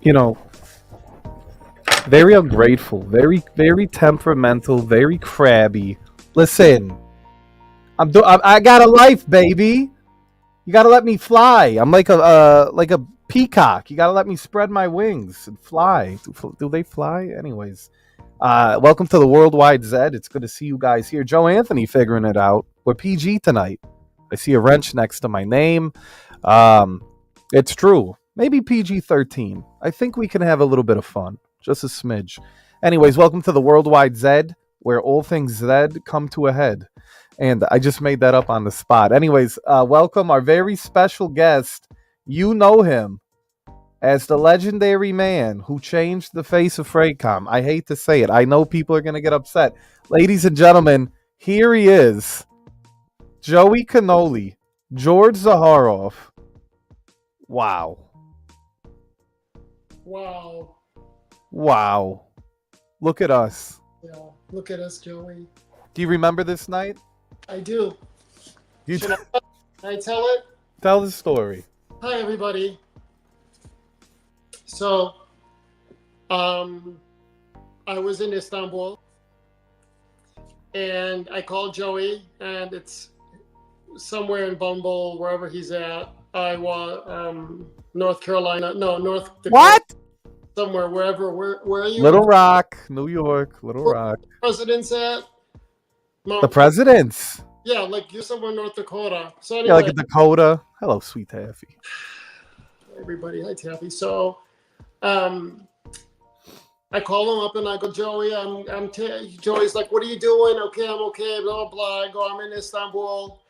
you know, very ungrateful, very temperamental, very crabby. Listen, I got a life, baby. You gotta let me fly. I'm like a peacock. You gotta let me spread my wings and fly. Do they fly? Anyways, welcome to the World Wide Zed. It's good to see you guys here. Joe Anthony figuring it out. We're PG tonight. I see a wrench next to my name. Um, it's true. Maybe PG-13. I think we can have a little bit of fun. Just a smidge. Anyways, welcome to the World Wide Zed, where all things Zed come to a head. And I just made that up on the spot. Anyways, welcome our very special guest. You know him as the legendary man who changed the face of Freightcom. I hate to say it. I know people are going to get upset. Ladies and gentlemen, here he is. Joey Cannoli, George Zaharoff. Wow. Wow. Wow. Look at us. Yeah. Look at us, Joey. Do you remember this night? I do. You Should I tell it? tell the story. Hi, everybody. So, I was in Istanbul, and I called Joey, and it's somewhere in Bumble, wherever he's at. North Carolina. No, North Dakota. What? Somewhere, wherever. Where are you? Little Rock, New York, Little Rock. President's at? The presidents. Yeah, like you're somewhere in North Dakota. So anyway, Yeah, like a Dakota. Hello, sweet Taffy. everybody, hi Taffy. So, I call him up and I go, Joey, Joey's like, what are you doing? Okay, I'm okay, blah, blah, blah. I go, I'm in Istanbul.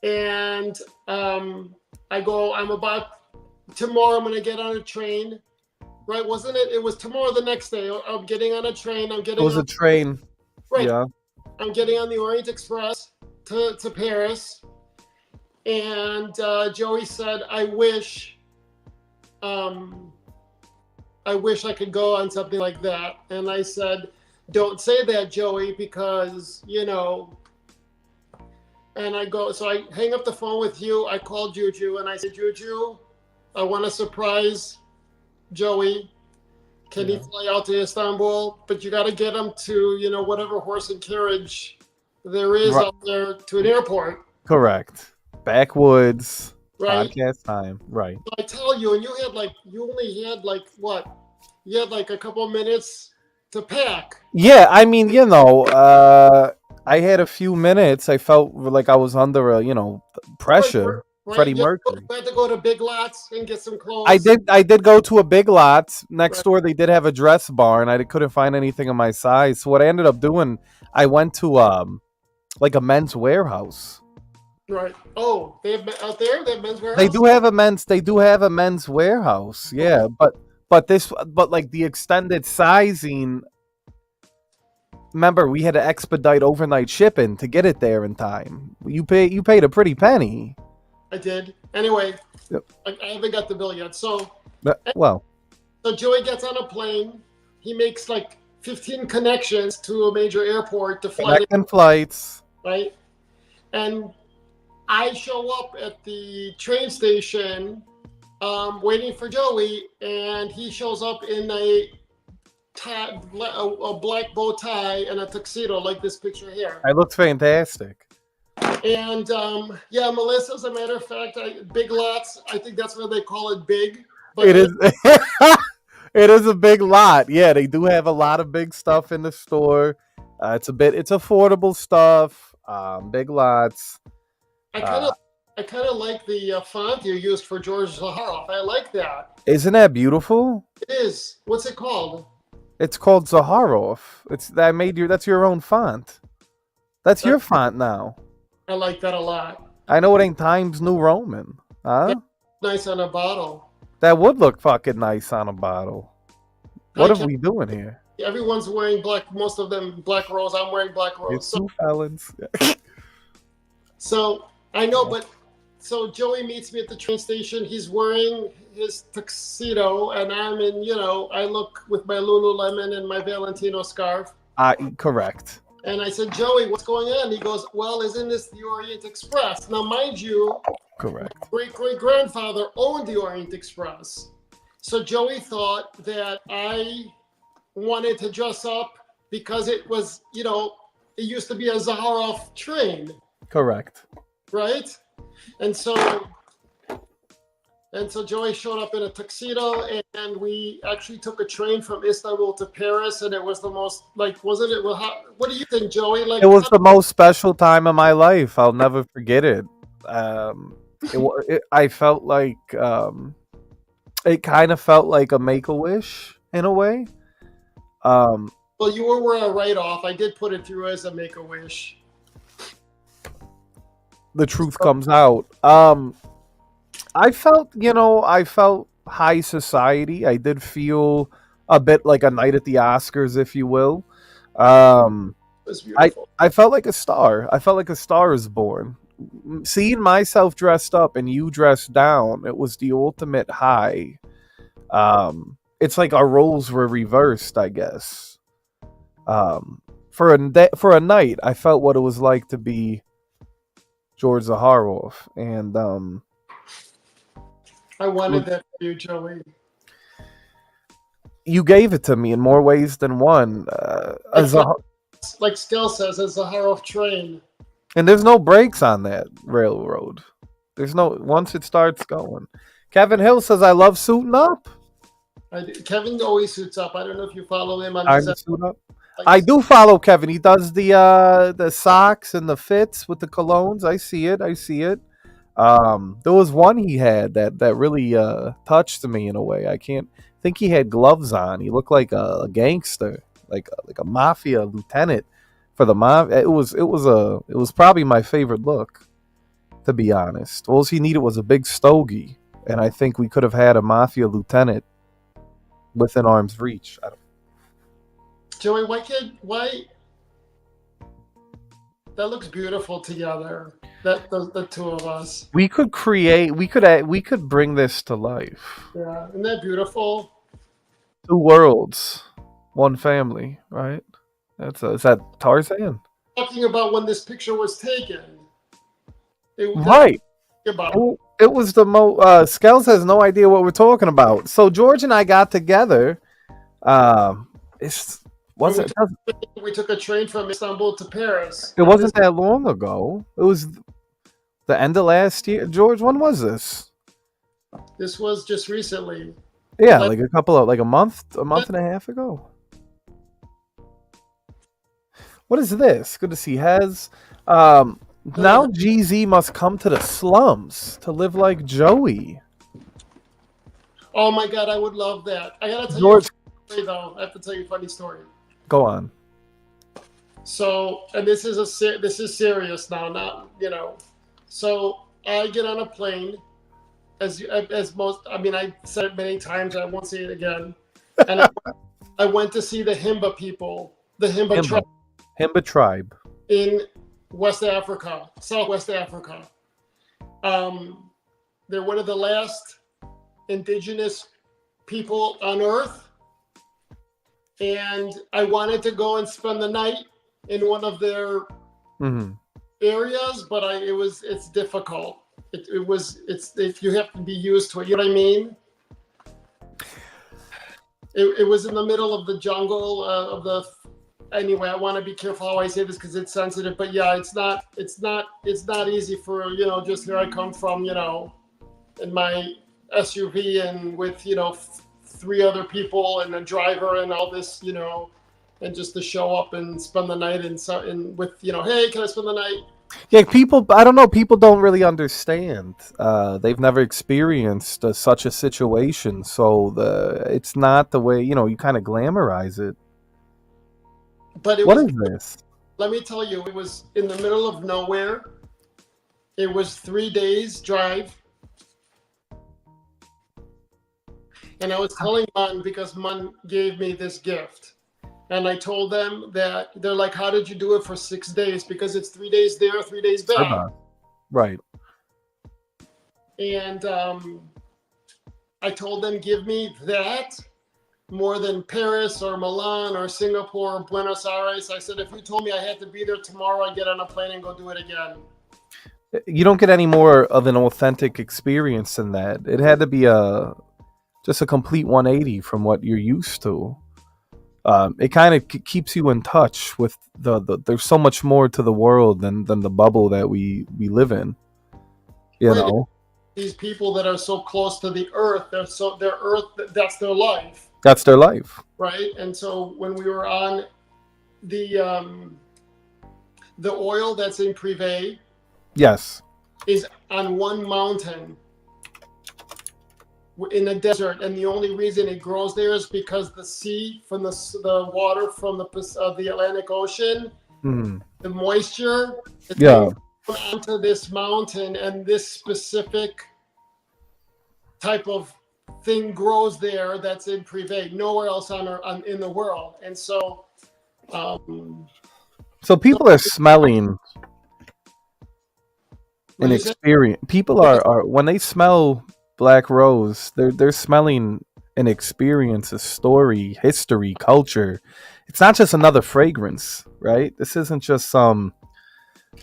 And I go, tomorrow I'm going to get on a train. Right, wasn't it? It was tomorrow the next day. I'm getting on a train. It was a train. Right. Yeah. I'm getting on the Orient Express to Paris. And Joey said, I wish I could go on something like that. And I said, don't say that, Joey, because, and I go, so I hang up the phone with you. I call Juju and I say, Juju, I want to surprise Joey. Can he fly out to Istanbul? But you got to get him to, whatever horse and carriage there is out there to an airport. Correct. Backwoods. Right. Podcast time. Right. So I tell you, and you only had what? You had like a couple of minutes to pack. Yeah, I mean, I had a few minutes. I felt like I was under pressure. Right. Freddie Mercury. You had to go to Big Lots and get some clothes. I did go to a Big Lots. Next door, they did have a dress bar, and I couldn't find anything in my size. So what I ended up doing, I went to like a men's warehouse. Right. Oh, they have out there. They have men's warehouse. They do have a men's warehouse. Yeah, but like the extended sizing. Remember, we had to expedite overnight shipping to get it there in time. You paid a pretty penny. I did. Anyway, Yep. I haven't got the bill yet. So Joey gets on a plane. He makes like 15 connections to a major airport to fly. Connecting flights. Right. And I show up at the train station waiting for Joey, and he shows up in a black bow tie and a tuxedo like this picture here. I looked fantastic. And Melissa, as a matter of fact, Big Lots, I think that's what they call it, big. But It is. It is a big lot. Yeah, they do have a lot of big stuff in the store. It's affordable stuff. Big Lots. I kind of like the font you used for George Zaharoff. I like that. Isn't that beautiful? It is. What's it called? It's called Zaharoff. That's your own font. That's your font now. I like that a lot. I know it ain't Times New Roman. Huh? Yeah, nice on a bottle. That would look fucking nice on a bottle. What are we doing here? Everyone's wearing black. Most of them black rose. I'm wearing black rose. It's two felons. So I know, but so Joey meets me at the train station. He's wearing his tuxedo, and I'm in. I look with my Lululemon and my Valentino scarf. Correct. And I said, Joey, what's going on? He goes, well, isn't this the Orient Express? Now, mind you, Correct. great-great-grandfather owned the Orient Express. So Joey thought that I wanted to dress up because it was, it used to be a Zaharoff train, Correct. right? And so Joey showed up in a tuxedo, and we actually took a train from Istanbul to Paris, and it was the most, like, wasn't it? Well, what do you think, Joey? Like, It was the most special time of my life. I'll never forget it. I felt like it kind of felt like a Make-A-Wish in a way. Well, you were a write-off. I did put it through as a Make-A-Wish. The truth comes out. I felt high society. I did feel a bit like a night at the Oscars, if you will. It was beautiful. I felt like a star. I felt like a star is born. Seeing myself dressed up and you dressed down, it was the ultimate high. It's like our roles were reversed, I guess. For a night, I felt what it was like to be George Zaharoff, and I wanted that for you, Joey. you gave it to me in more ways than one. Like Skell says, a Zaharoff train. And there's no brakes on that railroad. There's no once it starts going. Kevin Hill says, "I love suiting up." Kevin always suits up. I don't know if you follow him on I'm his. suit up. I do follow Kevin. He does the socks and the fits with the colognes. I see it. There was one he had that really touched me in a way. I can't think he had gloves on. He looked like a gangster, like a mafia lieutenant for the mob. It was probably my favorite look, to be honest. All he needed was a big stogie, and I think we could have had a mafia lieutenant within arm's reach. Joey, why? That looks beautiful together. The two of us. We could bring this to life. Yeah, isn't that beautiful? Two worlds, one family, right? Is that Tarzan? Talking about when this picture was taken. Right. It was the most. Skells has no idea what we're talking about. So George and I got together. We took a train from Istanbul to Paris. It wasn't that long ago. It was the end of last year. George, when was this? This was just recently. Yeah, like a month and a half ago. What is this? Good to see Hez. Now GZ must come to the slums to live like Joey. Oh my God, I would love that. I gotta tell George, you a story, though. I have to tell you a funny story. Go on. So, and this is serious now, not So I get on a plane, as most. I mean, I said it many times. I won't say it again. And I went to see the Himba people, the Himba tribe in West Africa, Southwest Africa. They're one of the last indigenous people on Earth, and I wanted to go and spend the night in one of their areas, but it's difficult. You have to be used to it. You know what I mean? It was in the middle of the jungle Anyway, I want to be careful how I say this because it's sensitive. But yeah, it's not easy for just here I come from in my SUV and with 3 other people and a driver and all this and just to show up and spend the night and with hey, can I spend the night? Yeah, people. I don't know. People don't really understand. They've never experienced such a situation, so it's not the way you kind of glamorize it. But what is this? Let me tell you, it was in the middle of nowhere. It was 3 days drive. And I was telling Man because Man gave me this gift. And I told them that they're like, how did you do it for 6 days? Because it's 3 days there, 3 days back. Right. And I told them, give me that more than Paris or Milan or Singapore or Buenos Aires. I said, if you told me I had to be there tomorrow, I'd get on a plane and go do it again. You don't get any more of an authentic experience than that. It had to be a just a complete 180 from what you're used to. It kind of keeps you in touch with the. There's so much more to the world than the bubble that we live in. You Right. know, These people that are so close to the earth, their earth, that's their life, that's their life. right? And so when we were on the oil that's in Privé Yes. is on one mountain in the desert, and the only reason it grows there is because the sea from the water from the Atlantic Ocean, the moisture, Yeah. onto this mountain, and this specific type of thing grows there that's in Privé, nowhere else in the world. And so So people are smelling an experience. People are when they smell Black Rose, they're smelling an experience, a story, history, culture. It's not just another fragrance, right? This isn't just some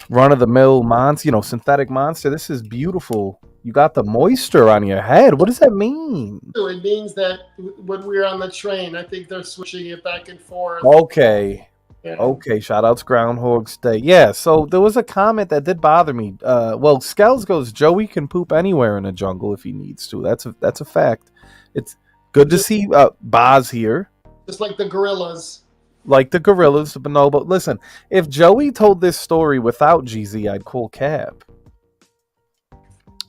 run of the mill monster, synthetic monster. This is beautiful. You got the moisture on your head. What does that mean? It means that when we're on the train, I think they're switching it back and forth. Okay. Yeah. Okay, shout outs Groundhog's Day. Yeah, so there was a comment that did bother me. Well, Skells goes, Joey can poop anywhere in the jungle if he needs to. That's a fact. It's good to see Boz here. Just like the gorillas. Like the gorillas, but no, but listen, if Joey told this story without GZ, I'd call Cap.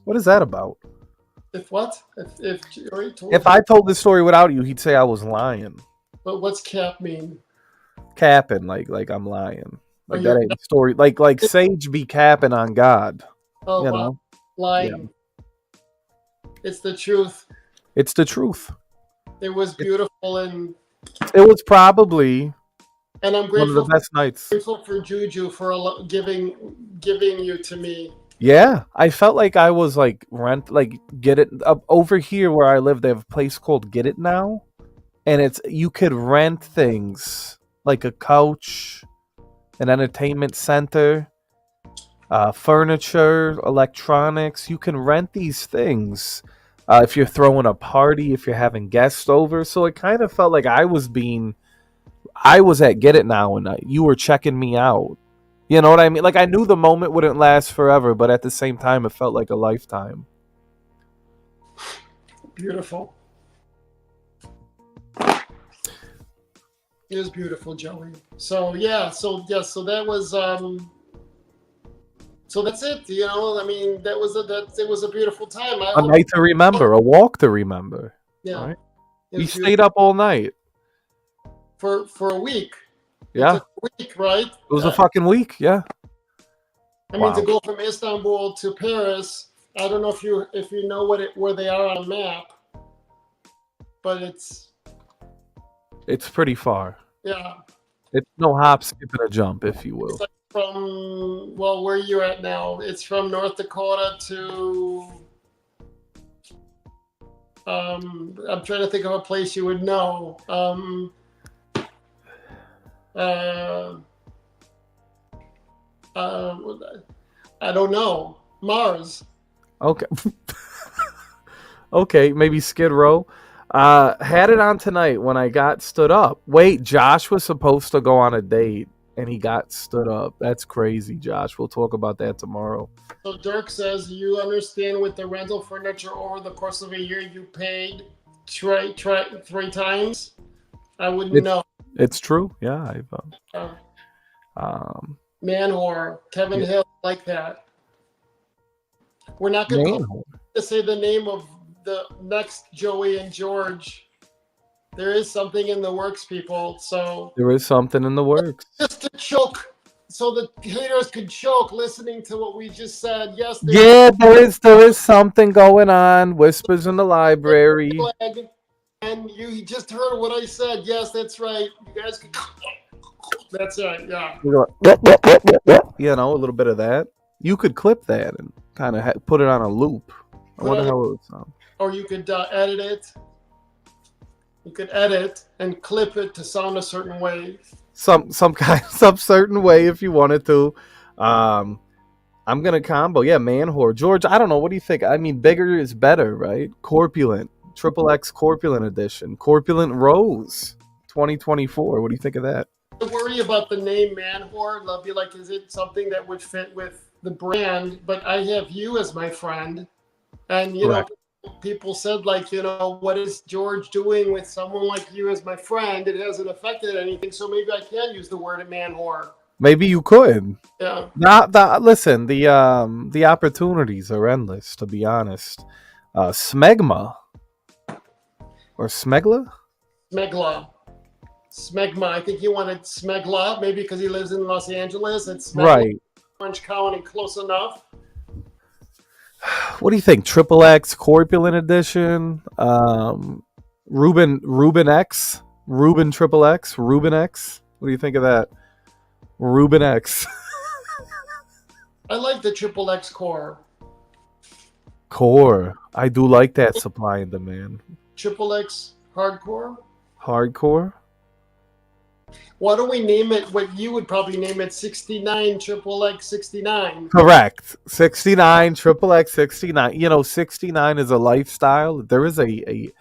What is that about? If what? If Joey told If I told this story without you, he'd say I was lying. But what's cap mean? Capping, like I'm lying. Like Oh, that ain't a story. Like Sage be capping on God. Oh, you wow. know? Lying. Yeah. It's the truth. It's the truth. It was beautiful, and it was probably and I'm grateful one of the best nights. Grateful for Juju for giving you to me. Yeah, I felt like I was like Get It over here where I live. They have a place called Get It Now, and you could rent things like a couch, an entertainment center, furniture, electronics. You can rent these things if you're throwing a party, if you're having guests over. So it kind of felt like I was at Get It Now, and you were checking me out. You know what I mean? Like, I knew the moment wouldn't last forever, but at the same time, it felt like a lifetime. Beautiful. It was beautiful, Joey. So that was so that's it. I mean, it was a beautiful time. A night to remember, a walk to remember. Yeah. Right? You stayed up all night. For a week. Yeah. It's a week, right? It was a fucking week, yeah. I mean, to go from Istanbul to Paris, I don't know if you know where they are on a map, but it's pretty far. Yeah. It's no hop, skip, and a jump, if you will. It's like from where you're at now. It's from North Dakota to I'm trying to think of a place you would know. I don't know. Mars. Okay. Okay, maybe Skid Row. Had it on tonight when I got stood up. Wait, Josh was supposed to go on a date and he got stood up. That's crazy, Josh. We'll talk about that tomorrow. So Dirk says, you understand with the rental furniture over the course of a year you paid three times? I wouldn't know. It's true. Yeah. Man whore. Kevin Hill like that. We're not going to say the name of the next Joey and George. There is something in the works, people. So there is something in the works. Just to choke, so the haters could choke listening to what we just said. Yes. There is something going on. Whispers in the library. And you just heard what I said. Yes, that's right. You guys can. That's right. Yeah. A little bit of that. You could clip that and kind of put it on a loop. I wonder how it would sound. Or you could edit it. You could edit and clip it to sound a certain way. Some certain way if you wanted to. I'm gonna combo. Yeah, man whore. George, I don't know. What do you think? I mean, bigger is better, right? Corpulent. Triple X Corpulent Edition. Corpulent Rose 2024. What do you think of that? I worry about the name man whore. I'll be like, is it something that would fit with the brand? But I have you as my friend. And, Correct. people said, like, what is George doing with someone like you as my friend? It hasn't affected anything. So maybe I can use the word man whore. Maybe you could. Yeah. Listen, the opportunities are endless, to be honest. Smegma or Smegla? Smegma. I think he wanted Smegla, maybe because he lives in Los Angeles. It's Smegla, Right. Orange County, close enough. What do you think? Triple X Corpulent Edition? Ruben X? Ruben Triple X? Ruben X? What do you think of that? Ruben X. I like the Triple X core. Core. I do like that supply and demand. Triple X hardcore. Hardcore? Why don't we name it what you would probably name it? 69 Triple X 69. Correct. 69, Triple X 69. 69 is a lifestyle. There is a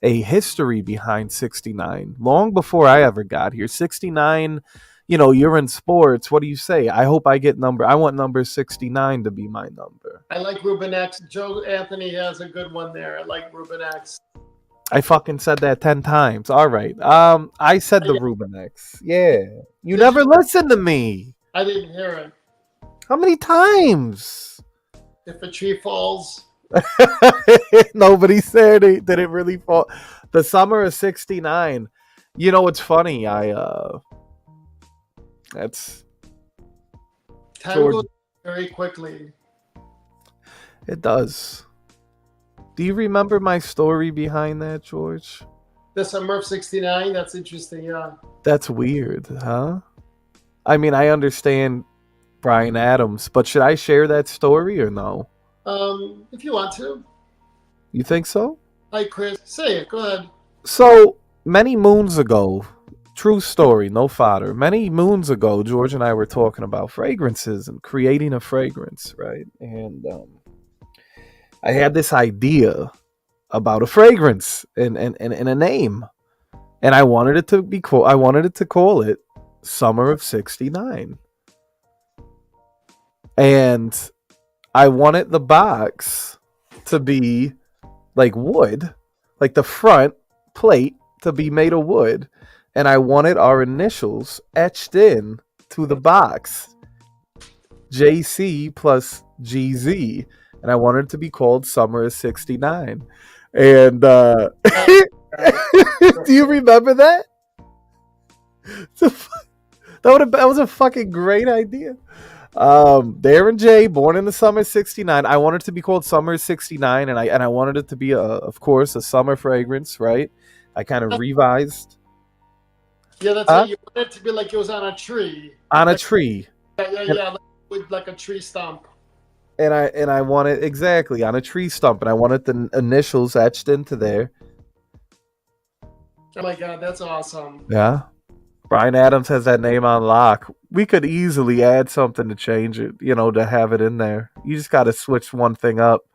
history behind 69. Long before I ever got here. 69, you're in sports. What do you say? I hope I want number 69 to be my number. I like Ruben X. Joe Anthony has a good one there. I like Ruben X. I fucking said that 10 times. All right. I said the Ruben X. Yeah. You never listened to me. I didn't hear it. How many times? If a tree falls. Nobody said it. Did it really fall? The summer of 69. It's funny. That's Time George. goes very quickly. It does. Do you remember my story behind that, George? The summer of 69? That's interesting, yeah. That's weird, huh? I mean, I understand Bryan Adams, but should I share that story or no? If you want to. You think so? Hi, Chris. Say it. Go ahead. So, many moons ago, true story, no fodder. Many moons ago, George and I were talking about fragrances and creating a fragrance, right? And I had this idea about a fragrance and a name, and I wanted it to be cool. I wanted it to call it Summer of 69, and I wanted the box to be like wood, like the front plate to be made of wood, and I wanted our initials etched in to the box, JC plus GZ. And I wanted it to be called Summer of 69. And do you remember that? That was a fucking great idea. Darren J, born in the summer of 69. I wanted it to be called Summer of 69, and I wanted it to be of course, a summer fragrance, right? I kind of revised. Yeah, that's it. You want it to be like it was on a tree. On a tree. Yeah, with like a tree stump. And I want it exactly on a tree stump, and I wanted the initials etched into there. Oh my god, that's awesome. Yeah. Bryan Adams has that name on lock. We could easily add something to change it, to have it in there. You just got to switch one thing up.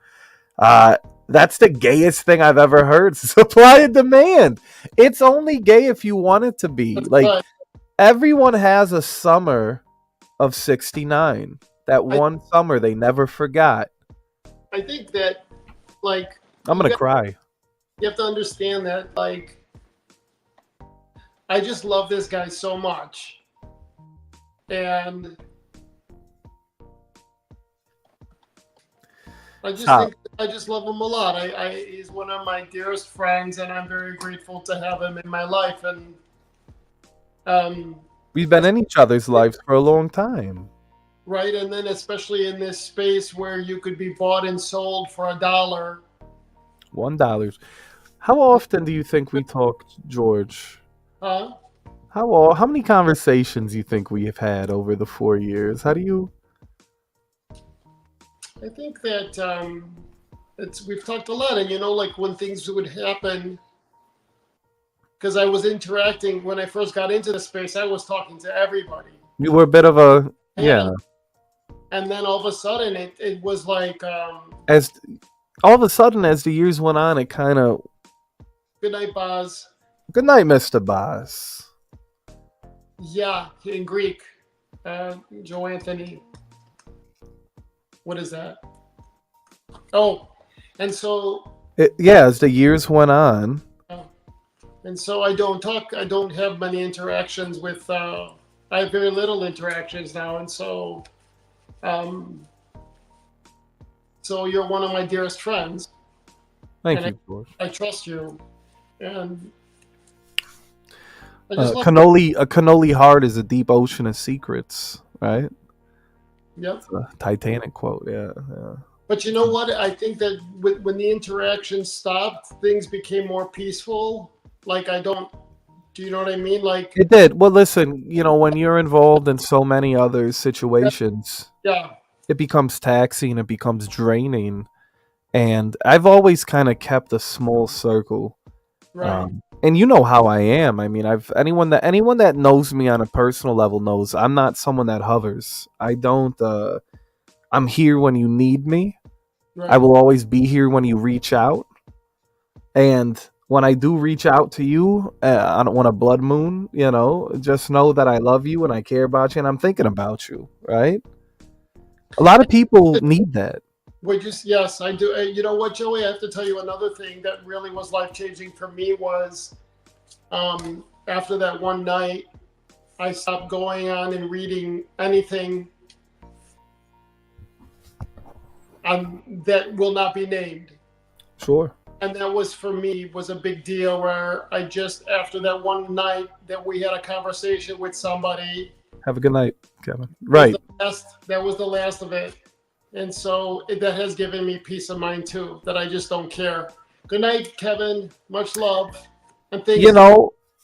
That's the gayest thing I've ever heard. Supply and demand. It's only gay if you want it to be. That's like, right. Everyone has a summer of 69. That one summer they never forgot. I think that, like... I'm going to cry. You have to understand that, like... I just love this guy so much. And... I just love him a lot. He's one of my dearest friends, and I'm very grateful to have him in my life. And we've been in each other's lives for a long time. Right, and then especially in this space where you could be bought and sold for $1. $1. How often do you think we talk, George? Huh? How many conversations do you think we have had over the 4 years? How do you... I think that we've talked a lot, and like when things would happen, because I was interacting when I first got into the space, I was talking to everybody. You were a bit of a... Yeah. And then all of a sudden, it was like... As all of a sudden, as the years went on, it kind of Good night, Boz. Good night, Mr. Boss. Yeah, in Greek. Joe Anthony. What is that? Oh, and so Yeah, as the years went on, uh, and so I don't talk. I don't have many interactions with. I have very little interactions now, and um, so you're one of my dearest friends, thank and you, George. I trust you, and I just love. A cannoli heart is a deep ocean of secrets, right? Yep. It's a Titanic quote. Yeah, yeah. But you know what? I think that when the interaction stopped, things became more peaceful. Like I don't. Do you know what I mean? Like It did. Well, listen, when you're involved in so many other situations, yeah, it becomes taxing, it becomes draining. And I've always kind of kept a small circle. right, And you know how I am. I mean, I've anyone that knows me on a personal level knows I'm not someone that hovers. I don't I'm here when you need me. I right. will always be here when you reach out. And when I do reach out to you on a blood moon, just know that I love you and I care about you and I'm thinking about you, right? A lot of people need that. Yes, I do. You know what, Joey? I have to tell you another thing that really was life changing for me was after that one night, I stopped going on and reading anything that will not be named. Sure. And that was for me was a big deal where I just after that one night that we had a conversation with somebody. Have a good night, Kevin. Right. That was the last of it. And so that has given me peace of mind too, that I just don't care. Good night, Kevin. Much love. And things.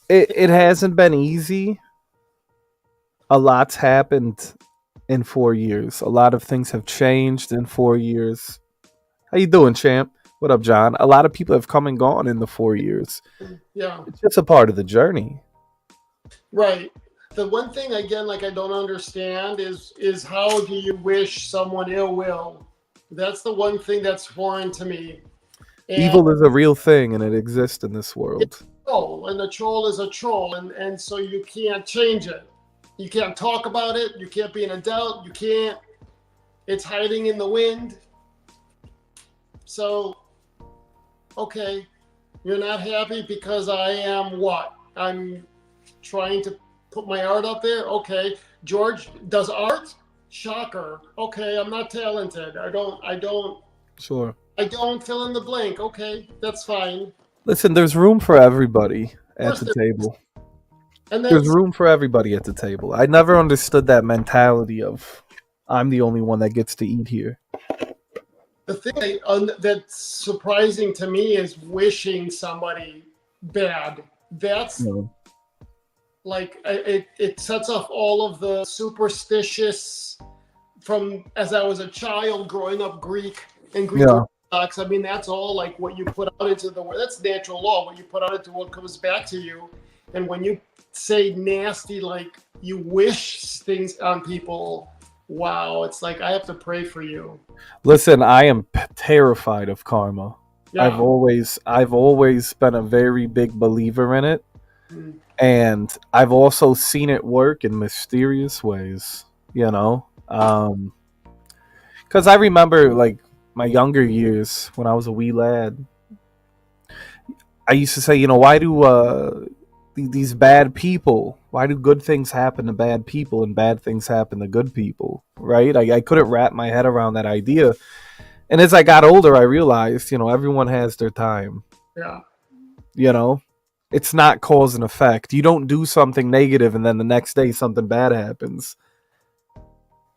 It hasn't been easy. A lot's happened in 4 years. A lot of things have changed in 4 years. How you doing, champ? What up, John? A lot of people have come and gone in the 4 years. Yeah. It's just a part of the journey. Right. The one thing again, like I don't understand is how do you wish someone ill will? That's the one thing that's foreign to me. And Evil is a real thing and it exists in this world. and a troll is a troll, and so you can't change it. You can't talk about it. You can't be an adult. You can't. It's hiding in the wind. So, okay, you're not happy because I am what? I'm trying to put my art up there. Okay, George does art. Shocker. Okay, I'm not talented. I don't. Sure. I don't fill in the blank. Okay, that's fine. Listen, there's room for everybody at Of the course table. And There's that's room for everybody at the table. I never understood that mentality of I'm the only one that gets to eat here. the thing that's surprising to me is wishing somebody bad. That's like it sets off all of the superstitious from as I was a child growing up Greek and Greek Orthodox. I mean, that's all like what you put out into the world. That's natural law. What you put out into what comes back to you. And when you say nasty, like you wish things on people, wow, it's like I have to pray for you. Listen, I am terrified of karma. Yeah. I've always been a very big believer in it. Mm. And I've also seen it work in mysterious ways, because I remember like my younger years when I was a wee lad, I used to say, why do these bad people, why do good things happen to bad people and bad things happen to good people, right? I couldn't wrap my head around that idea. And as I got older, I realized, everyone has their time. Yeah. It's not cause and effect. You don't do something negative and then the next day something bad happens.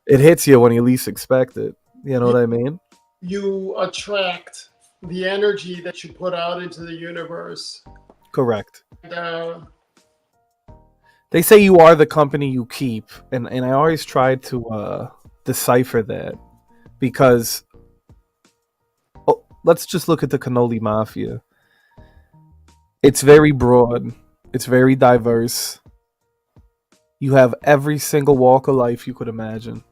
It hits you when you least expect it. You know what I mean? You attract the energy that you put out into the universe. Correct. And, they say you are the company you keep. And I always try to decipher that. Because let's just look at the cannoli mafia. It's very broad. It's very diverse. You have every single walk of life you could imagine.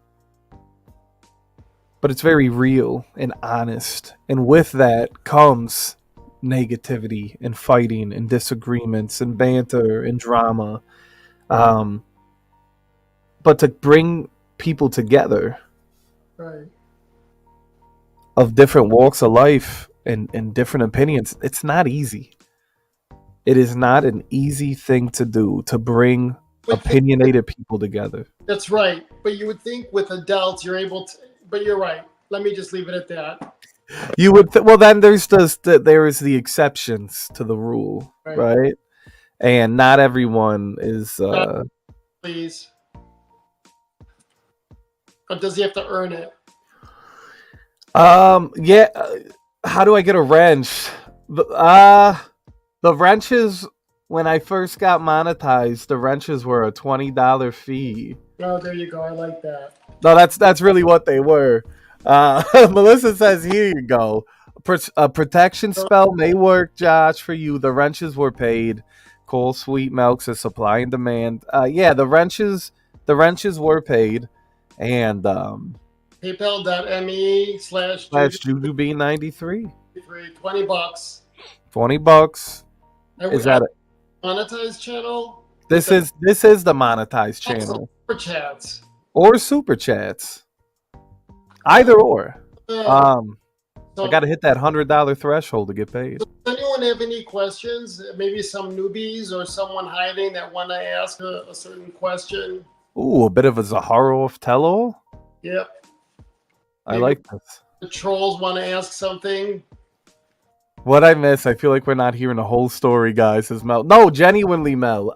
But it's very real and honest. And with that comes negativity and fighting and disagreements and banter and drama. Um, but to bring people together Right. of different walks of life and different opinions, it's not easy. It is not an easy thing to do to bring But opinionated people together. that's right. But you would think with adults you're able to. But you're right. Let me just leave it at that. You would well then there is the exceptions to the rule, Right. right? And not everyone is Please. Or does he have to earn it? yeah, how do I get a wrench? The wrenches when I first got monetized, the wrenches were a $20 fee. Oh, there you go. I like that. No, that's really what they were. Melissa says, "Here you go. A protection spell may work, Josh, for you. The wrenches were paid. Coal Sweet Milks is supply and demand. Yeah, the wrenches were paid, and PayPal.me/Juju /JujuB93. $20. $20. And Is that it? monetized channel? This is the monetized channel Super chats. or super chats, either or. So, I got to hit that $100 threshold to get paid. does anyone have any questions? Maybe some newbies or someone hiding that want to ask a certain question? Ooh, a bit of a Zaharov tell-all. Yep. I Maybe like this. the trolls want to ask something. What I miss, I feel like we're not hearing the whole story, guys. Says Mel. No, genuinely, Mel.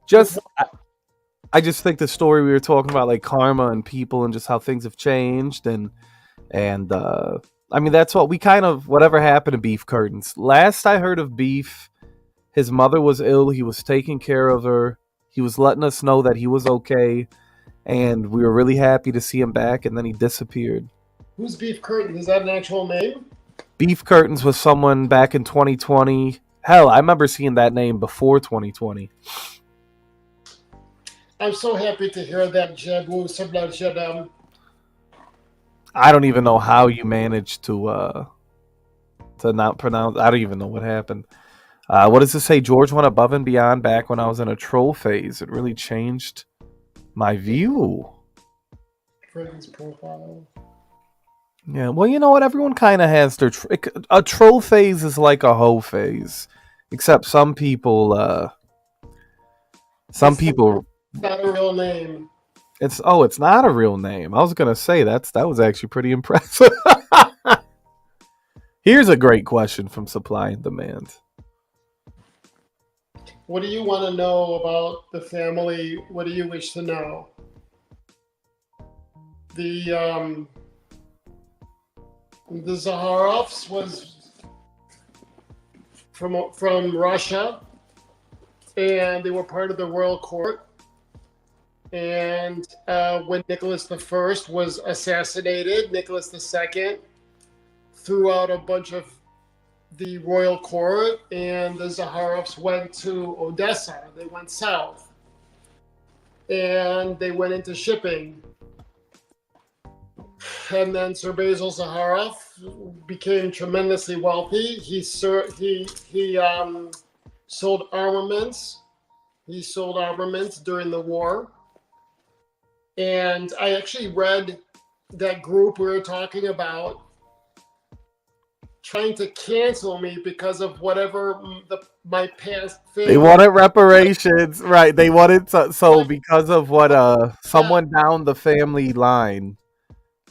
Just I just think the story we were talking about, like karma and people, and just how things have changed, and I mean that's what we kind of whatever happened to Beef Curtains. Last I heard of Beef, his mother was ill. He was taking care of her. He was letting us know that he was okay, and we were really happy to see him back. And then he disappeared. Who's Beef Curtain? Is that an actual name? Beef Curtains was someone back in 2020. Hell, I remember seeing that name before 2020. I'm so happy to hear that, Jebu Sabla Jedam. I don't even know how you managed to not pronounce. I don't even know what happened. What does it say? George went above and beyond back when I was in a troll phase. It really changed my view. Curtain's profile. Yeah, well, you know what? Everyone kind of has their a troll phase is like a hoe phase, except some people. Not a real name. It's not a real name. I was gonna say that was actually pretty impressive. Here's a great question from Supply and Demand. What do you want to know about the family? What do you wish to know? The Zaharovs was from Russia, and they were part of the royal court. And when Nicholas I was assassinated, Nicholas II threw out a bunch of the royal court, and the Zaharovs went to Odessa. They went south, and they went into shipping. And then Sir Basil Zaharov became tremendously wealthy. He sold armaments. He sold armaments during the war. And I actually read that group we were talking about trying to cancel me because of whatever my past family. They wanted reparations, right? They wanted so because of what someone down the family line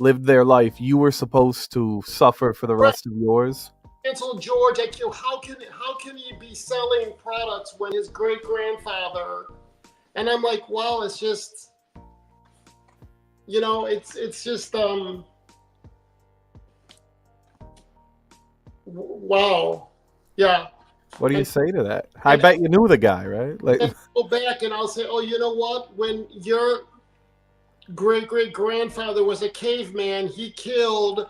lived their life. You were supposed to suffer for the rest of yours. Cancel George. How can he be selling products when his great grandfather? And I'm like, well, it's just. It's just wow, yeah. What do you say to that? I bet you knew the guy, right? Like, I'll go back and I'll say, oh, you know what? When your great grandfather was a caveman, he killed,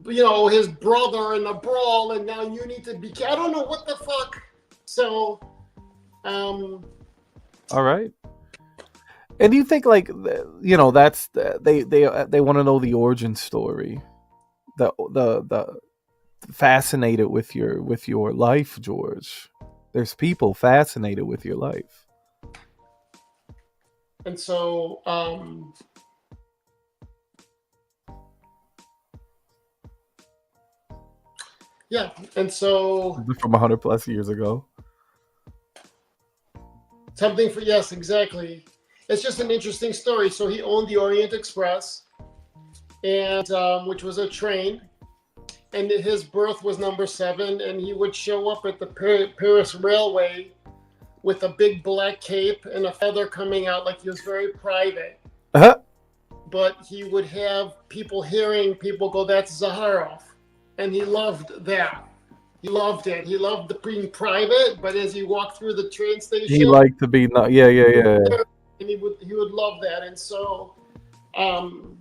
his brother in a brawl, and now you need to be. I don't know what the fuck. So, all right. And do you think, like, that's they want to know the origin story, the fascinated with your life, George. There's people fascinated with your life. And so, yeah, and so From 100 plus years ago. something for, yes, exactly. It's just an interesting story. So he owned the Orient Express, and which was a train, and his berth was number 7, and he would show up at the Paris Railway with a big black cape and a feather coming out, like he was very private. Uh-huh. But he would have people hearing people go, "That's Zaharoff," and he loved that. He loved it. He loved the being private, but as he walked through the train station, He liked to be not. Yeah, yeah, yeah. and he would love that. Um,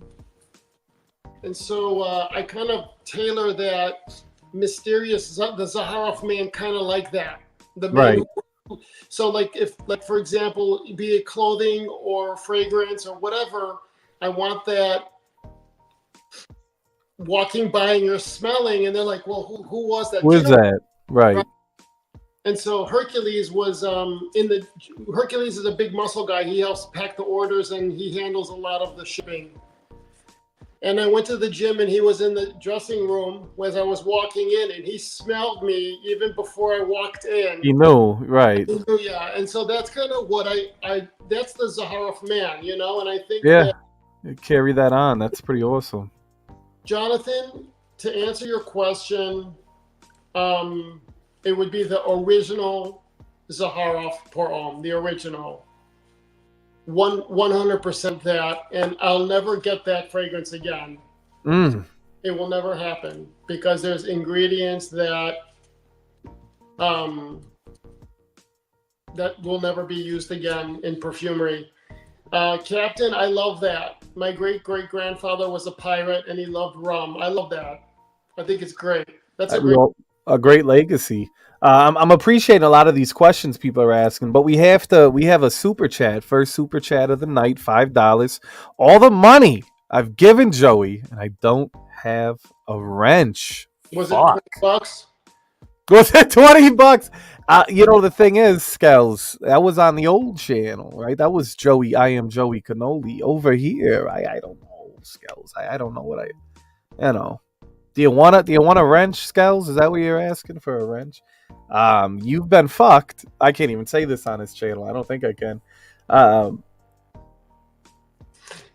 and so I kind of tailor that mysterious the Zaharoff man, kind of like that. The man Right. so like if, like, for example, be it clothing or fragrance or whatever, I want that walking by and you're smelling and they're like, well, who was that? Who is that? Right. And so Hercules was Hercules is a big muscle guy. He helps pack the orders and he handles a lot of the shipping. And I went to the gym and he was in the dressing room as I was walking in, and he smelled me even before I walked in. He knew, right? Yeah, and so that's kind of what I that's the Zaharoff man, and I think Yeah. that, Carry that on. That's pretty awesome. Jonathan, to answer your question, it would be the original Zaharoff Pour Homme, the original. 100% that, and I'll never get that fragrance again. It will never happen because there's ingredients that that will never be used again in perfumery. Captain, I love that. My great-great-grandfather was a pirate and he loved rum. I love that. I think it's great. That's a great legacy. I'm appreciating a lot of these questions people are asking, but we have a super chat, first super chat of the night, $5. All the money I've given Joey, and I don't have a wrench. Was Fuck. it $20? Was it $20? The thing is, Skells, that was on the old channel, right? That was Joey. I am Joey Cannoli. Over here, I don't know, Skells. I don't know what Do you want a wrench, Skells? Is that what you're asking for, a wrench? You've been fucked. I can't even say this on his channel. I don't think I can.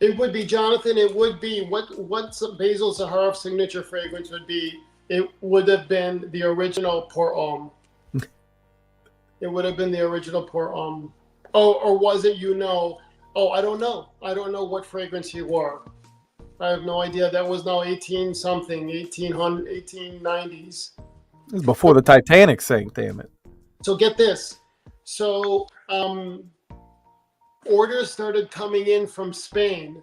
It would be, Jonathan. It would be what Basil Zaharoff signature fragrance would be. It would have been the original Pour Homme. It would have been the original Pour Homme. Oh, or was it? Oh, I don't know. I don't know what fragrance he wore. I have no idea. That was now 1890s. This is before the Titanic sank, damn it. So get this. So orders started coming in from Spain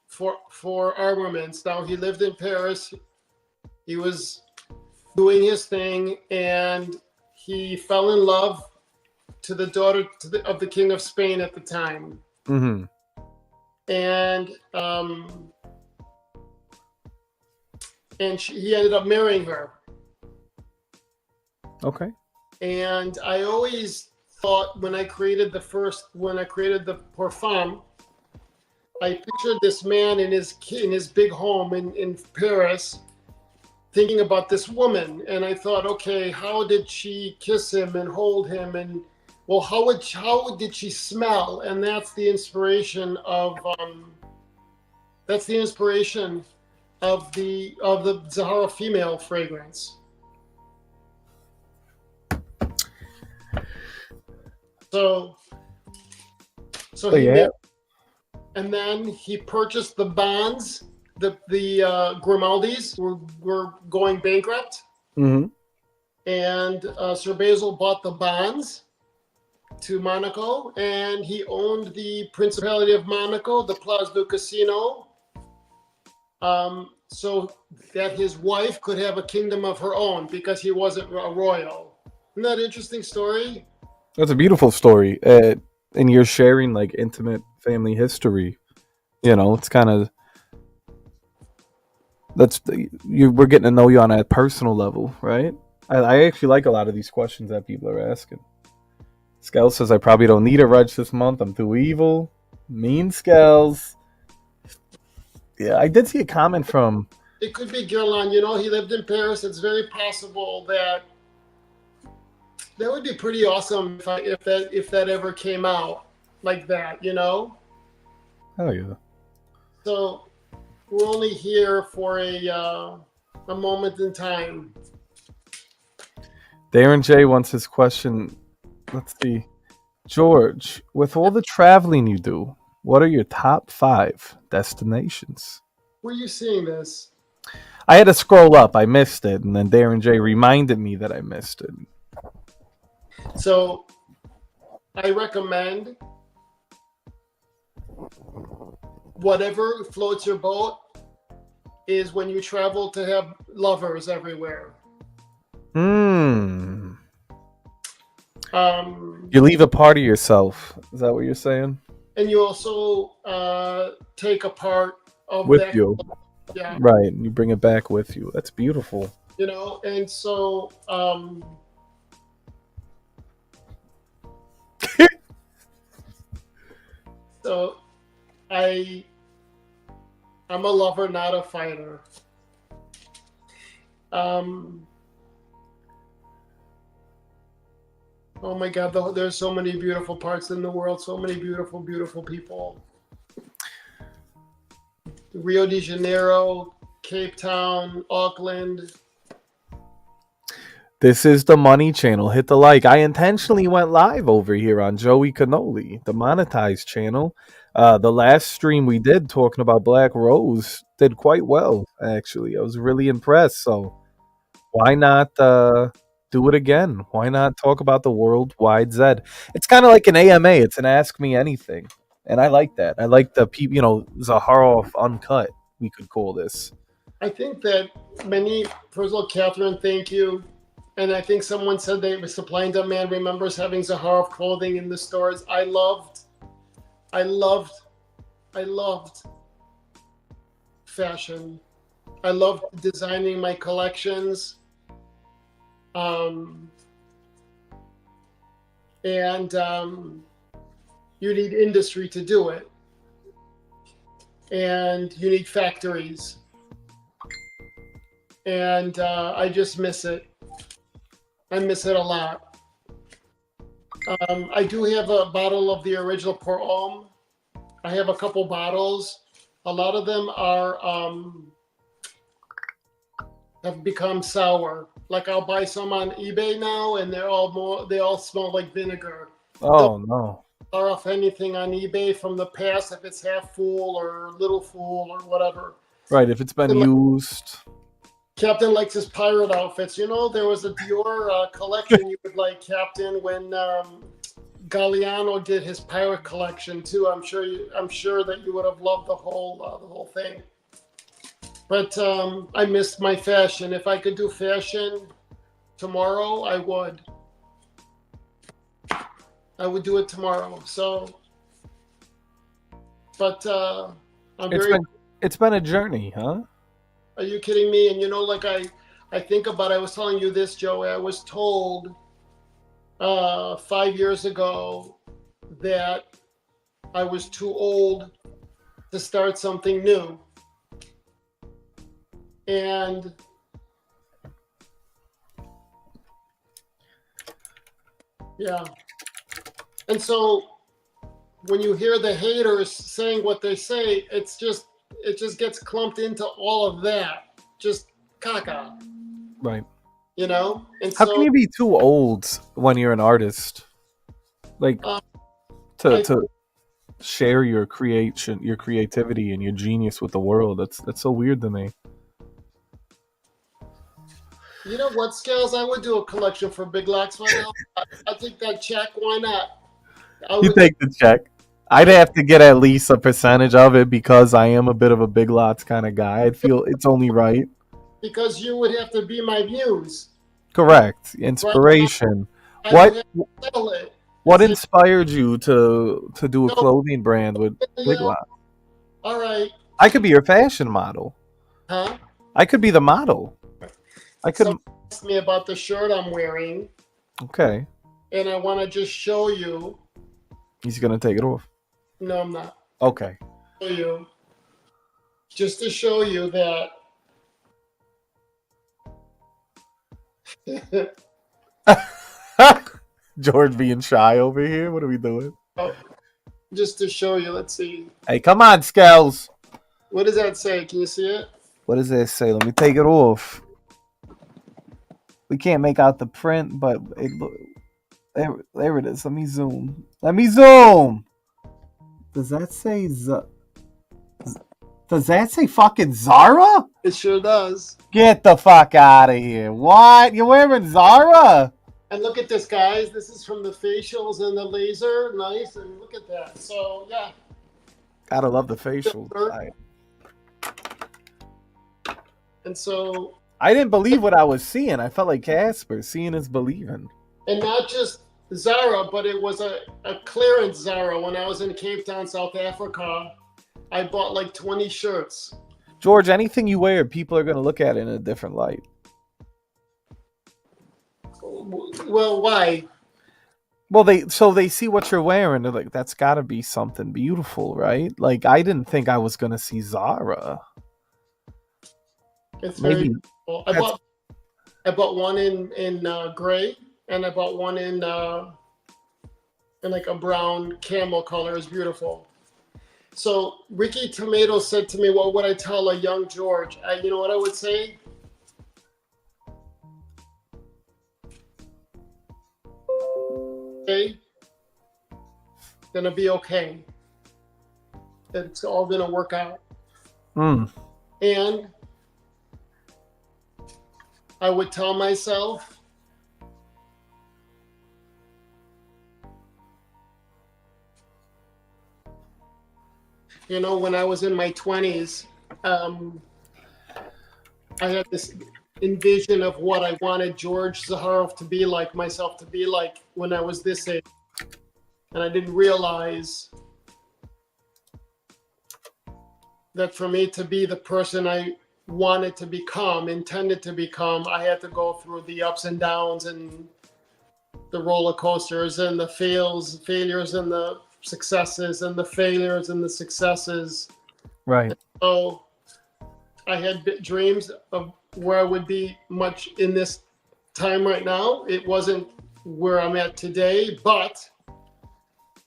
for armaments. Now, he lived in Paris. He was doing his thing, and he fell in love to the daughter of the King of Spain at the time. Mm-hmm. And he ended up marrying her. Okay. And I always thought when I created the Parfum, I pictured this man in his big home in Paris, thinking about this woman, and I thought, okay, how did she kiss him and hold him, and well, how did she smell? And that's the inspiration of the Zaharoff female fragrance. So yeah. And then he purchased the bonds. The Grimaldis were going bankrupt, Mm-hmm. and Sir Basil bought the bonds to Monaco, and he owned the Principality of Monaco, the Place du Casino, so that his wife could have a kingdom of her own because he wasn't a royal. Isn't that an interesting story? That's a beautiful story. And you're sharing like intimate family history. It's kind of We're getting to know you on a personal level, right? I actually like a lot of these questions that people are asking. Skel says I probably don't need a Reg this month. I'm too evil. Mean Skels. Yeah, I did see a comment from. It could be Guerlain. You know, he lived in Paris. It's very possible that would be pretty awesome if that ever came out like that. You know. Oh yeah. So we're only here for a moment in time. Darren J wants his question. Let's see. George, with all the traveling you do, what are your top 5 destinations? Were you seeing this? I had to scroll up. I missed it, and then Darren J reminded me that I missed it. So I recommend whatever floats your boat is when you travel to have lovers everywhere. You leave a part of yourself. Is that what you're saying? And you also take a part of with that. you. Yeah. Right. You bring it back with you. That's beautiful. You know, and so so I'm a lover, not a fighter. Oh my God, there's so many beautiful parts in the world, so many beautiful, beautiful people. Rio de Janeiro, Cape Town, Auckland. This is the Money Channel. Hit the like. I intentionally went live over here on Joey Cannoli, the monetized channel. The last stream we did talking about Black Rose did quite well, actually. I was really impressed. So why not do it again? Why not talk about the World Wide Zed? It's kind of like an AMA. It's an Ask Me Anything. And I like that. I like the people, Zaharoff Uncut, we could call this. I think that first of all, Catherine, thank you. And I think someone said they were supply and demand remembers having Zaharoff clothing in the stores. I loved fashion. I loved designing my collections. You need industry to do it. And you need factories. And I just miss it. I miss it a lot. I do have a bottle of the original Port Homme. I have a couple bottles. A lot of them have become sour. Like I'll buy some on eBay now, and they all smell like vinegar. Oh no! Or off anything on eBay from the past, if it's half full or little full or whatever. Right, if it's been used. Captain likes his pirate outfits. You know, there was a Dior collection you would like, Captain, when Galliano did his pirate collection too. I'm sure that you would have loved the whole thing. But I missed my fashion. If I could do fashion tomorrow, I would. I would do it tomorrow. So, but it's been a journey, huh? Are you kidding me? And like I think about, I was telling you this, Joey. I was told 5 years ago that I was too old to start something new. And yeah. And so when you hear the haters saying what they say, it just gets clumped into all of that. Just caca. Right. And how can you be too old when you're an artist? Like to share your creation, your creativity, and your genius with the world. That's so weird to me. You know what, Scales? I would do a collection for Big Lots right now. I'll take that check. Why not? You take the check. I'd have to get at least a percentage of it because I am a bit of a Big Lots kind of guy. I'd feel it's only right. Because you would have to be my muse. Correct. Inspiration. Right? What inspired you to do a clothing brand with Big Lots? All right. I could be your fashion model. Huh? I could be the model. I could. Someone asked me about the shirt I'm wearing, Okay. and I want to just show you. He's gonna take it off. No, I'm not. Okay. Show you. Just to show you that. George being shy over here. What are we doing? Just to show you. Let's see. Hey, come on, Skells. What does that say? Can you see it? What does that say? Let me take it off. We can't make out the print, but there it is. Let me zoom. Does that say Does that say fucking Zara? It sure does. Get the fuck out of here. What? You're wearing Zara? And look at this, guys. This is from the facials and the laser. Nice. And look at that. So, yeah. Gotta love the facial. And so... I didn't believe what I was seeing. I felt like Casper. Seeing is believing. And not just Zara, but it was a clearance Zara. When I was in Cape Town, South Africa, I bought like 20 shirts. George, anything you wear, people are going to look at it in a different light. Well, why? Well, they see what you're wearing. They're like, that's got to be something beautiful, right? Like, I didn't think I was going to see Zara. It's very beautiful. I bought one in gray, and I bought one in like a brown camel color. It's beautiful. So Ricky Tomato said to me, "What would I tell a young George?" You know what I would say? Okay, gonna be okay. It's all gonna work out. And I would tell myself, you know, when I was in my 20s, I had this envision of what I wanted George Zaharoff to be like, myself to be like when I was this age. And I didn't realize that for me to be the person I wanted to become, intended to become, I had to go through the ups and downs and the roller coasters and the failures and the successes and the failures and the successes. Right. So I had dreams of where I would be much in this time right now. It wasn't where I'm at today, but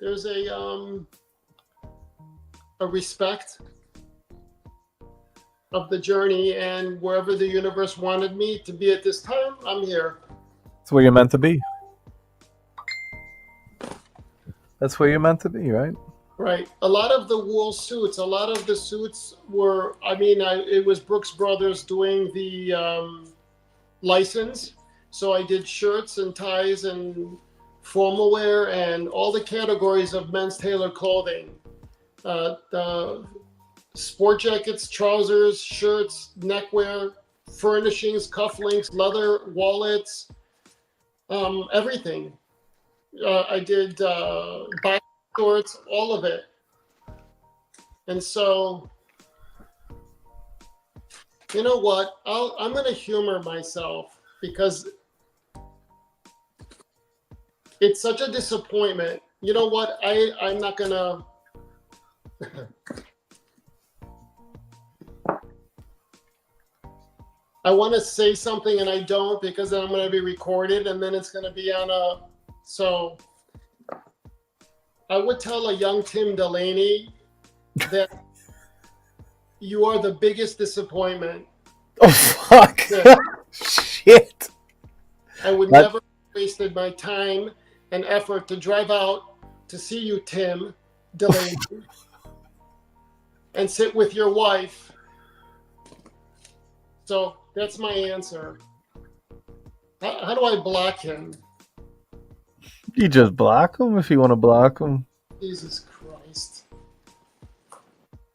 there's a respect of the journey, and wherever the universe wanted me to be at this time, I'm here. That's where you're meant to be. That's where you're meant to be, right? Right. A lot of the wool suits, a lot of the suits were, it was Brooks Brothers doing the license. So I did shirts and ties and formal wear and all the categories of men's tailored clothing. The sport jackets, trousers, shirts, neckwear, furnishings, cufflinks, leather, wallets, everything. I did bike shorts, all of it. And so, you know what? I'm going to humor myself because it's such a disappointment. You know what? I'm not going to... I want to say something and I don't, because then I'm going to be recorded and then it's going to be on a... So I would tell a young Tim Delaney that you are the biggest disappointment. Oh, fuck. Shit. I would never have wasted my time and effort to drive out to see you, Tim Delaney, and sit with your wife. So that's my answer. How do I block him? You just block him if you want to block him. Jesus Christ.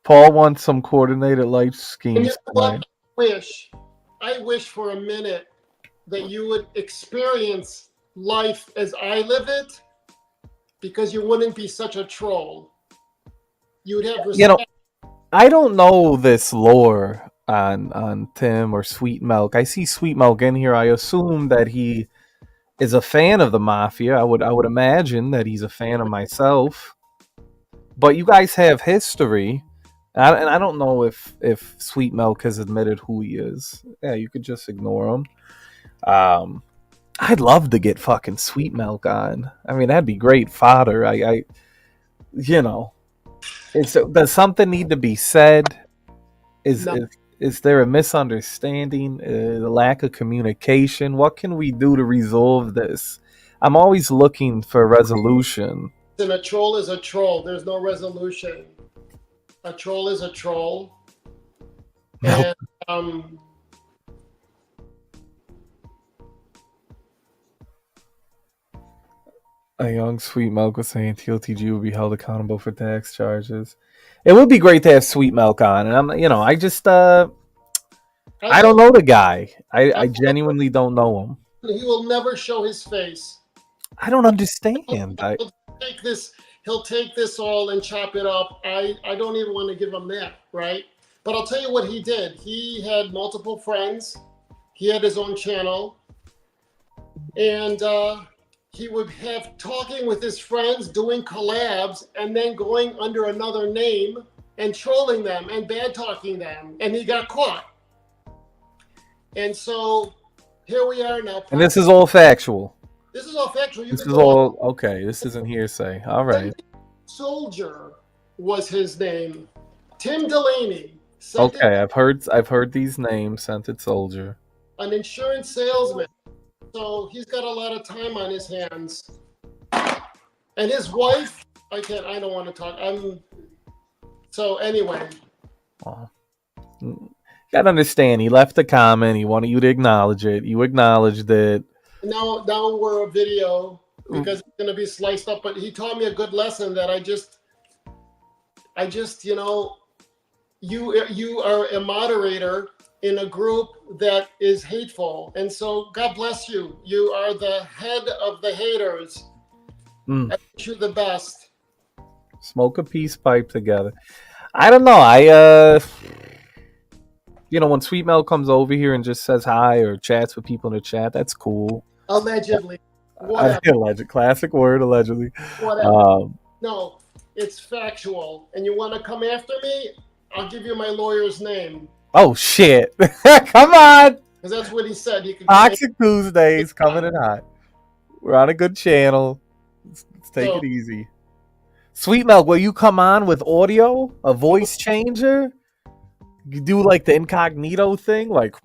Paul wants some coordinated life schemes. And you know what? I wish for a minute that you would experience life as I live it, because you wouldn't be such a troll. You would have respect. You know, I don't know this lore on Tim or Sweet Milk. I see Sweet Milk in here. I assume that he is a fan of the Mafia. I would imagine that he's a fan of myself. But you guys have history, and I don't know if Sweet Milk has admitted who he is. Yeah, you could just ignore him. Um, I'd love to get fucking Sweet Milk on. I mean, that'd be great fodder. I you know, does something need to be said? Is No, is is there a misunderstanding? A lack of communication? What can we do to resolve this? I'm always looking for resolution. and a troll is a troll. There's no resolution. A troll is a troll, Milk. and um, A young Sweet Milk was saying TLTG would be held accountable for tax charges. It would be great to have Sweet Milk on, and I just I don't know the guy. I genuinely don't know him. he will never show his face. I don't understand. He'll take this. He'll take this all and chop it up. I don't even want to give him that, right? But I'll tell you what he did. He had multiple friends. He had his own channel, and he would have talking with his friends, doing collabs, and then going under another name and trolling them and bad talking them. And he got caught. And so here we are now. And this is all factual. This is all factual. This is all okay. This isn't hearsay. All right. Soldier was his name. Tim Delaney. Okay, I've heard these names. Scented Soldier. An insurance salesman. So he's got a lot of time on his hands. And his wife, I don't want to talk. So anyway. Oh. You gotta understand, he left a comment, he wanted you to acknowledge it. You acknowledged it. Now we're a video because it's gonna be sliced up, but he taught me a good lesson that I just you are a moderator in a group that is hateful, and so God bless you. You are the head of the haters. I wish you the best. Smoke a peace pipe together. I don't know. When Sweet Milk comes over here and just says hi or chats with people in the chat, that's cool. Allegedly. Whatever. Classic word, allegedly. Whatever. No, it's factual. And you want to come after me? I'll give you my lawyer's name. Oh, shit. Come on. Because that's what he said. You can Toxic Tuesdays coming in hot. We're on a good channel. Let's take it easy. Sweet Milk, will you come on with audio? A voice changer? You do like the incognito thing? Like,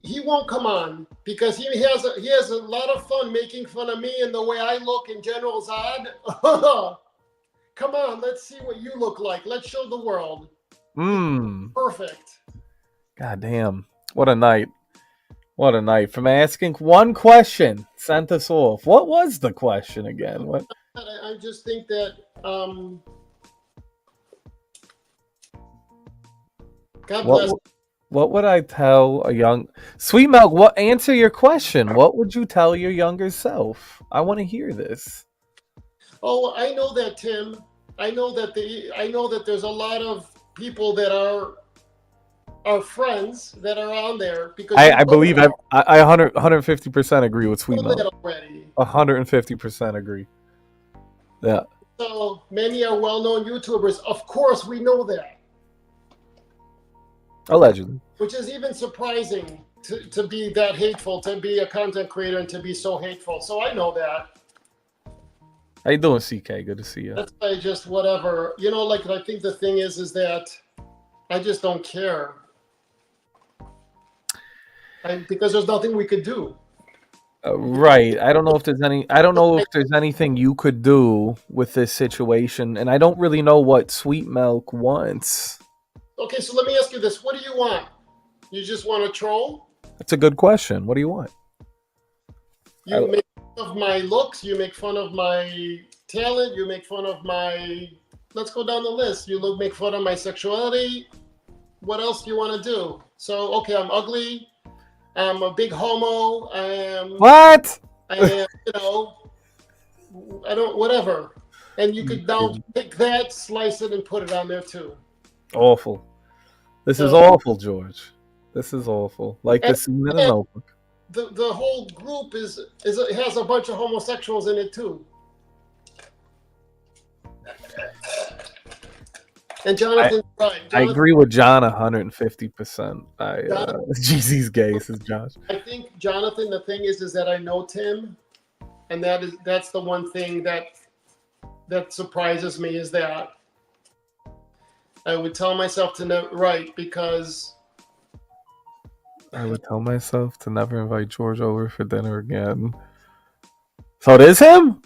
he won't come on because he has a lot of fun making fun of me and the way I look in General Zod. Come on, let's see what you look like. Let's show the world. Perfect. God damn. What a night. What a night. From asking one question, sent us off. What was the question again? What? I just think that God bless. What would I tell a young Sweet Milk? Answer your question. What would you tell your younger self? I want to hear this. Oh, I know that, Tim. I know that there's a lot of people that are friends that are on there because I believe I 150% agree with Sweet Milk. Already. 150% agree. Yeah. So many are well-known YouTubers. Of course, we know that. Allegedly. Which is even surprising to be that hateful, to be a content creator and to be so hateful. So I know that. How you doing, CK? Good to see you. That's why just whatever. I think the thing is that I just don't care. Because there's nothing we could do. Right. I don't know if there's anything you could do with this situation, and I don't really know what Sweet Milk wants. Okay, so let me ask you this. What do you want? You just want to troll? That's a good question. What do you want? You make fun of my looks. You make fun of my talent. You make fun of my... Let's go down the list. You make fun of my sexuality. What else do you want to do? So, okay, I'm ugly. I'm a big homo. I am... What? I am, I don't... Whatever. And you could now pick that, slice it, and put it on there, too. Awful. This is So, awful, George. This is awful. Like and the scene in the Notebook. the whole group it has a bunch of homosexuals in it too. And Jonathan's right. I agree with John 150%. Jonathan, GZ's gay, says Josh. I think Jonathan. The thing is that I know Tim, and that's the one thing that surprises me is that I would tell myself to never right because I would tell myself to never invite George over for dinner again. So it is him?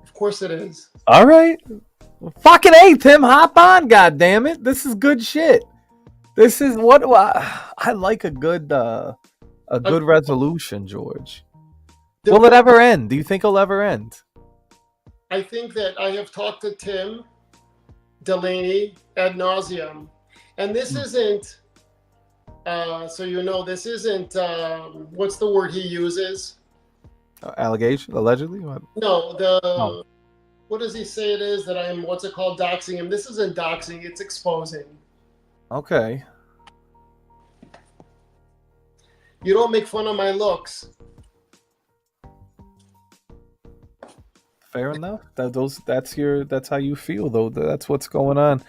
of course it is. All right. Well, fucking A, Tim, hop on, goddammit. This is good shit. This is what I like a good resolution, George. Will it ever end? Do you think it'll ever end? I think that I have talked to Tim Delaney ad nauseum, and this isn't. So this isn't. What's the word he uses? Allegation, allegedly. What? No, what does he say it is that I'm? What's it called? Doxing him. This isn't doxing. It's exposing. Okay. You don't make fun of my looks. Fair enough. That's how you feel, though. That's what's going on.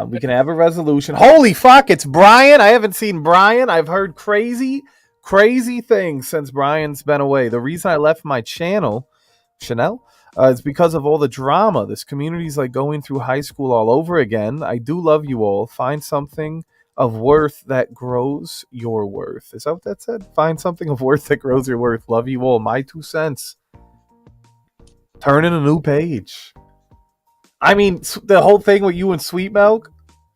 We can have a resolution. Holy fuck, it's Brian. I haven't seen Brian. I've heard crazy things since Brian's been away. The reason I left my channel, Chanel, is because of all the drama. This community's like going through high school all over again. I do love you all. Find something of worth that grows your worth. Is that what that said? Find something of worth that grows your worth. Love you all. My 2 cents. Turn in a new page. I mean, the whole thing with you and Sweet Milk,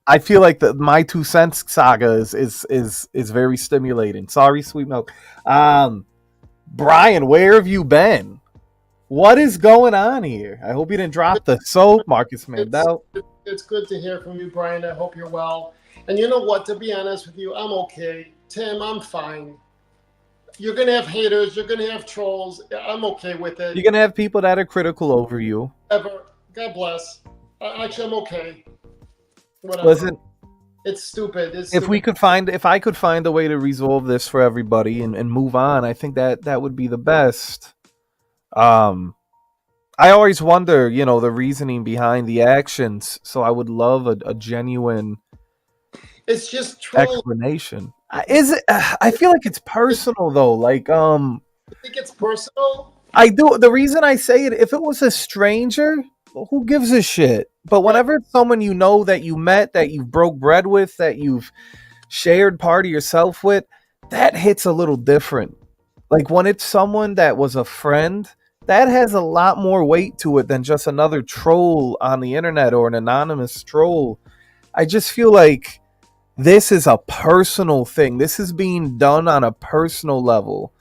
I feel like the My 2 Cents saga is very stimulating. Sorry, Sweet Milk. Brian, where have you been? What is going on here? I hope you didn't drop the soap, Marcus Mandel. It's good to hear from you, Brian. I hope you're well. And you know what? To be honest with you, I'm okay. Tim, I'm fine. You're going to have haters. You're going to have trolls. I'm okay with it. You're going to have people that are critical over you. Ever. God bless. Actually, I'm okay. Whatever. Listen, it's stupid. If I could find a way to resolve this for everybody and move on, I think that would be the best. I always wonder, the reasoning behind the actions. So I would love a genuine it's just explanation. Is it? I feel like it's personal though. Like, you think it's personal? I do. The reason I say it, if it was a stranger, who gives a shit? But whenever it's someone that you met, that you've broke bread with, that you've shared part of yourself with, that hits a little different. Like when it's someone that was a friend, that has a lot more weight to it than just another troll on the internet or an anonymous troll. I just feel like this is a personal thing. This is being done on a personal level.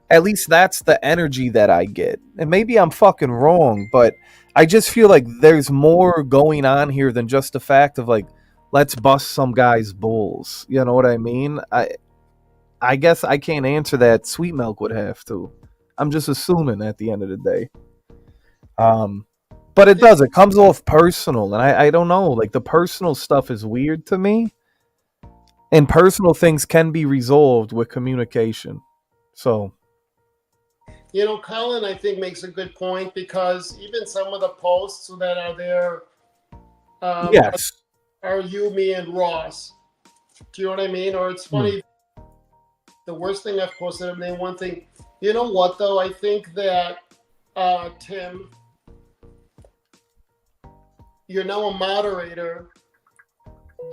At least that's the energy that I get. And maybe I'm fucking wrong, but I just feel like there's more going on here than just the fact of like, let's bust some guy's balls. You know what I mean? I guess I can't answer that. Sweet Milk would have to. I'm just assuming at the end of the day. But it does. It comes off personal. And I don't know. Like the personal stuff is weird to me. And personal things can be resolved with communication. So... Colin, I think, makes a good point because even some of the posts that are there yes, are you, me, and Ross. Do you know what I mean? Or it's funny, the worst thing I've posted, I mean, one thing, you know what, though? I think that, Tim, you're now a moderator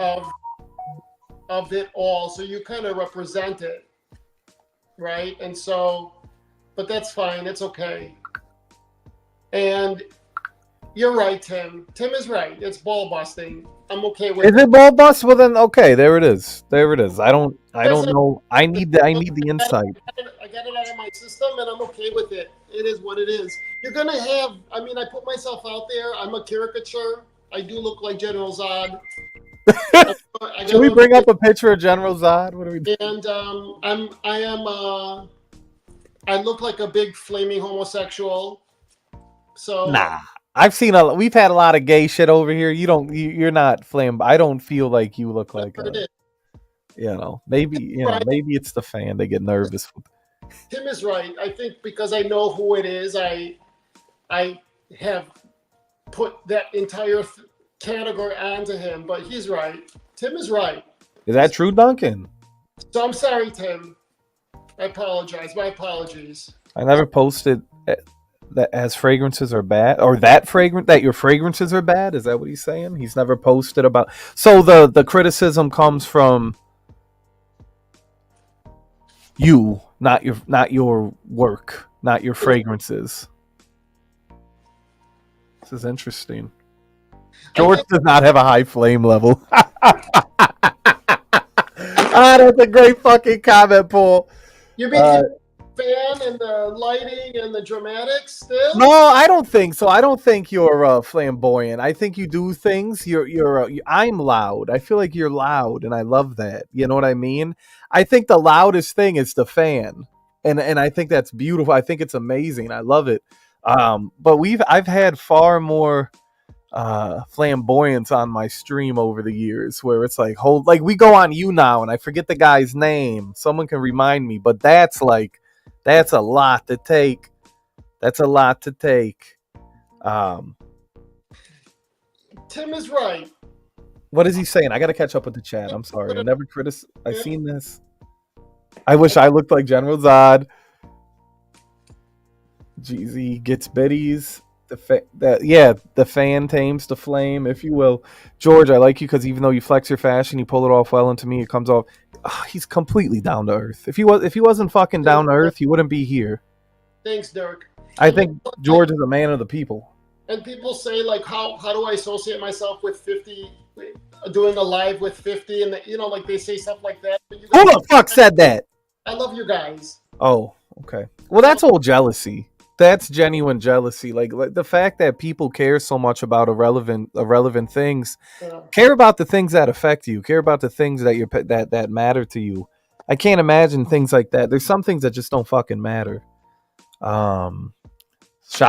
of it all, so you kind of represent it, right? And so... But that's fine. It's okay. And you're right, Tim. Tim is right. It's ball busting. I'm okay with it. Is it ball bust? Well then, okay, there it is. There it is. I don't know. I need the insight. I got it out of my system and I'm okay with it. It is what it is. You're going to have, I put myself out there. I'm a caricature. I do look like General Zod. Should we bring up a picture of General Zod? What are we doing? And I look like a big flaming homosexual. So nah. We've had a lot of gay shit over here. You're not flamboyant. I don't feel like you look like But it is. Right. maybe it's the fan. They get nervous. Tim is right. I think because I know who it is, I have put that entire category onto him. But he's right. Tim is right. Is that true, Duncan? So I'm sorry, Tim. I apologize. My apologies. I never posted that as fragrances are bad, or that your fragrances are bad. Is that what he's saying? He's never posted about. So the criticism comes from you, not your work, not your fragrances. This is interesting. George does not have a high flame level. That's a great fucking comment, Paul. You mean the fan and the lighting and the dramatics still? No, I don't think so. I don't think you're flamboyant. I think you do things. I'm loud. I feel like you're loud, and I love that. You know what I mean? I think the loudest thing is the fan, and I think that's beautiful. I think it's amazing. I love it. But I've had far more flamboyance on my stream over the years, where it's like we go on you now, and I forget the guy's name. Someone can remind me, but that's a lot to take. That's a lot to take. Tim is right. What is he saying? I got to catch up with the chat. I'm sorry. I never I've seen this. I wish I looked like General Zod. GZ gets biddies. The fan tames the flame, if you will. George, I like you because even though you flex your fashion, you pull it off well, and to me, it comes off. He's completely down to earth. If he wasn't fucking down to earth, he wouldn't be here. Thanks, Dirk. I think George is a man of the people. And people say, like, how do I associate myself with 50, doing a live with 50, and like they say stuff like that. Who the fuck said that? I love you guys. Oh, okay. Well, that's all jealousy. That's genuine jealousy. Like the fact that people care so much about irrelevant things. Yeah. Care about the things that affect you. Care about the things that matter to you. I can't imagine things like that. There's some things that just don't fucking matter. Shout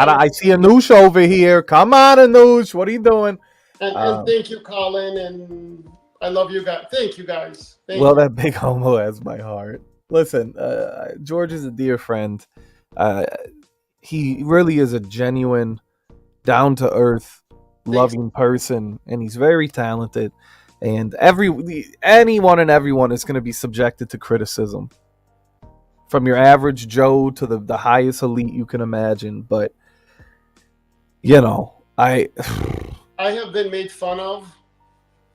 out! I see Anoush over here. Come on, Anoush. What are you doing? And thank you, Colin. And I love you guys. Thank you, guys. That big homo has my heart. Listen, George is a dear friend. He really is a genuine, down-to-earth, loving person, and he's very talented. And anyone and everyone is going to be subjected to criticism, from your average Joe to the highest elite you can imagine. But I have been made fun of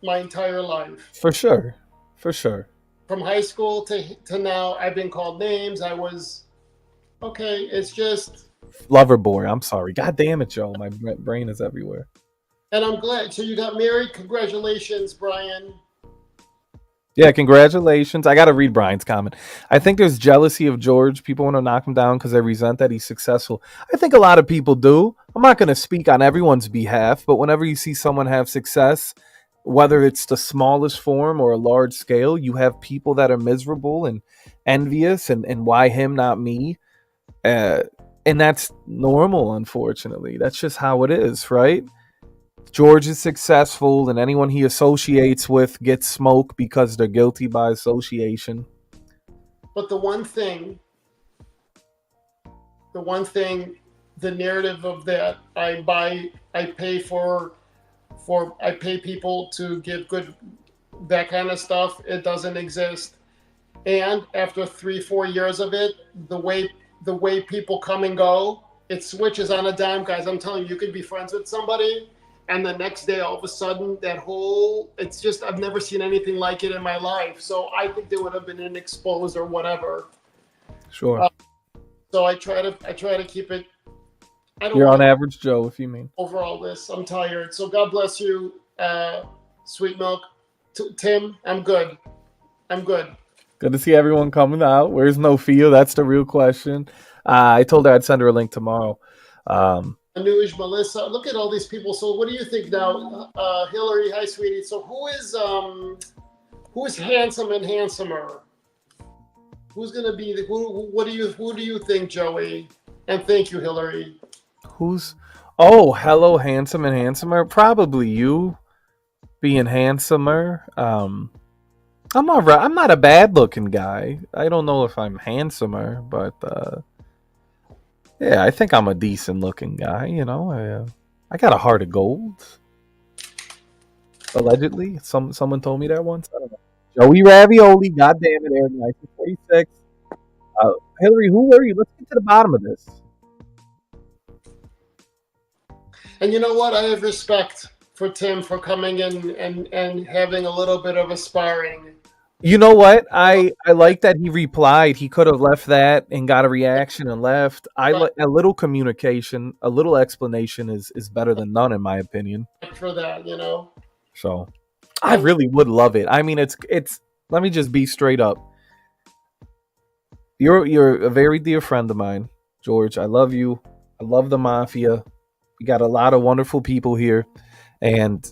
my entire life. For sure. From high school to now, I've been called names. I was okay. It's just lover boy. I'm sorry. God damn it, Joe. My brain is everywhere. And I'm glad. So you got married. Congratulations, Brian. Yeah, congratulations. I got to read Brian's comment. I think there's jealousy of George. People want to knock him down because they resent that he's successful. I think a lot of people do. I'm not going to speak on everyone's behalf, but whenever you see someone have success, whether it's the smallest form or a large scale, you have people that are miserable and envious and why him, not me? And that's normal, unfortunately. That's just how it is, right? George is successful, and anyone he associates with gets smoke because they're guilty by association. But the one thing, the narrative of that, I pay people to give good, that kind of stuff. It doesn't exist. And after 3-4 years of it, the way people come and go, it switches on a dime, guys. I'm telling you, you could be friends with somebody, and the next day, all of a sudden, it's just, I've never seen anything like it in my life. So I think there would have been an expose or whatever. Sure. So I try to keep it. You're on average Joe, if you mean. Over all this, I'm tired. So God bless you, Sweet Milk. Tim, I'm good. Good to see everyone coming out. Where's Nofia? That's the real question. I told her I'd send her a link tomorrow. Anuj, Melissa, look at all these people. So what do you think now? Hillary, hi, sweetie. So who is handsome and handsomer? Who's gonna be who do you think, Joey? And thank you, Hillary. Oh, hello, handsome and handsomer. Probably you being handsomer. I'm alright. I'm not a bad looking guy. I don't know if I'm handsomer, but yeah, I think I'm a decent looking guy. I got a heart of gold. Allegedly, someone told me that once. I don't know. Joey Ravioli, goddamn it, Aaron, 1946. Hillary, who were you? Let's get to the bottom of this. And you know what? I have respect for Tim for coming in and having a little bit of a sparring. You know what? I like that he replied. He could have left that and got a reaction and left. I Right. like a little communication, a little explanation is better than none in my opinion. For that, you know. So, I really would love it. I mean, it's. Let me just be straight up. You're a very dear friend of mine, George. I love you. I love the mafia. We got a lot of wonderful people here, and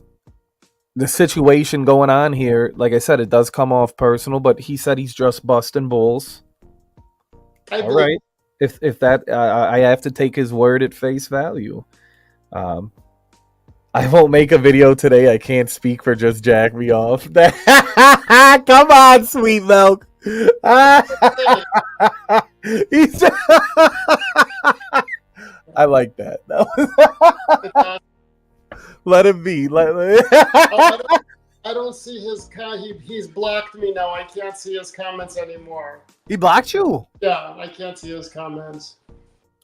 the situation going on here, like I said, it does come off personal, but he said he's just busting bulls. I All believe right. If that I have to take his word at face value. Um, I won't make a video today. I can't speak for just jack me off. Come on, sweet milk. He's I like that. Let him be. I don't see his he's blocked me now. I can't see his comments anymore. He blocked you. Yeah, I can't see his comments.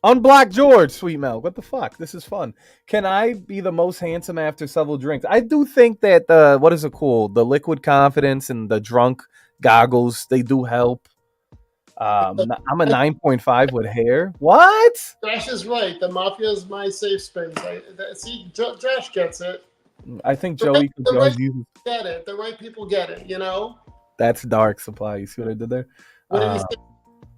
Unblock George, sweet milk. What the fuck? This is fun. Can I be the most handsome after several drinks? I do think that what is it called? The liquid confidence and the drunk goggles, they do help. I'm a 9.5 with hair. What? Josh is right. The mafia is my safe space. See, Josh gets it. I think Joey Get it. The right people get it. You know. That's dark supply. You see what I did there? What did he say?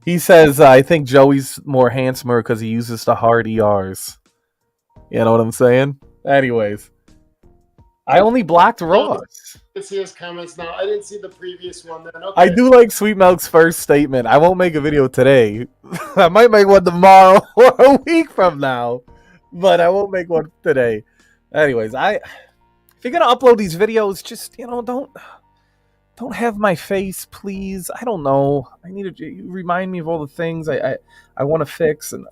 He says, I think Joey's more handsomer because he uses the hard ERs. You know what I'm saying? Anyways, I only blocked Ross. I can see his comments now. I didn't see the previous one then. Okay. I do like Sweet Milk's first statement. I won't make a video today. I might make one tomorrow or a week from now, but I won't make one today. Anyways, if you're gonna upload these videos, just don't have my face, please. I don't know. I need to remind me of all the things I want to fix, and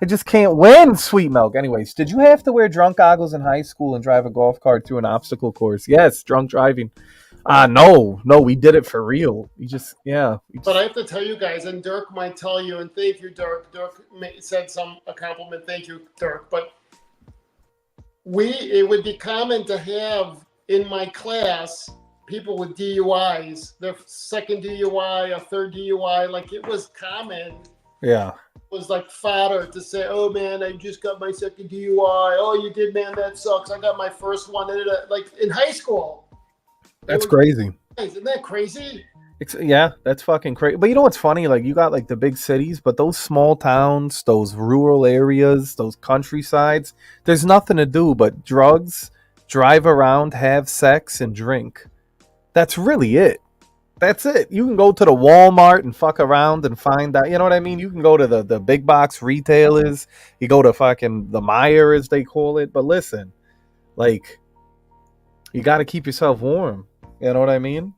I just can't win, Sweet Milk. Anyways, did you have to wear drunk goggles in high school and drive a golf cart through an obstacle course? Yes, drunk driving. No, we did it for real. But I have to tell you guys, and Dirk might tell you, and thank you, Dirk. Dirk said a compliment. Thank you, Dirk. But it would be common to have in my class people with DUIs, their second DUI, a third DUI. Like it was common. Yeah. It was like fodder to say, "Oh man, I just got my second DUI. Oh, you did, man. That sucks. I got my first one." Like in high school. That's crazy. Isn't that crazy? Yeah, that's fucking crazy. But you know what's funny? Like you got like the big cities, but those small towns, those rural areas, those countrysides, there's nothing to do but drugs, drive around, have sex, and drink. That's really it. That's it. You can go to the Walmart and fuck around and find out. You know what I mean? You can go to the big box retailers. You go to fucking the Meijer, as they call it. But listen, like, you got to keep yourself warm. You know what I mean?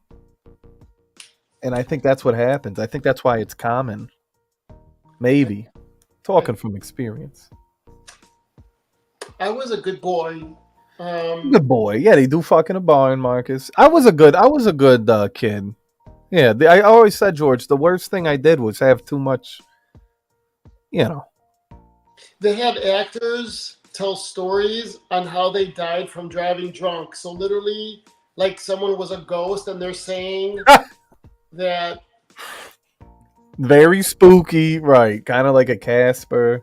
And I think that's what happens. I think that's why it's common. Maybe. Talking from experience. I was a good boy. Good boy. Yeah, they do fuck in a barn, Marcus. I was a good kid. Yeah, I always said, George, the worst thing I did was have too much, They had actors tell stories on how they died from driving drunk. So literally, like someone was a ghost and they're saying that. Very spooky, right? Kind of like a Casper.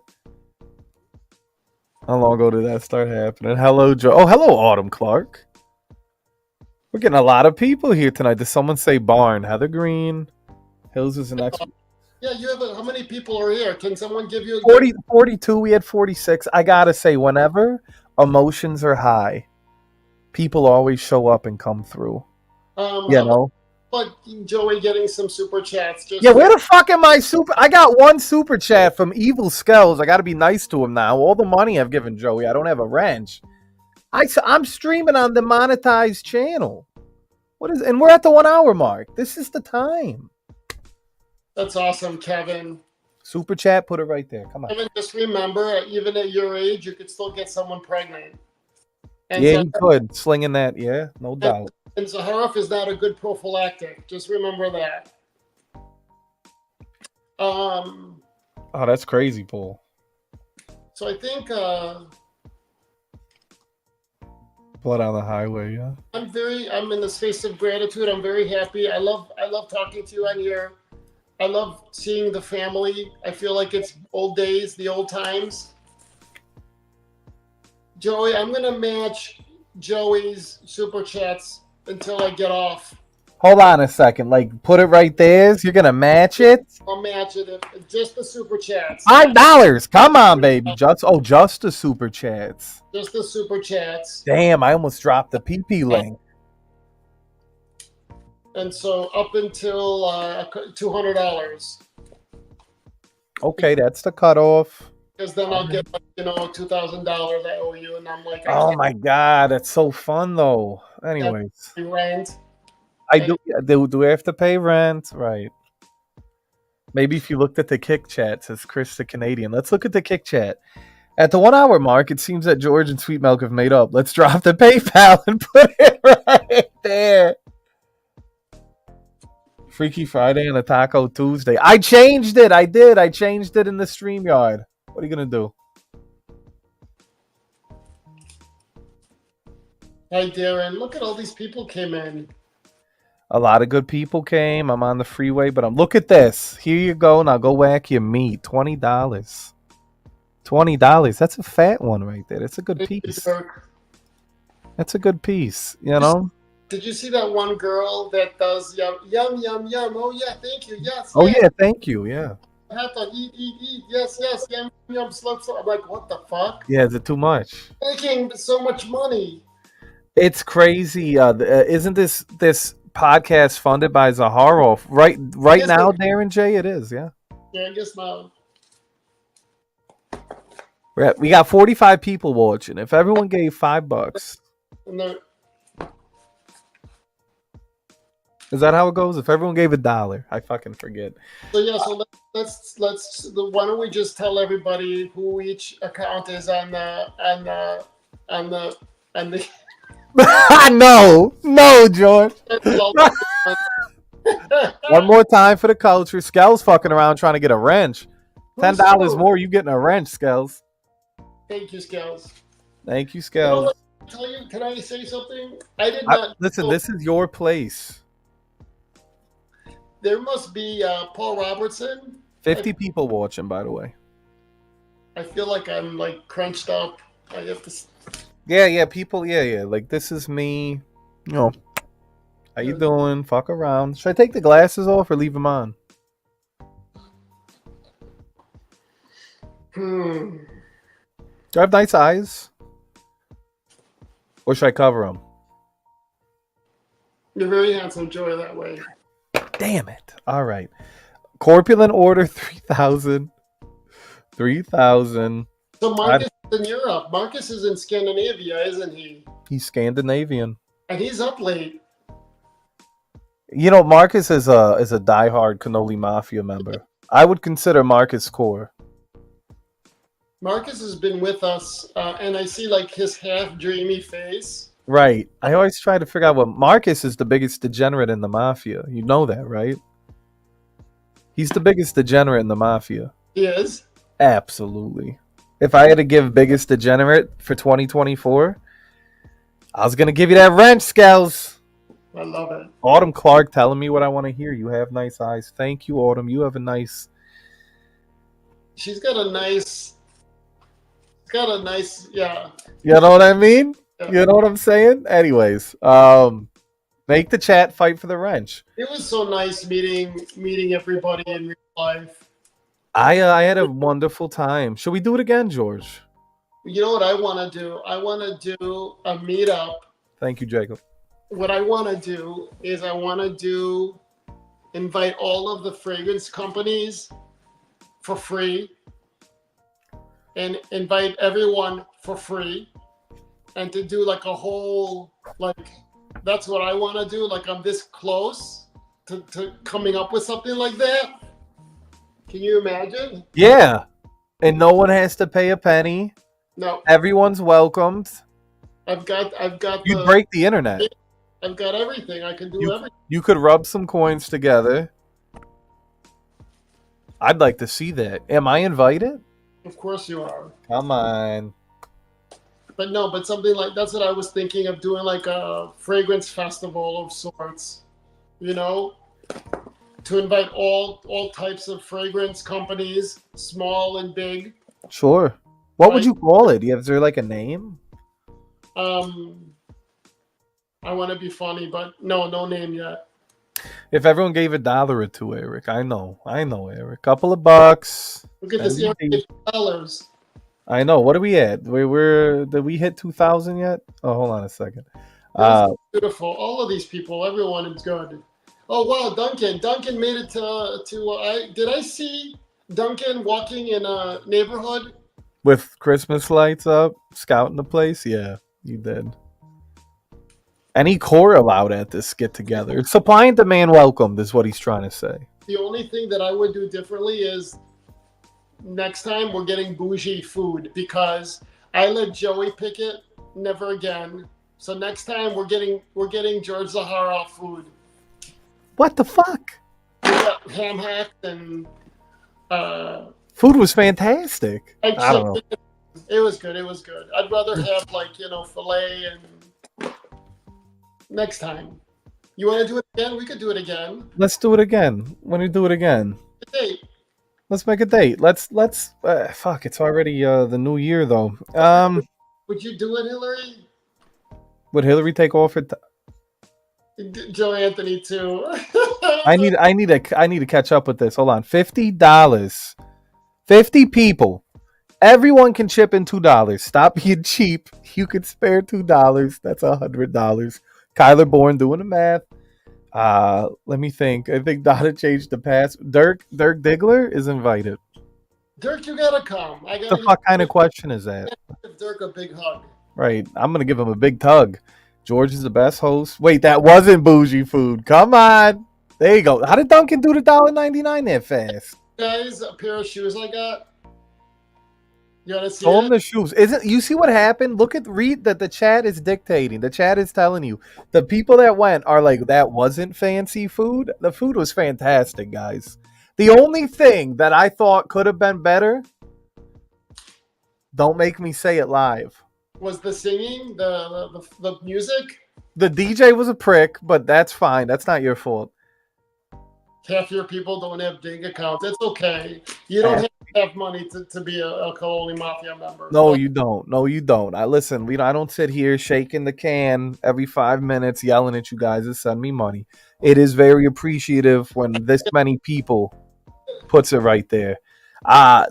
How long ago did that start happening? Hello, Joe. Oh, hello, Autumn Clark. We're getting a lot of people here tonight. Did someone say barn? Heather Green. Hills is the next. Yeah, you have how many people are here? Can someone give you 42? We had 46. I gotta say, whenever emotions are high, people always show up and come through. But Joey getting some super chats. Just Yeah, where the fuck am I super? I got one super chat from Evil Skells. I got to be nice to him now. All the money I've given Joey, I don't have a wrench. I'm streaming on the monetized channel. What is? And we're at the 1 hour mark. This is the time. That's awesome, Kevin. Super chat, put it right there. Come on. Kevin, just remember, even at your age, you could still get someone pregnant. And Yeah, he could. Slinging that, yeah, no doubt. And Zaharoff is not a good prophylactic. Just remember that. Oh, that's crazy, Paul. So I think Blood on the highway, yeah. I'm in the space of gratitude. I'm very happy. I love talking to you on here. I love seeing the family. I feel like it's old days, the old times. Joey, I'm gonna match Joey's super chats until I get off. Hold on a second. Like, put it right there. You're gonna match it. I'll match it. Just the super chats. $5. Come on, baby. Just the super chats. Just the super chats. Damn, I almost dropped the PP link. And so up until $200. Okay, that's the cutoff. Because then I'll get $2,000 I owe you, and I'm like, Oh my god, that's so fun though. Anyways, rent. I do I have to pay rent? Right. Maybe if you looked at the Kick chat, it says Chris the Canadian. Let's look at the Kick chat. At the 1 hour mark, it seems that George and Sweet Milk have made up. Let's drop the PayPal and put it right there. Freaky Friday and a Taco Tuesday. I changed it. I did. I changed it in the StreamYard. What are you going to do? Hi, Darren. Look at all these people came in. A lot of good people came. I'm on the freeway, but look at this. Here you go. Now go whack your meat. $20. $20. That's a fat one right there. That's a good piece. That's a good piece, you know? Did you see that one girl that does yum, yum, yum, yum? Oh, yeah, thank you. Yes. Oh, yes. yeah, thank you. Yeah. I have to eat. Yes, yes. Yum, yum, slow. I'm like, what the fuck? Yeah, is it too much? Making so much money. It's crazy. Isn't this podcast funded by Zaharoff? Right now, Darren J, it is, yeah. Yeah, I guess now. We got 45 people watching. If everyone gave $5, is that how it goes? If everyone gave $1, I fucking forget. So yeah, so let's why don't we just tell everybody who each account is on the no, George. One more time for the culture. Skell's fucking around trying to get a wrench. $10 more, you getting a wrench, Skells. Thank you, Skells. Thank you, Skells. Can I say something? I did not listen. This is your place. There must be Paul Robertson. 50 people watching, by the way. I feel like I'm like crunched up. I have to. Yeah, people. Yeah. Like this is me. You know, how you doing? Fuck around. Should I take the glasses off or leave them on? Do I have nice eyes? Or should I cover them? You're very handsome, Joy, that way. Damn it. All right. Corpulent order 3,000. 3,000. So Marcus is in Europe. Marcus is in Scandinavia, isn't he? He's Scandinavian. And he's up late. You know, Marcus is a diehard Cannoli Mafia member. I would consider Marcus core. Marcus has been with us, and I see like his half dreamy face. Right. I always try to figure out what Marcus is the biggest degenerate in the Mafia. You know that, right? He's the biggest degenerate in the Mafia. He is? Absolutely. If I had to give biggest degenerate for 2024, I was going to give you that wrench, Skells. I love it. Autumn Clark telling me what I want to hear. You have nice eyes. Thank you, Autumn. You have a nice... She's got a nice... yeah. You know what I mean? Yeah. You know what I'm saying? Anyways, make the chat fight for the wrench. It was so nice meeting everybody in real life. I had a wonderful time. Should we do it again, George? You know what I want to do? I want to do a meetup. Thank you, Jacob. what I want to do is I want to do invite all of the fragrance companies for free and invite everyone for free and to do like a whole like that's what I want to do. Like I'm this close to coming up with something like that. Can you imagine? Yeah, and no one has to pay a penny. No, Everyone's welcomed. I've got You'd break the internet. I've got everything. I can do You everything. you could rub some coins together. I'd like to see that. Am I invited? Of course you are. Come on. But no, but something like that's what I was thinking of doing, like a fragrance festival of sorts. You know, to invite all types of fragrance companies, small and big. Sure. What would Right? you call it? Is there like a name? Um, I want to be funny, but no name yet. If everyone gave $1 or two, Eric. I know, Eric. Couple of bucks. Look at this, $8. I know. What are we at? Did we hit 2,000 yet? Oh, hold on a second. This is beautiful. All of these people, everyone is good. Oh wow, Duncan! Duncan made it to. Did I see Duncan walking in a neighborhood? With Christmas lights up, scouting the place. Yeah, you did. Any core allowed at this get together? Supply and demand welcomed is what he's trying to say. The only thing that I would do differently is next time we're getting bougie food because I let Joey pick it. Never again. So next time we're getting George Zahara food. What the fuck? We got ham hacks and Food was fantastic. egg I don't know. chicken. It was good. It was good. I'd rather have like filet and next time. You want to do it again? We could do it again. Let's do it again. When we do it again? Hey, Let's make a date. Let's. Fuck. It's already the new year though. would you do it, Hillary? Would Hillary take off her? Joe Anthony too. I need to catch up with this. Hold on. $50. 50 people. Everyone can chip in $2. Stop being cheap. You could spare $2. That's $100. Kyler Bourne doing the math. Let me think. I think Donna changed the pass. Dirk Diggler is invited. Dirk, you gotta come. I What gotta the fuck kind of question is that? give Dirk a big hug. Right. I'm gonna give him a big tug. George is the best host. Wait, that wasn't bougie food. Come on. There you go. How did Duncan do the $1.99 that fast? Guys, a pair of shoes I got. You wanna see Show him it? the shoes. Isn't you see what happened? Read that the chat is dictating. The chat is telling you. The people that went are like, that wasn't fancy food. The food was fantastic, guys. The only thing that I thought could have been better, don't make me say it live. Was the singing, the music? The DJ was a prick, but that's fine. That's not your fault. Half your people don't have big accounts. It's okay. You don't have to have money to be a Coloni Mafia member. No, you don't. No, you don't. I listen. I don't sit here shaking the can every 5 minutes, yelling at you guys to send me money. It is very appreciative when this many people puts it right there.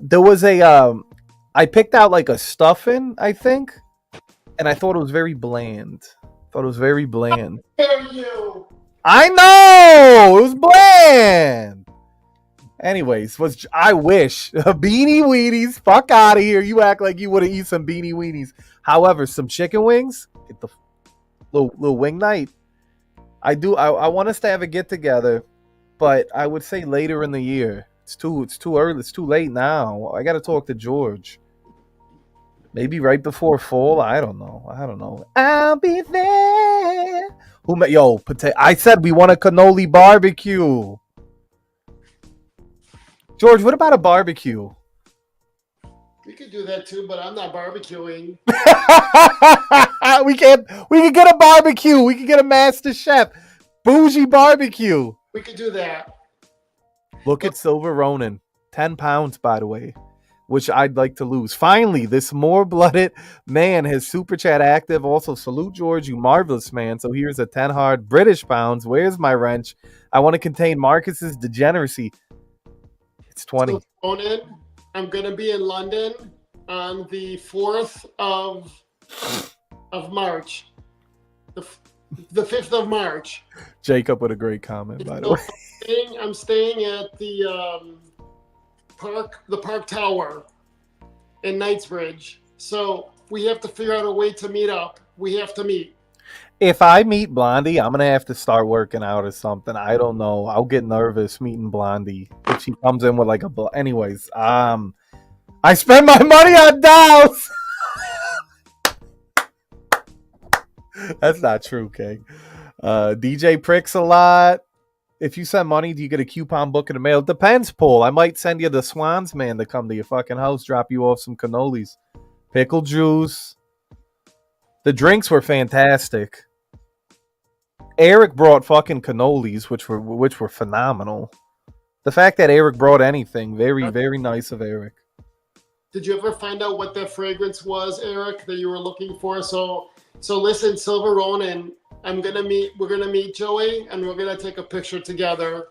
There was I picked out like a stuffing, I think, and I thought it was very bland. Dare you? I know it was bland. Anyways, I wish beanie weenies. Fuck out of here! You act like you would have eaten some beanie weenies. However, some chicken wings. Get the little wing night. I do. I want us to have a get together, but I would say later in the year. It's too early. It's too late now. I got to talk to George. Maybe right before fall. I don't know. I'll be there. I said we want a cannoli barbecue. George, what about a barbecue? We could do that too, but I'm not barbecuing. We can get a barbecue. We can get a master chef. Bougie barbecue. We could do that. Look at Silver Ronin. 10 pounds, by the way, which I'd like to lose. Finally, this more-blooded man has Super Chat active. Also, salute George, you marvelous man. So here's a 10 hard British pounds. Where's my wrench? I want to contain Marcus's degeneracy. It's 20. So, I'm going to be in London on the 4th of March. The 5th of March. Jacob with a great comment, by the way. I'm staying at the park tower in Knightsbridge. So we have to figure out a way to meet up. We have to meet. If I meet Blondie, I'm gonna have to start working out or something. I don't know. I'll get nervous meeting Blondie if she comes in with like anyways. I spend my money on dolls. That's not true, okay? DJ pricks a lot. If you send money, do you get a coupon book in the mail? It depends, Paul. I might send you the Swans man to come to your fucking house, drop you off some cannolis, pickle juice. The drinks were fantastic. Eric brought fucking cannolis, which were phenomenal. The fact that Eric brought anything, very, very nice of Eric. Did you ever find out what that fragrance was, Eric, that you were looking for? So listen, Silver Ronin, we're gonna meet Joey, and we're gonna take a picture together.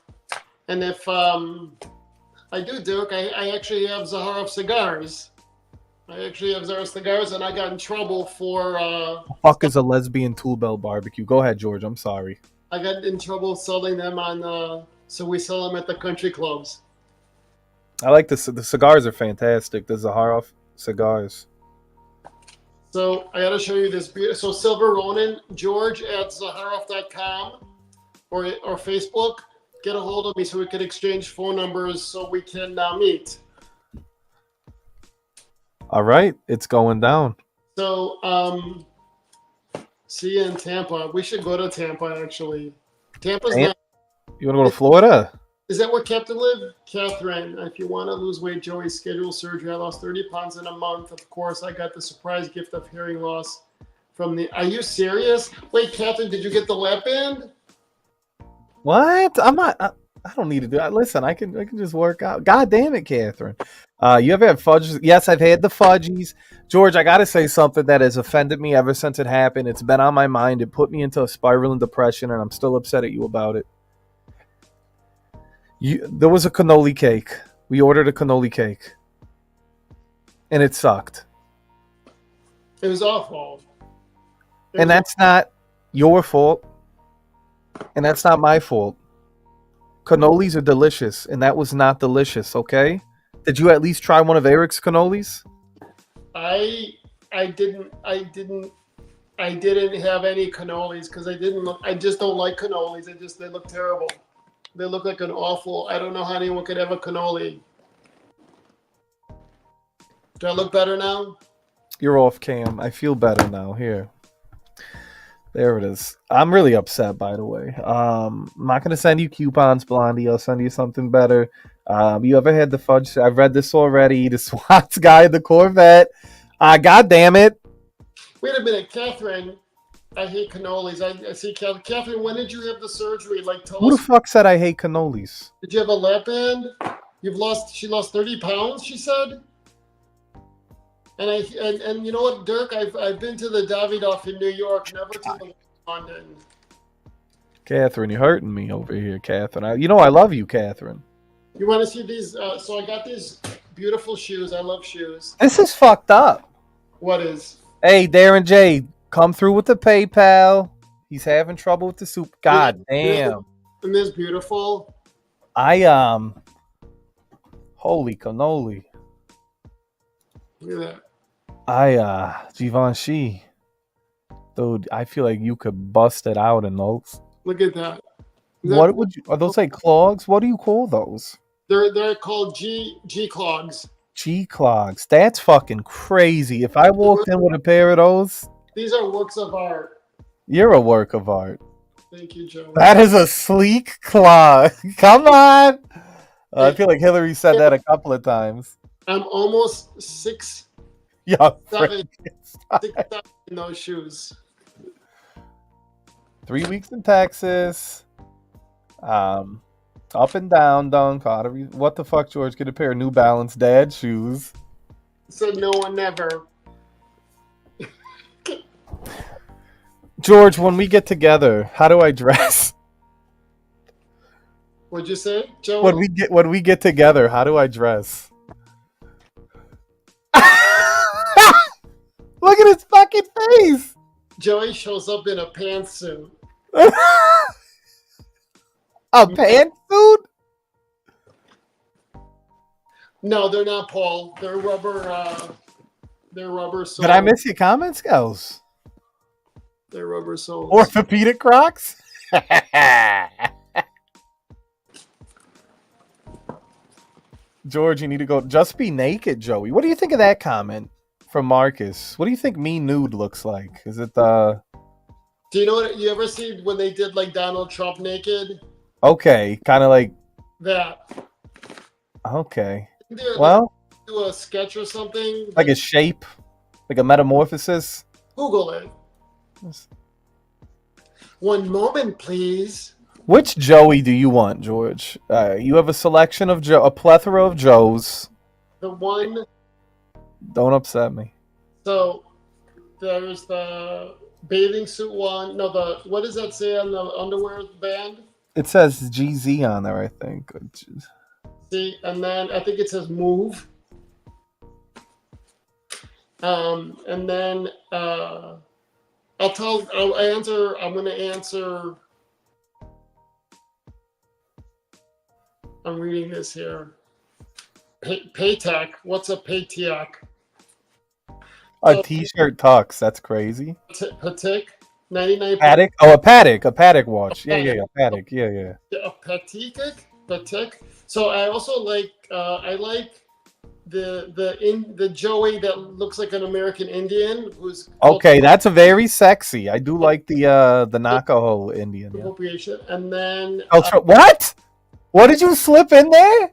And if I do, Dirk, I actually have Zaharov cigars. And I got in trouble for. Fuck is a lesbian tool belt barbecue? Go ahead, George. I'm sorry. I got in trouble selling them on. So we sell them at the country clubs. I like the cigars are fantastic. The Zaharov cigars. So I got to show you this. So Silver Ronin, George at Zaharov.com or Facebook. Get a hold of me so we can exchange phone numbers so we can meet. All right, it's going down. So see you in Tampa. We should go to Tampa actually. Tampa's not. You want to go to Florida? Is that where Captain live? Catherine, if you want to lose weight, Joey, schedule surgery. I lost 30 pounds in a month. Of course, I got the surprise gift of hearing loss from the. Are you serious? Wait, Catherine, did you get the lap band? What? I'm not. I don't need to do that. Listen, I can just work out. God damn it, Catherine. You ever had fudges? Yes, I've had the fudgies. George, I got to say something that has offended me ever since it happened. It's been on my mind. It put me into a spiral in depression, and I'm still upset at you about it. There was a cannoli cake. We ordered a cannoli cake. And it sucked. It was awful. And that's not your fault. And that's not my fault. Cannolis are delicious, and that was not delicious, okay? Did you at least try one of Eric's cannolis? I didn't have any cannolis because I just don't like cannolis. They look terrible. They look like an awful. I don't know how anyone could have a cannoli. Do I look better now? You're off cam. I feel better now. Here. There it is. I'm really upset, by the way. I'm not going to send you coupons, Blondie. I'll send you something better. You ever had the fudge? I've read this already. The SWAT's guy in the Corvette. God damn it. Wait a minute, Catherine. I hate cannolis. I see Catherine, when did you have the surgery? Like, tell Who us. the fuck said I hate cannolis? Did you have a lap band? She lost 30 pounds, she said. And you know what, Dirk? I've been to the Davidoff in New York, never to the London. Catherine, you're hurting me over here, Catherine. I love you, Catherine. You want to see these? So I got these beautiful shoes. I love shoes. This is fucked up. What is? Hey, Darren J, come through with the PayPal. He's having trouble with the soup. God damn. Isn't this beautiful? Holy cannoli. Look at that. Givenchy. Dude, I feel like you could bust it out in those. Look at that. Are those like clogs? What do you call those? They're called G clogs. G clogs. That's fucking crazy. If I walked in with a pair of those. These are works of art. You're a work of art. Thank you, Joe. That is a sleek clog. Come on. I feel like Hillary said that a couple of times. I'm almost 6'7" in those shoes. 3 weeks in Texas. Up and down, Dunk. What the fuck, George? Get a pair of New Balance dad shoes. Said no one never. George, when we get together, how do I dress? What'd you say, Joe? When we get together, how do I dress? Look at his fucking face. Joey shows up in a pantsuit. A pantsuit? No, they're not, Paul. They're rubber. They're rubber soles. Did I miss your comments, Gels? They're rubber soles. Orthopedic Crocs? George, you need to go. Just be naked, Joey. What do you think of that comment from Marcus? What do you think me nude looks like? Is it the... Do you know what you ever see when they did like Donald Trump naked? Okay, kind of like... That. Okay. They're, Well... do a sketch or something. Like a shape? Like a metamorphosis? Google it. One moment, please. Which Joey do you want, George? You have a selection of a plethora of Joes. The one. Don't upset me. So there's the bathing suit one. No, the what does that say on the underwear band? It says GZ on there, I think. See, and then I think it says move. And then I'll answer. I'm going to answer. I'm reading this here. Paytech. What's a Paytech? A t-shirt tux. That's crazy. Patek. 99. Patek? Oh, a Patek watch. Yeah, Patek. Yeah. A Patek. So I also like. I like the Joey that looks like an American Indian who's okay. That's a very sexy. I do like the Nakaho Indian. Appropriation, and then what? What did you slip in there?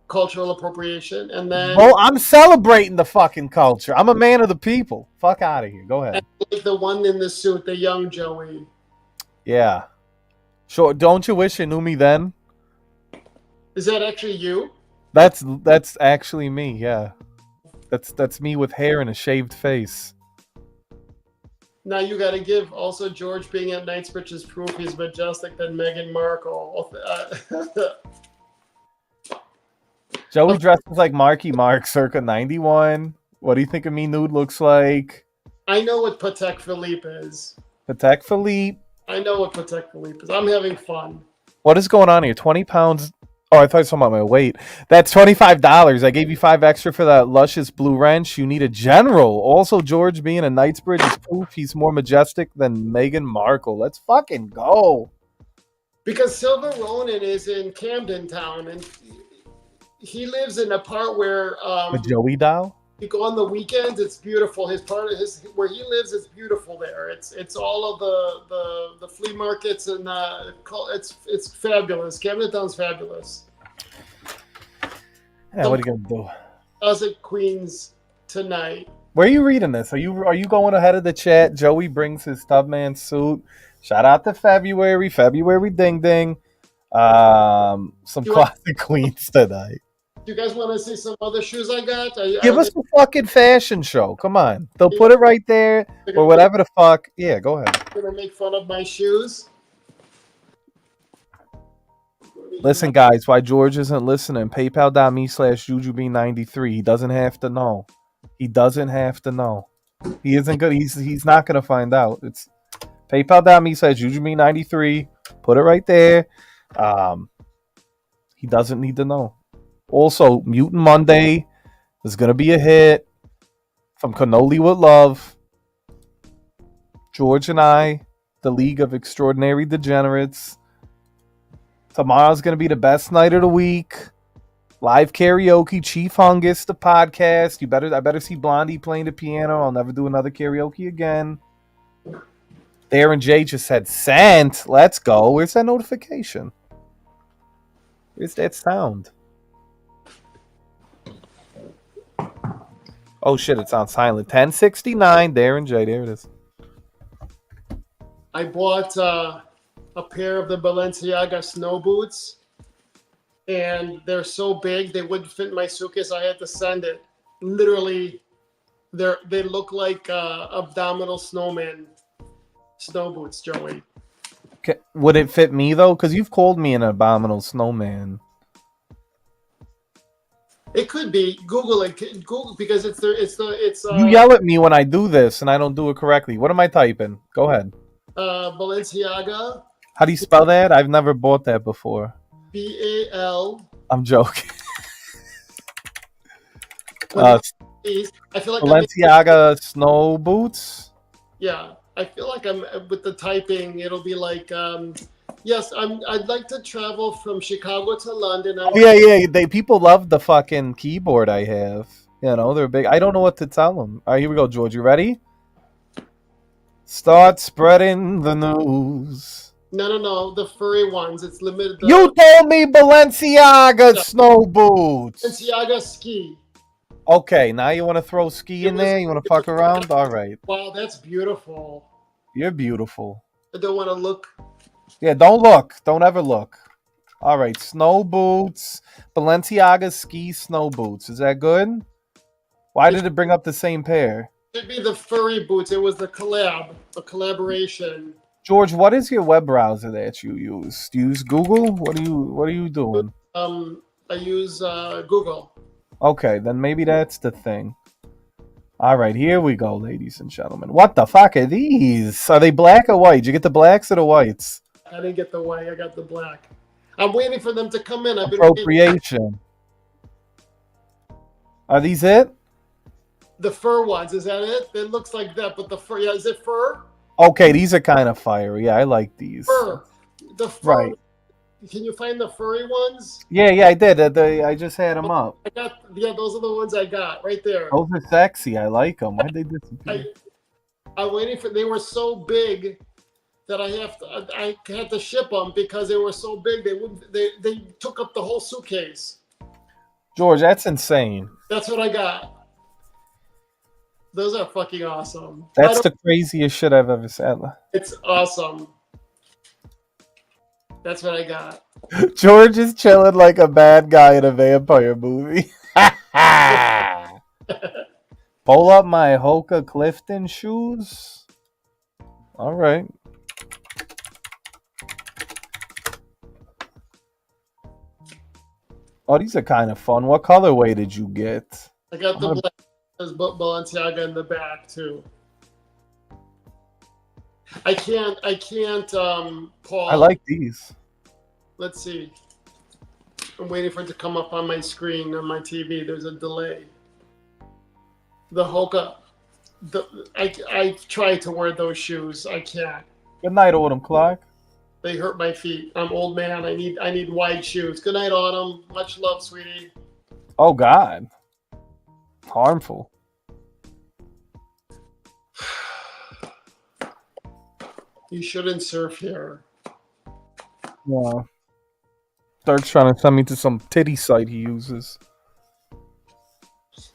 Cultural appropriation, and then well, I'm celebrating the fucking culture. I'm a man of the people. Fuck out of here. Go ahead. Like the one in the suit, the young Joey. Yeah. Sure. Don't you wish you knew me then? Is that actually you? That's actually me. Yeah. That's me with hair and a shaved face. Now you got to give also George being at Knightsbridge is proof he's majestic than Meghan Markle. Joey dresses like Marky Mark circa 91. What do you think of me nude looks like? I know what Patek Philippe is. Patek Philippe. I know what Patek Philippe is. I'm having fun. What is going on here? 20 pounds. Oh, I thought you were talking about my weight. That's $25. I gave you 5 extra for that luscious blue wrench. You need a general. Also, George being a Knightsbridge is proof he's more majestic than Meghan Markle. Let's fucking go. Because Silver Ronin is in Camden Town, and he lives in a part where the Joey doll. You go on the weekends. It's beautiful. His part of his where he lives is beautiful there. It's all of the flea markets and it's fabulous. Camden Town's fabulous. Yeah, what are you gonna do? Us at Queens tonight. Where are you reading this? Are you going ahead of the chat? Joey brings his Tubman suit. Shout out to February ding ding. Some classic Queens tonight. Do you guys want to see some other shoes I got? Give us a fucking fashion show. Come on. They'll put it right there or whatever the fuck. Yeah, go ahead. Gonna make fun of my shoes. Listen, guys, why George isn't listening, paypal.me/jujub93. He doesn't have to know. He doesn't have to know. He isn't good. He's not going to find out. It's paypal.me/jujub93. Put it right there. He doesn't need to know. Also, Mutant Monday is going to be a hit from Cannoli with Love. George and I, the League of Extraordinary Degenerates. Tomorrow's going to be the best night of the week. Live karaoke, Chief Hungus, the podcast. I better see Blondie playing the piano. I'll never do another karaoke again. Darren J just said, sent. Let's go. Where's that notification? Where's that sound? Oh shit, it's on silent. 1069, Darren J. There it is. I bought a pair of the Balenciaga snow boots, and they're so big they wouldn't fit in my suitcase. I had to send it. Literally, they look like abdominal snowman snow boots, Joey. Would it fit me though? Because you've called me an abominable snowman. It could be. Google it. Google because it's You yell at me when I do this and I don't do it correctly. What am I typing? Go ahead. Balenciaga. How do you spell that? I've never bought that before. BAL. I'm joking. I feel like Balenciaga snow boots. Yeah, I feel like I'm with the typing. It'll be like, yes, I'd like to travel from Chicago to London. Yeah. People love the fucking keyboard I have. You know, they're big. I don't know what to tell them. All right, here we go, George. You ready? Start spreading the news. No, the furry ones. It's limited. You told me Balenciaga snow boots. Balenciaga ski. Okay, now you want to throw ski in there? You want to fuck around? All right. Wow, that's beautiful. You're beautiful. I don't want to look. Yeah, don't look. Don't ever look. All right, snow boots. Balenciaga ski snow boots. Is that good? Why did it bring up the same pair? It should be the furry boots. It was the collaboration. George, what is your web browser that you use? Do you use Google? What are you doing? I use Google. Okay, then maybe that's the thing. All right, here we go, ladies and gentlemen. What the fuck are these? Are they black or white? Did you get the blacks or the whites? I didn't get the white. I got the black. I'm waiting for them to come in. Appropriation. Are these it? The fur ones. Is that it? It looks like that, but the fur. Yeah, is it fur? Okay, these are kind of fiery. Yeah, I like these. Fur. The fur. Right. Can you find the furry ones? Yeah, I did. I just had them up. Those are the ones I got right there. Those are sexy. I like them. Why'd they disappear? I'm waiting for. They were so big that I had to ship them because they were so big. They took up the whole suitcase. George, that's insane. That's what I got. Those are fucking awesome. That's the craziest shit I've ever said. It's awesome. That's what I got. George is chilling like a bad guy in a vampire movie. Pull up my Hoka Clifton shoes. All right. Oh, these are kind of fun. What colorway did you get? I got the black. There's Balenciaga in the back too. I can't, Paul. I like these. Let's see. I'm waiting for it to come up on my screen on my TV. There's a delay. The Hoka. I tried to wear those shoes. I can't. Good night, Autumn Clark. They hurt my feet. I'm old man. I need wide shoes. Good night, Autumn. Much love, sweetie. Oh God. Harmful. You shouldn't surf here. Yeah. Dirk's trying to send me to some titty site he uses.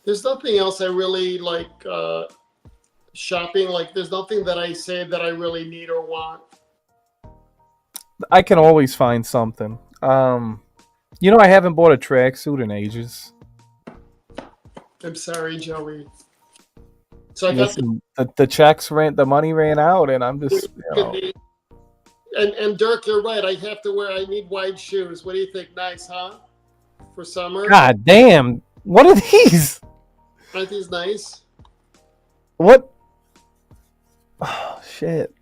There's nothing else I really like shopping. Like, there's nothing that I say that I really need or want. I can always find something. You know, I haven't bought a tracksuit in ages. I'm sorry, Joey. So I got the money ran out, and I'm just, And Dirk, you're right. I need wide shoes. What do you think? Nice, huh? For summer. God damn! What are these? Aren't these nice? What? Oh shit!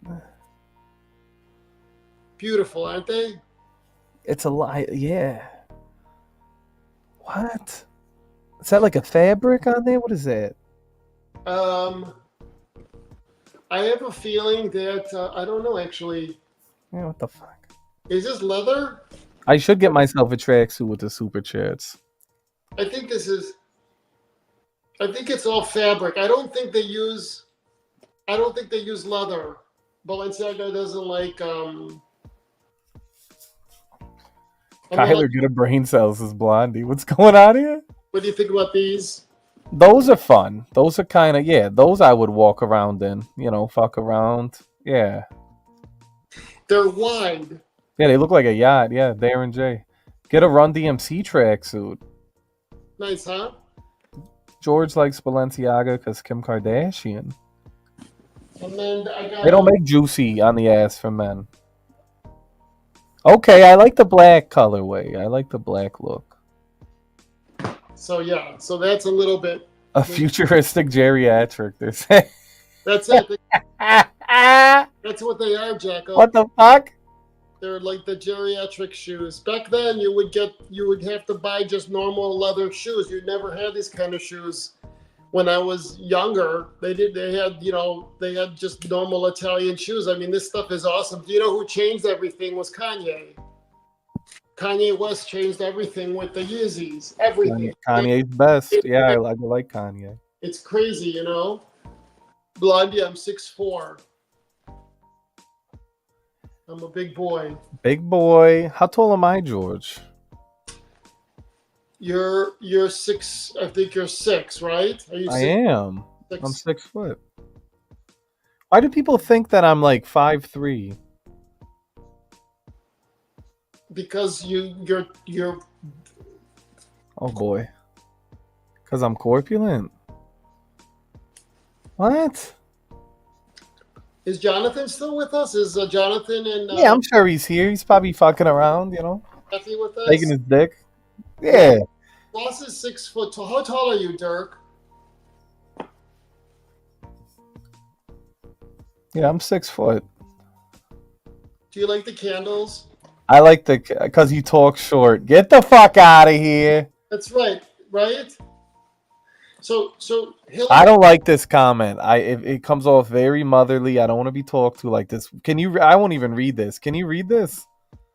Beautiful, aren't they? It's a lie. Yeah. What? Is that like a fabric on there? What is that? I have a feeling that I don't know actually. Yeah, what the fuck? Is this leather? I should get myself a tracksuit with the super chats. I think it's all fabric. I don't think they use leather. Balenciaga doesn't like Kyler, get a brain cells as Blondie. What's going on here? What do you think about these? Those are fun. Those are kind of, yeah, those I would walk around in. You know, fuck around. Yeah. They're wide. Yeah, they look like a yacht. Yeah, Darren J. Get a Run DMC tracksuit. Nice, huh? George likes Balenciaga because Kim Kardashian. And then they don't make juicy on the ass for men. Okay, I like the black colorway. I like the black look. So yeah, so that's a little bit. A futuristic geriatric. They're saying. That's it. That's what they are, Jacob. What the fuck? They're like the geriatric shoes. Back then, you would have to buy just normal leather shoes. You never had these kind of shoes. When I was younger, they had just normal Italian shoes. I mean, this stuff is awesome. Do you know who changed everything was Kanye? Kanye West changed everything with the Yeezys. Everything. Kanye's best. Yeah, I like Kanye. It's crazy, you know. Blondie, I'm 6'4". I'm a big boy. Big boy. How tall am I, George? You're 6. I think you're 6, right? Are you I 6? am. 6? I'm 6 foot. Why do people think that I'm like 5'3"? Because you're. Oh boy. Because I'm corpulent. What? Is Jonathan still with us? Is Jonathan and Yeah, I'm sure he's here. He's probably fucking around, you know, Kathy with us? taking his dick. Yeah. Ross is 6 foot tall. How tall are you, Dirk? Yeah, I'm 6 foot. Do you like the candles? I like because you talk short. Get the fuck out of here. That's right, right? So Hillary. I don't like this comment. It comes off very motherly. I don't want to be talked to like this. Can you? I won't even read this. Can you read this?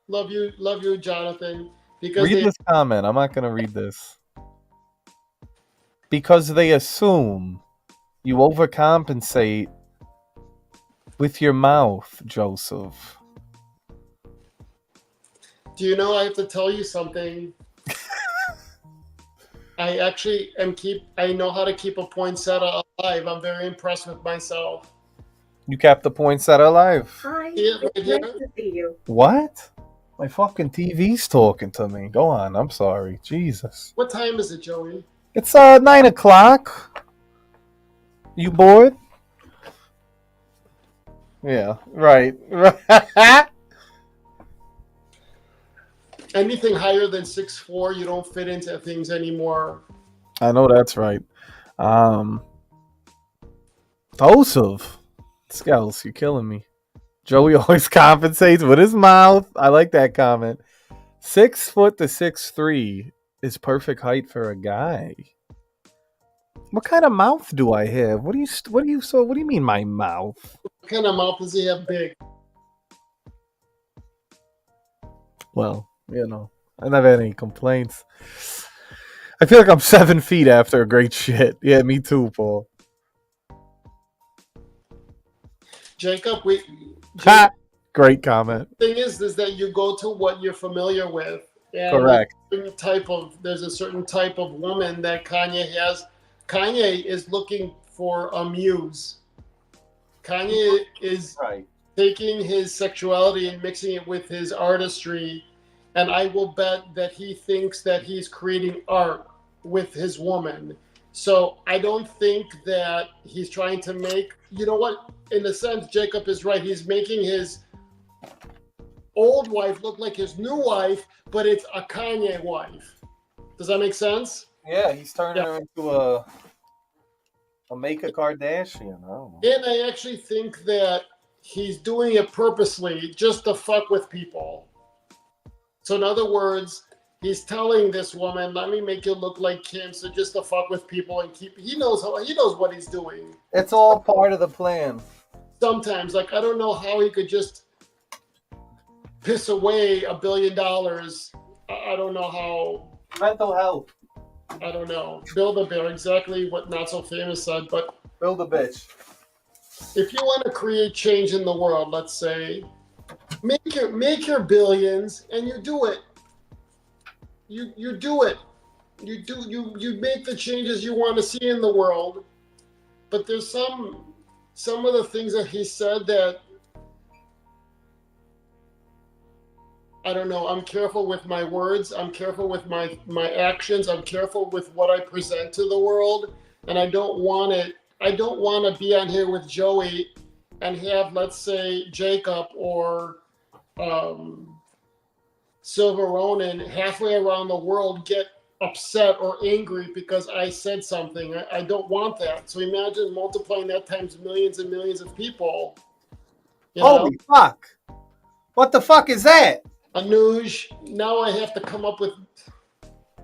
Love you, Jonathan. Because Read this comment. I'm not gonna read this. Because they assume you overcompensate with your mouth, Joseph. Do you know I have to tell you something? I actually I know how to keep a poinsettia alive. I'm very impressed with myself. You kept the poinsettia alive. Hi, Yeah, right it's here. nice to see you. What? My fucking TV's talking to me. Go on. I'm sorry. Jesus. What time is it, Joey? It's 9 o'clock. You bored? Yeah. Right. Anything higher than 6'4", you don't fit into things anymore. I know that's right. Joseph. Scouts, you're killing me. Joey always compensates with his mouth. I like that comment. 6 foot to 6'3" is perfect height for a guy. What kind of mouth do I have? What do you mean my mouth? What kind of mouth does he have big? Well, you know, I never had any complaints. I feel like I'm 7 feet after a great shit. Yeah, me too, Paul. Jacob, Great comment. thing is that you go to what you're familiar with. And Correct. There's a certain type of woman that Kanye has. Kanye is looking for a muse. Kanye is Right. taking his sexuality and mixing it with his artistry, and I will bet that he thinks that he's creating art with his woman. So I don't think that he's trying to make, you know what, in a sense, Jacob is right. He's making his old wife look like his new wife, but it's a Kanye wife. Does that make sense? Yeah, he's turning Yeah. her into a make a Kardashian. I don't know. And I actually think that he's doing it purposely just to fuck with people. So in other words, he's telling this woman, let me make you look like Kim, so just to fuck with people and he knows what he's doing. It's all part of the plan. Sometimes, like, I don't know how he could just piss away $1 billion. I don't know how. Mental health. I don't know. Build a bear, exactly what Not So Famous said. But Build a bitch. if you want to create change in the world, let's say, make your billions and you do it. You do it. You make the changes you want to see in the world. But there's some of the things that he said that I don't know. I'm careful with my words. I'm careful with my actions. I'm careful with what I present to the world. And I don't want to be on here with Joey and have, let's say, Jacob or Silver Ronin halfway around the world get upset or angry because I said something. I don't want that. So imagine multiplying that times millions and millions of people. You know, Holy fuck! What the fuck is that? Anuj, now I have to come up with.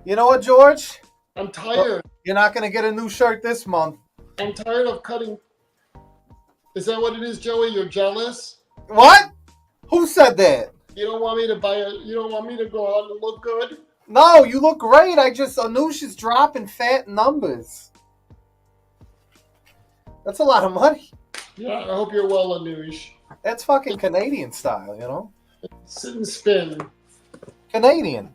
You know what, George? I'm tired. You're not gonna get a new shirt this month. I'm tired of cutting. Is that what it is, Joey? You're jealous? What? Who said that? You don't want me to buy a. You don't want me to go out and look good? No, you look great. Anush is dropping fat numbers. That's a lot of money. Yeah, I hope you're well, Anuj. That's fucking Canadian style, you know? Sit and spin. Canadian.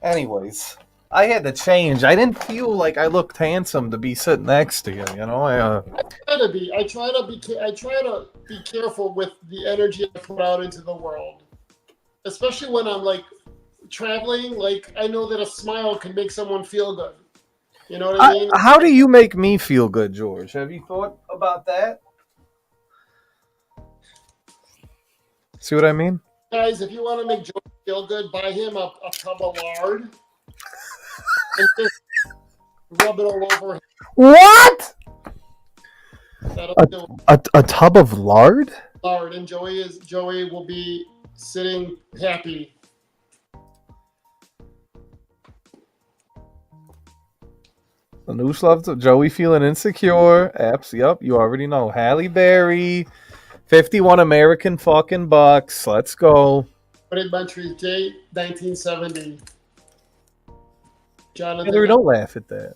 Anyways, I had to change. I didn't feel like I looked handsome to be sitting next to you, you know? I try to be careful with the energy I put out into the world. Especially when I'm like traveling, like I know that a smile can make someone feel good. You know what I mean? How do you make me feel good, George? Have you thought about that? See what I mean? Guys, if you want to make Joe feel good, buy him a tub of lard and just rub it all over him. What? That'll do A tub of lard? lard, and Joey will be sitting happy. Anush loves Joey feeling insecure. Apps, yep, you already know. Halle Berry, 51 American fucking bucks. Let's go. Printed Country date 1970. Jonathan. Henry, don't laugh at that.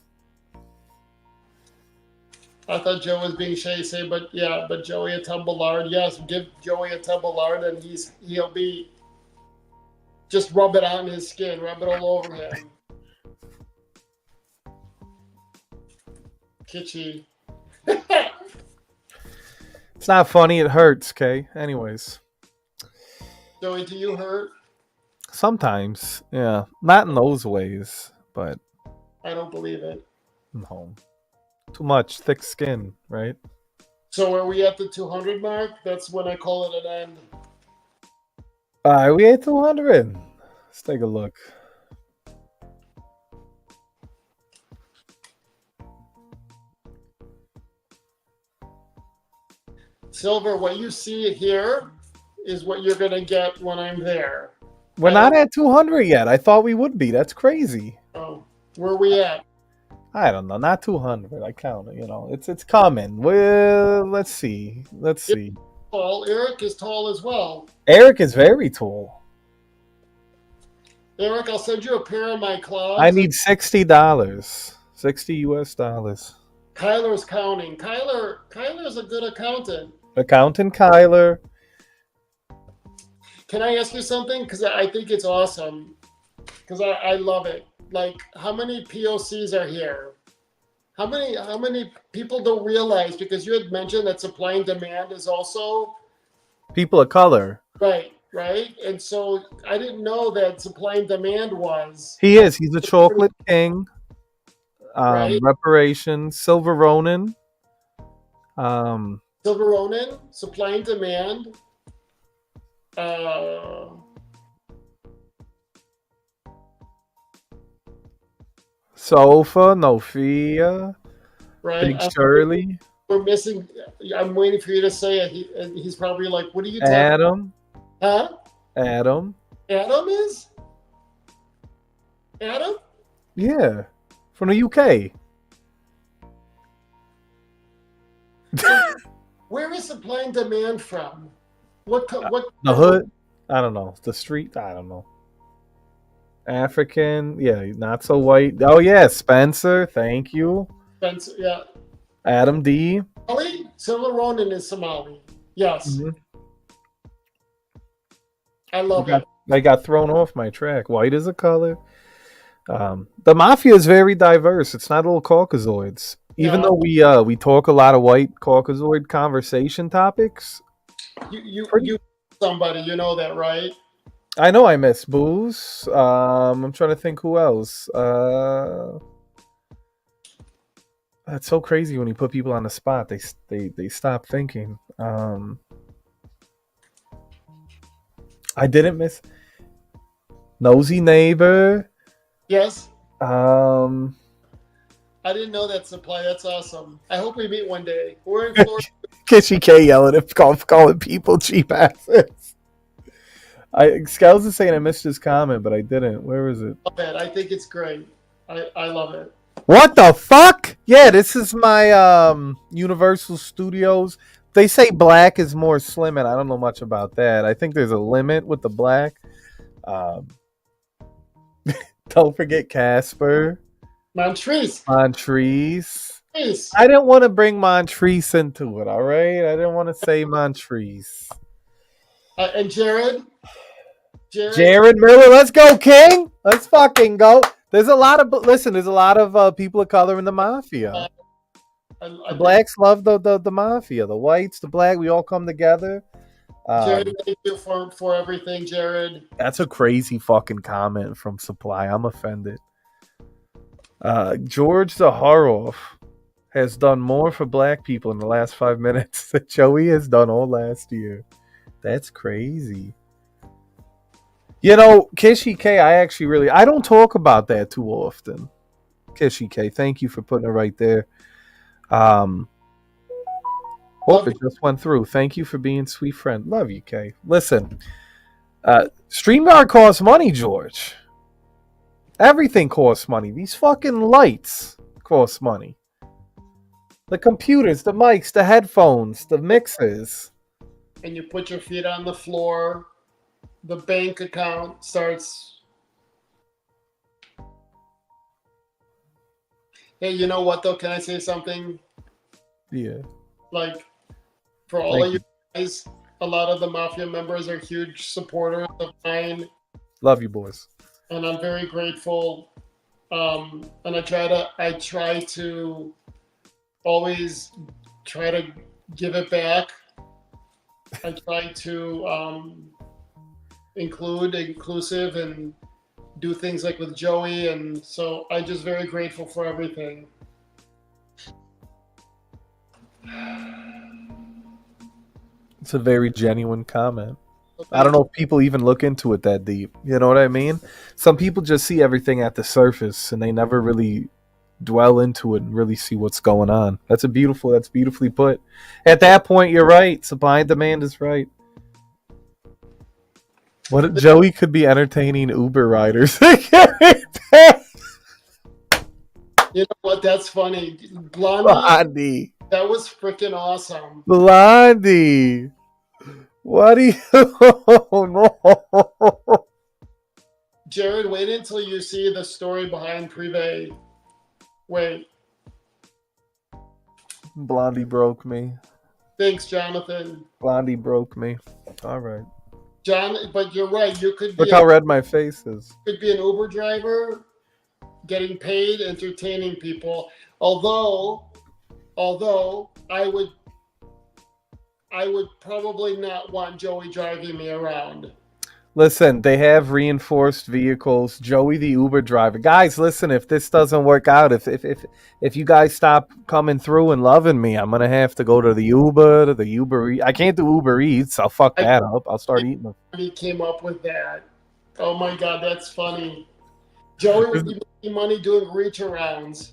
I thought Joe was being shady, but Joey a tub of lard. Yes, give Joey a tub of lard, and he'll be just rub it on his skin, rub it all over him. Kitschy. It's not funny, it hurts, okay? Anyways. Joey, do you hurt? Sometimes, yeah. Not in those ways, but I don't believe it. no. Too much thick skin, right? So are we at the 200 mark? That's when I call it an end. Alright, we at 200. Let's take a look. Silver, what you see here is what you're going to get when I'm there. We're not at 200 yet. I thought we would be. That's crazy. Oh, where are we at? I don't know. Not 200. I count it. You know, it's coming. Well, let's see. Tall. Eric is tall as well. Eric is very tall. Eric, I'll send you a pair of my clogs. I need $60. 60 US dollars. Kyler's counting. Kyler's a good accountant. Accountant Kyler. Can I ask you something? Because I think it's awesome. Because I love it. Like, how many POCs are here? How many people don't realize? Because you had mentioned that supply and demand is also People of color. right. And so I didn't know that supply and demand was. He is. He's a chocolate king. Right. Reparations. Silver Ronin. Silver Ronin, supply and demand. Sofa. Nofia. Right. Big Shirley. We're missing. I'm waiting for you to say it. He's probably like, "What are you talking?" Adam. Huh? Adam. Adam is? Adam? Yeah. From the UK. Where is supply and demand from? What? The hood? I don't know. The street? I don't know. African? Yeah, not so white. Oh, yeah. Spencer. Thank you. Spencer, yeah. Adam D. Somali? Silver Ronin is Somali. Yes. Mhm. I love it. I got thrown off my track. White is a color. The mafia is very diverse. It's not all Caucasoids. Even though we talk a lot of white Caucasoid conversation topics. You somebody, you know that, right? I know I miss Booze. I'm trying to think who else. That's so crazy when you put people on the spot. They stop thinking. I didn't miss Nosy Neighbor. Yes. Um, I didn't know that supply. That's awesome. I hope we meet one day. We're in Florida. Kishy K yelling at calling people cheap asses. Scales is saying I missed his comment, but I didn't. Where is it? I think it's great. I love it. What the fuck? Yeah, this is my Universal Studios. They say black is more slim, and I don't know much about that. I think there's a limit with the black. Um, don't forget Casper, Montrese. Montrese. Montrese. I didn't want to bring Montrese into it. All right, I didn't want to say Montrese. And Jared. Jared Miller, let's go, King. Let's fucking go. There's a lot of There's a lot of people of color in the mafia. The blacks love the mafia. The whites, the black, we all come together. Jared, thank you for everything, Jared. That's a crazy fucking comment from Supply. I'm offended. George Zaharoff has done more for black people in the last 5 minutes than Joey has done all last year. That's crazy. You know, Kishy K, I don't talk about that too often. Kishy K, thank you for putting it right there. Hope it just went through. Thank you for being sweet friend. Love you, K. Listen, StreamYard costs money, George. Everything costs money. These fucking lights cost money. The computers, the mics, the headphones, the mixers. And you put your feet on the floor. The bank account starts. Hey, you know what though? Can I say something? Yeah. Like, for all of you guys, a lot of the Mafia members are huge supporters of mine. Love you, boys. And I'm very grateful. And I try to always try to give it back. I try to inclusive and do things like with Joey, and so I'm just very grateful for everything. It's a very genuine comment. I don't know if people even look into it that deep. You know what I mean? Some people just see everything at the surface and they never really dwell into it and really see what's going on. That's beautifully put. At that point, you're right. Supply and demand is right. What if Joey could be entertaining Uber riders? You know what? That's funny. Blondie. That was freaking awesome. Blondie. What do you... Oh, no. Jared, wait until you see the story behind Privé. Wait. Blondie broke me. Thanks, Jonathan. Blondie broke me. All right. John, but you're right. You could be Look how red my face is. Could be an Uber driver getting paid, entertaining people. Although I would probably not want Joey driving me around. Listen, they have reinforced vehicles. Joey, the Uber driver. Guys, listen, if this doesn't work out, if you guys stop coming through and loving me, I'm going to have to go to the Uber. I can't do Uber Eats. I'll fuck that up. I'll start eating them. He came up with that. Oh my God, that's funny. Joey would be making money doing reach-arounds.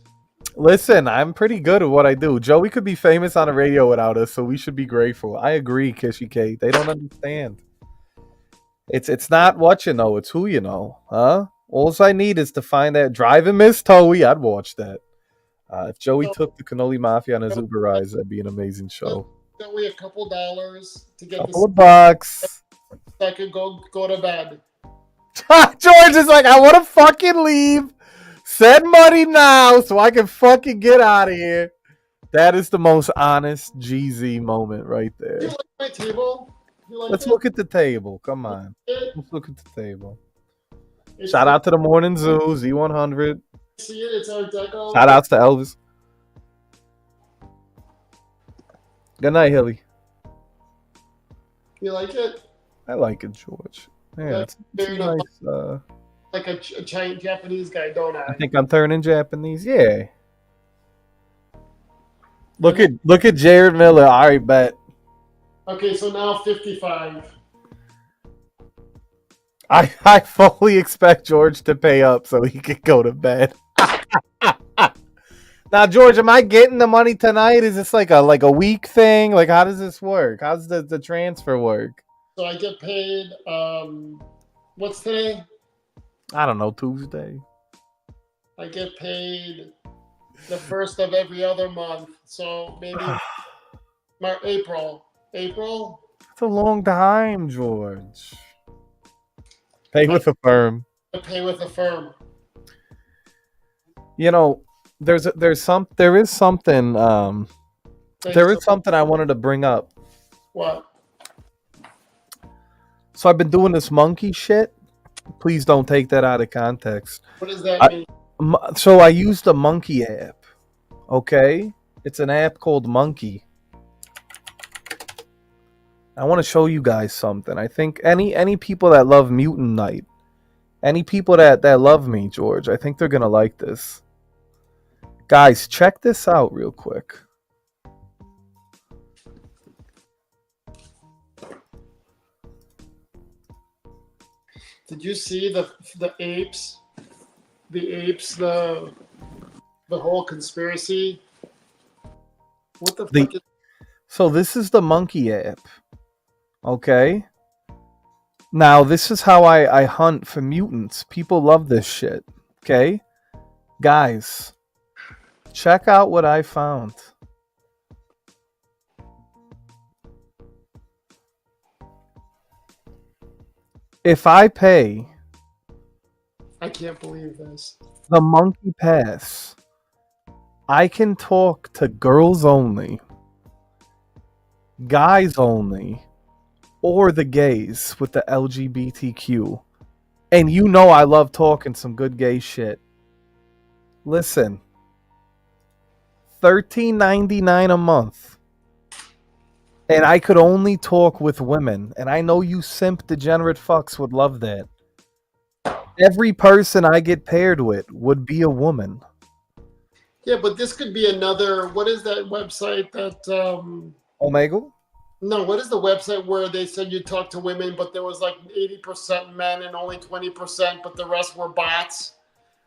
Listen, I'm pretty good at what I do. Joey could be famous on the radio without us, so we should be grateful. I agree, Kishy K. They don't understand. It's not what you know, it's who you know, huh? All I need is to find that Driving Miss Toey. I'd watch that. If Joey took the Cannoli Mafia on his Uber rides, that'd be an amazing show. Joey, a couple dollars to get couple of bucks. I could go to bed. George is like, I want to fucking leave. Send money now so I can fucking get out of here. That is the most honest GZ moment right there. Do you like my table? Let's look at the table. Come on. Let's look at the table. Shout out to the Morning Zoo, Z100. See it? It's Art Deco. Shout outs to Elvis. Good night, Hilly. You like it? I like it, George. Yeah, it's nice. Like a Chinese Japanese guy, don't I? I think I'm turning Japanese. Yeah. Look at Jared Miller. All right, bet. Okay, so now 55. I fully expect George to pay up so he can go to bed. Now, George, am I getting the money tonight? Is this like a week thing? Like, how does this work? How's the transfer work? So I get paid. What's today? I don't know, Tuesday. I get paid the first of every other month. So maybe April. April. It's a long time, George. Pay with a firm. I pay with a firm. You know, there is something I wanted to bring up. What? So I've been doing this monkey shit. Please don't take that out of context. What does that mean? So I used the Monkey app. Okay, it's an app called Monkey. I want to show you guys something. I think any people that love Mutant Night, any people that love me, George, I think they're gonna like this. Guys, check this out real quick. Did you see the apes? The whole conspiracy. What the fuck is? So this is the Monkey app. Okay. Now this is how I hunt for mutants. People love this shit. Okay, guys, check out what I found. If I pay I can't believe this. the Monkey Pass, I can talk to girls only, guys only, or the gays with the LGBTQ. And you know I love talking some good gay shit. Listen, $13.99 a month. And I could only talk with women. And I know you simp degenerate fucks would love that. Every person I get paired with would be a woman. Yeah, but this could be another. What is that website that? Omegle? No, what is the website where they said you talk to women, but there was like 80% men and only 20%, but the rest were bots?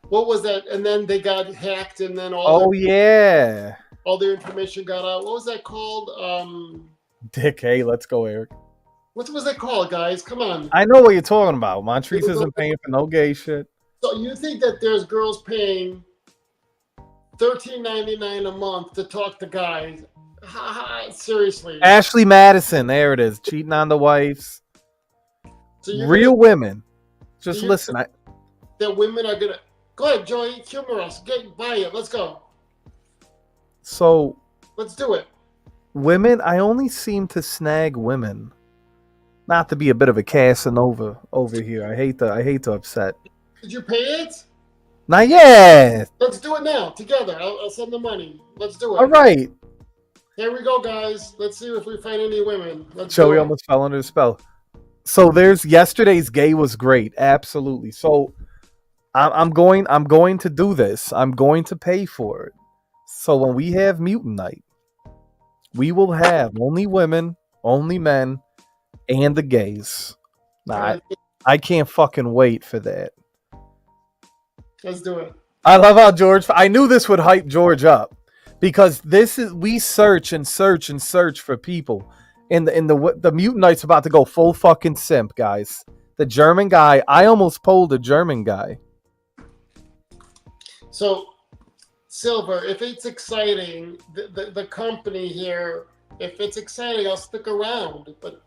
What was that? And then they got hacked, and then all yeah. all their information got out. What was that called? Dick, hey, let's go, Eric. What was that called, guys? Come on. I know what you're talking about. Montrese isn't paying for no gay shit. So you think that there's girls paying $13.99 a month to talk to guys? Seriously. Ashley Madison, there it is. Cheating on the wives. So real women. Just listen. That women are gonna go ahead, Joey, humor us. Buy it. Let's go. So let's do it. Women, I only seem to snag women. Not to be a bit of a Casanova over here. I hate to upset. Did you pay it? Not yet. Let's do it now together. I'll send the money. Let's do it. All right. Here we go, guys. Let's see if we find any women. Joey almost fell under the spell. So there's yesterday's gay was great. Absolutely. So I'm going to do this. I'm going to pay for it. So when we have Mutant Night, we will have only women, only men, and the gays. I can't fucking wait for that. Let's do it. I love how George. I knew this would hype George up because we search and search and search for people. The Mutant Knight's about to go full fucking simp, guys. The German guy. I almost pulled a German guy. So, Silver, if it's exciting, the company here, if it's exciting, I'll stick around. But,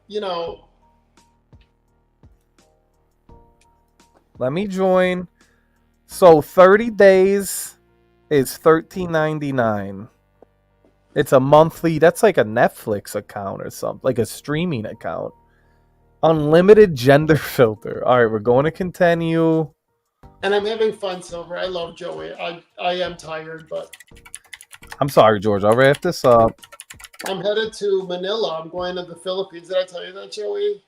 Let me join. So 30 days is $13.99. It's a monthly. That's like a Netflix account or something, like a streaming account. Unlimited gender filter. All right, we're going to continue. And I'm having fun, Silver. I love Joey. I am tired, but I'm sorry, George. I'll wrap this up. I'm headed to Manila. I'm going to the Philippines. Did I tell you that, Joey?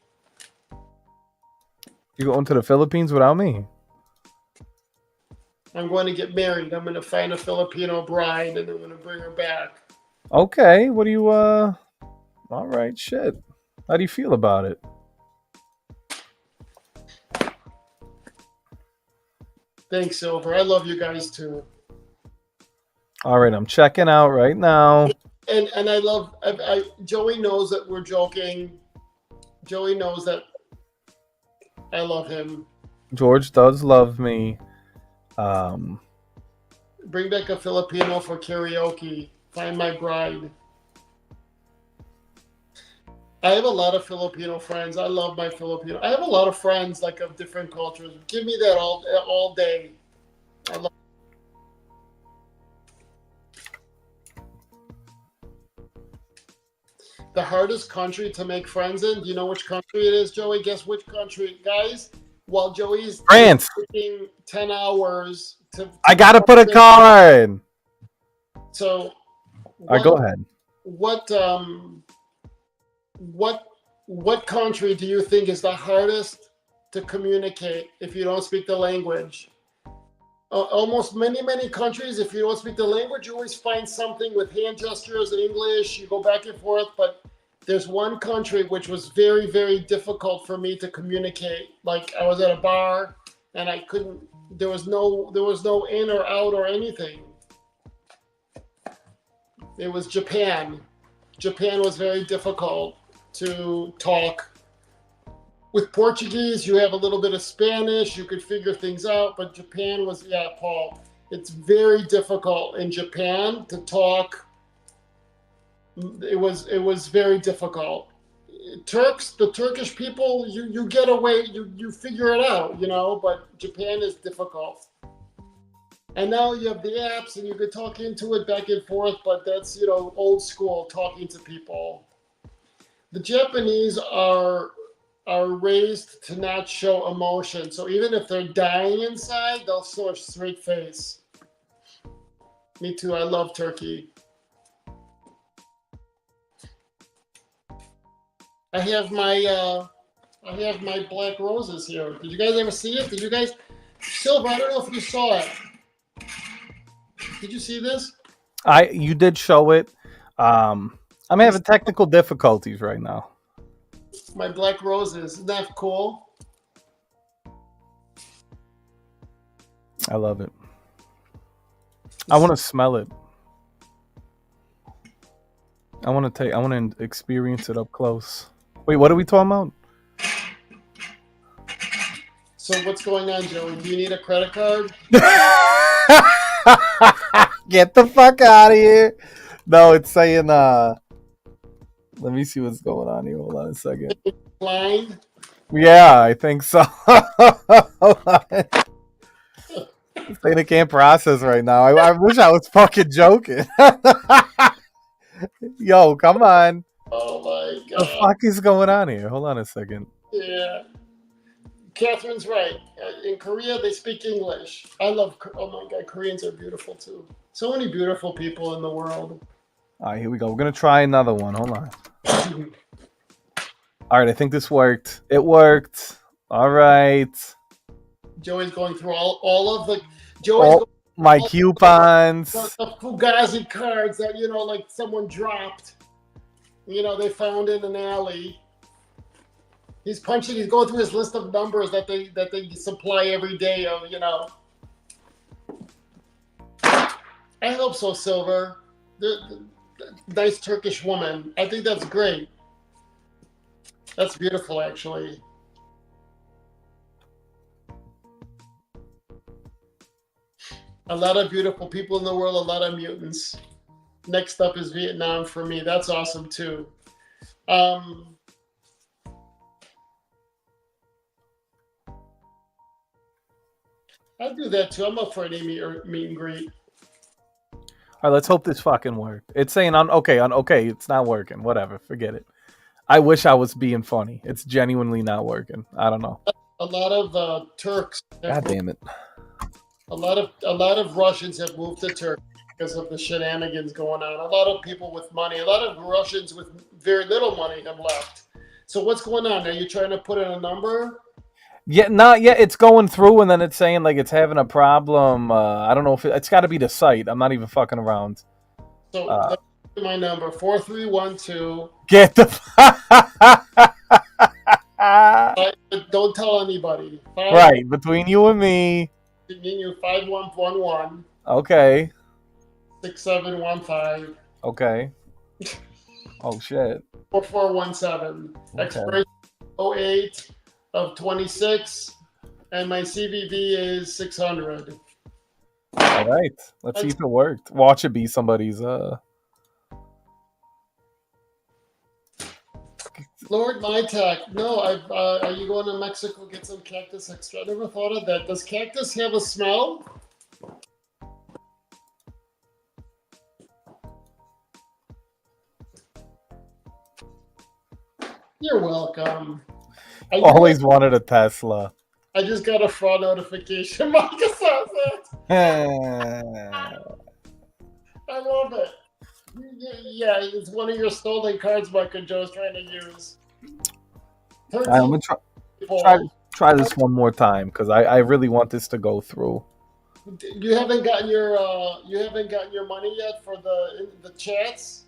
You going to the Philippines without me? I'm going to get married. I'm going to find a Filipino bride, and I'm going to bring her back. Okay. What do you, all right, shit. How do you feel about it? Thanks, Silver. I love you guys too. All right, I'm checking out right now. And I love. Joey knows that we're joking. Joey knows that I love him. George does love me. Um, Bring back a Filipino for karaoke. Find my bride. I have a lot of Filipino friends. I love my Filipino. I have a lot of friends like of different cultures. Give me that all day. I love. The hardest country to make friends in. Do you know which country it is, Joey? Guess which country, guys? While Joey's France. taking 10 hours to I gotta put a card. So, All right, go ahead. what what country do you think is the hardest to communicate if you don't speak the language? Almost many countries, if you don't speak the language, you always find something with hand gestures in English. You go back and forth, but there's one country which was very difficult for me to communicate. Like I was at a bar and I couldn't. There was no in or out or anything. It was Japan. Japan was very difficult to talk. With Portuguese, you have a little bit of Spanish. You could figure things out, but Japan was, yeah, Paul. It's very difficult in Japan to talk. It was very difficult. The Turkish people, you get away, you figure it out, but Japan is difficult. And now you have the apps and you could talk into it back and forth, but that's, old school talking to people. The Japanese are raised to not show emotion. So even if they're dying inside, they'll show a straight face. Me too. I love Turkey. I have my black roses here. Did you guys ever see it? Silver, I don't know if you saw it. Did you see this? You did show it. I'm having technical difficulties right now. My black roses. Isn't that cool? I love it. I want to smell it. I want to experience it up close. Wait, what are we talking about? So what's going on, Joey? Do you need a credit card? Get the fuck out of here. No, it's saying let me see what's going on here. Hold on a second. Blind? Yeah, I think so. Hold on. It's saying it can't process right now. I wish I was fucking joking. Yo, come on. Oh my god. What the fuck is going on here? Hold on a second. Yeah. Catherine's right. In Korea, they speak English. Oh my god, Koreans are beautiful too. So many beautiful people in the world. All right, here we go. We're going to try another one. Hold on. All right, I think this worked. It worked. All right. Joey's going through all of the... my coupons. The Fugazi cards that, like someone dropped. They found in an alley. He's going through his list of numbers that they supply every day of, I hope so, Silver. The nice Turkish woman. I think that's great. That's beautiful, actually. A lot of beautiful people in the world, a lot of mutants. Next up is Vietnam for me. That's awesome, too. I do that, too. I'm up for any meet and greet. All right, let's hope this fucking works. It's saying on okay, it's not working. Whatever, forget it. I wish I was being funny. It's genuinely not working. I don't know. A lot of Turks. God damn it. A lot of Russians have moved to Turkey because of the shenanigans going on. A lot of people with money, a lot of Russians with very little money have left. So what's going on? Are you trying to put in a number? Yeah, not yet. It's going through, and then it's saying like it's having a problem. I don't know if it's got to be the site. I'm not even fucking around. So that's my number 4312. Get the. Don't tell anybody. Right between you and me. Continue 5111 Okay. 6715 Okay. Oh shit. 4417. Okay. Expiration 08 of 26, and my CVV is 600. All right. Let's see if it worked. Watch it be somebody's Lord Mytech, no, are you going to Mexico get some cactus extra? I never thought of that. Does cactus have a smell? You're welcome. always wanted a Tesla. I just got a fraud notification. Micah says it. I I love it. Yeah, it's one of your stolen cards Micah Joe's trying to use. I'm 13 gonna try people. this one more time because I really want this to go through. You haven't gotten your money yet for the chats.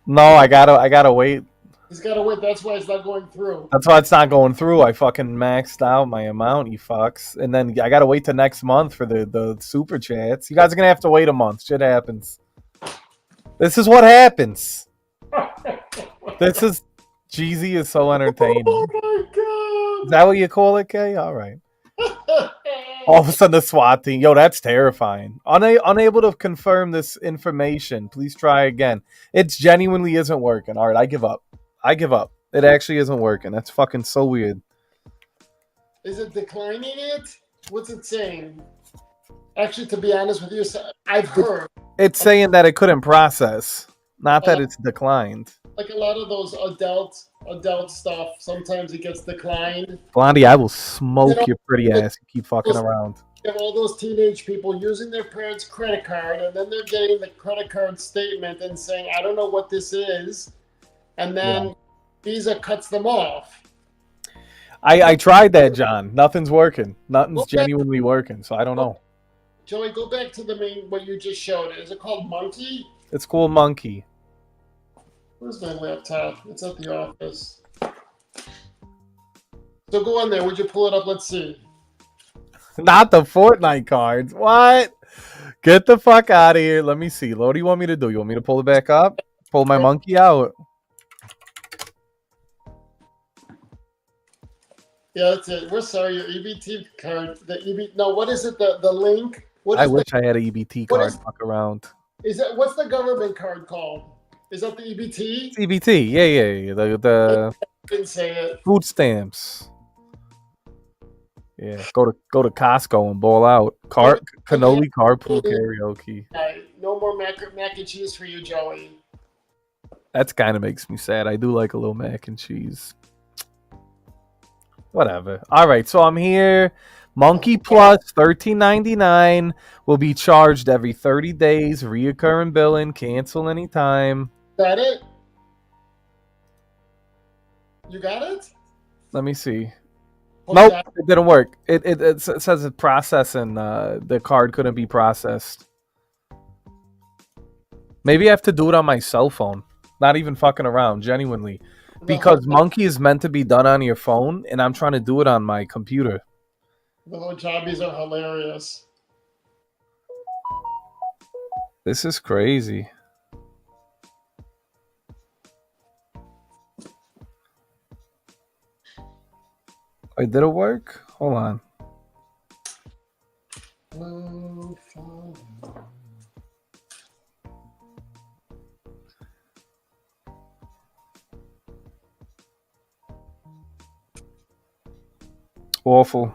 No, I gotta wait. He's got to wait. That's why it's not going through. That's why it's not going through. I fucking maxed out my amount, you fucks. And then I gotta wait till next month for the super chats. You guys are gonna have to wait a month. Shit happens. This is what happens. This is Jeezy is so entertaining. Oh my god! Is that what you call it, Kay? All right. All of a sudden, the SWAT team. Yo, that's terrifying. Unable to confirm this information. Please try again. It genuinely isn't working. All right, I give up. I give up. It actually isn't working. That's fucking so weird. Is it declining it? What's it saying? Actually, to be honest with you, I've heard. It's saying that it couldn't process, not that it's declined. Like a lot of those adult stuff, sometimes it gets declined. Blondie, I will smoke your pretty ass. You keep fucking around. You have all those teenage people using their parents' credit card, and then they're getting the credit card statement and saying, "I don't know what this is," and then Visa cuts them off. I tried that, John. Nothing's working. Nothing's genuinely working. So I don't know. Joey, go back to the main what you just showed. Is it called Monkey? It's called Monkey. Where's my laptop? It's at the office. So go on there. Would you pull it up? Let's see. Not the Fortnite cards. What? Get the fuck out of here. Let me see. What do you want me to do? You want me to pull it back up? Pull my monkey out? Yeah, that's it. We're sorry. Your EBT card. The EB. No, what is it? The link. I wish I had an EBT card. Fuck around. Is that what's the government card called? Is that the EBT? It's EBT. Yeah. The I didn't say it. Food stamps. Yeah. Go to Costco and ball out. Cannoli carpool karaoke. No more mac and cheese for you, Joey. That kind of makes me sad. I do like a little mac and cheese. Whatever. All right, so I'm here. Monkey Plus, $13.99 will be charged every 30 days. Reoccurring billing. Cancel anytime. Got it? You got it? Let me see. Nope, it didn't work. It says it's processing. The card couldn't be processed. Maybe I have to do it on my cell phone. Not even fucking around, genuinely. Because Monkey is meant to be done on your phone, and I'm trying to do it on my computer. The hojabis are hilarious. This is crazy. Wait, did it work? Hold on. Awful.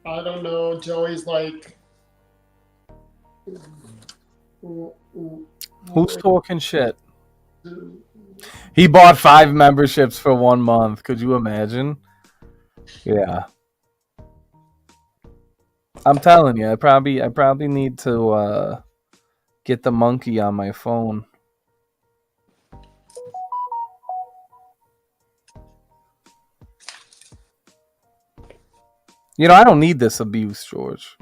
I don't know. Joey's like. Who's talking shit? He bought 5 memberships for 1 month. Could you imagine? Yeah. I'm telling you, I probably need to get the monkey on my phone. You know, I don't need this abuse, George.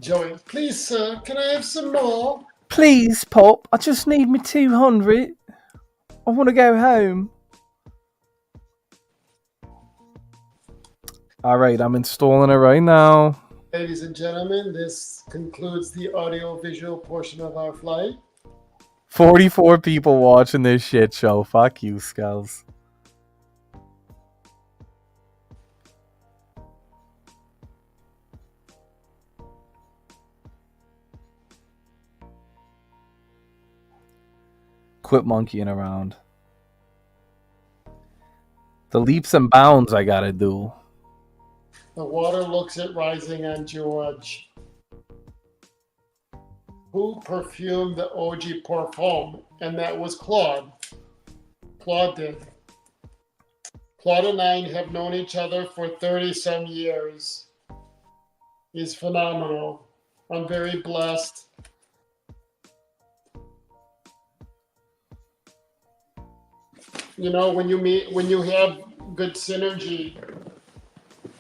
Joey, please, sir, can I have some more? Please, Pop. I just need me 200. I want to go home. All right, I'm installing it right now. Ladies and gentlemen, this concludes the audio-visual portion of our flight. 44 people watching this shit show. Fuck you, Skulls. Quit monkeying around. The leaps and bounds I gotta do. The water looks at rising on George. Who perfumed the OG parfum? And that was Claude. Claude did. Claude and I have known each other for 30-some years. He's phenomenal. I'm very blessed. You know, when you have good synergy,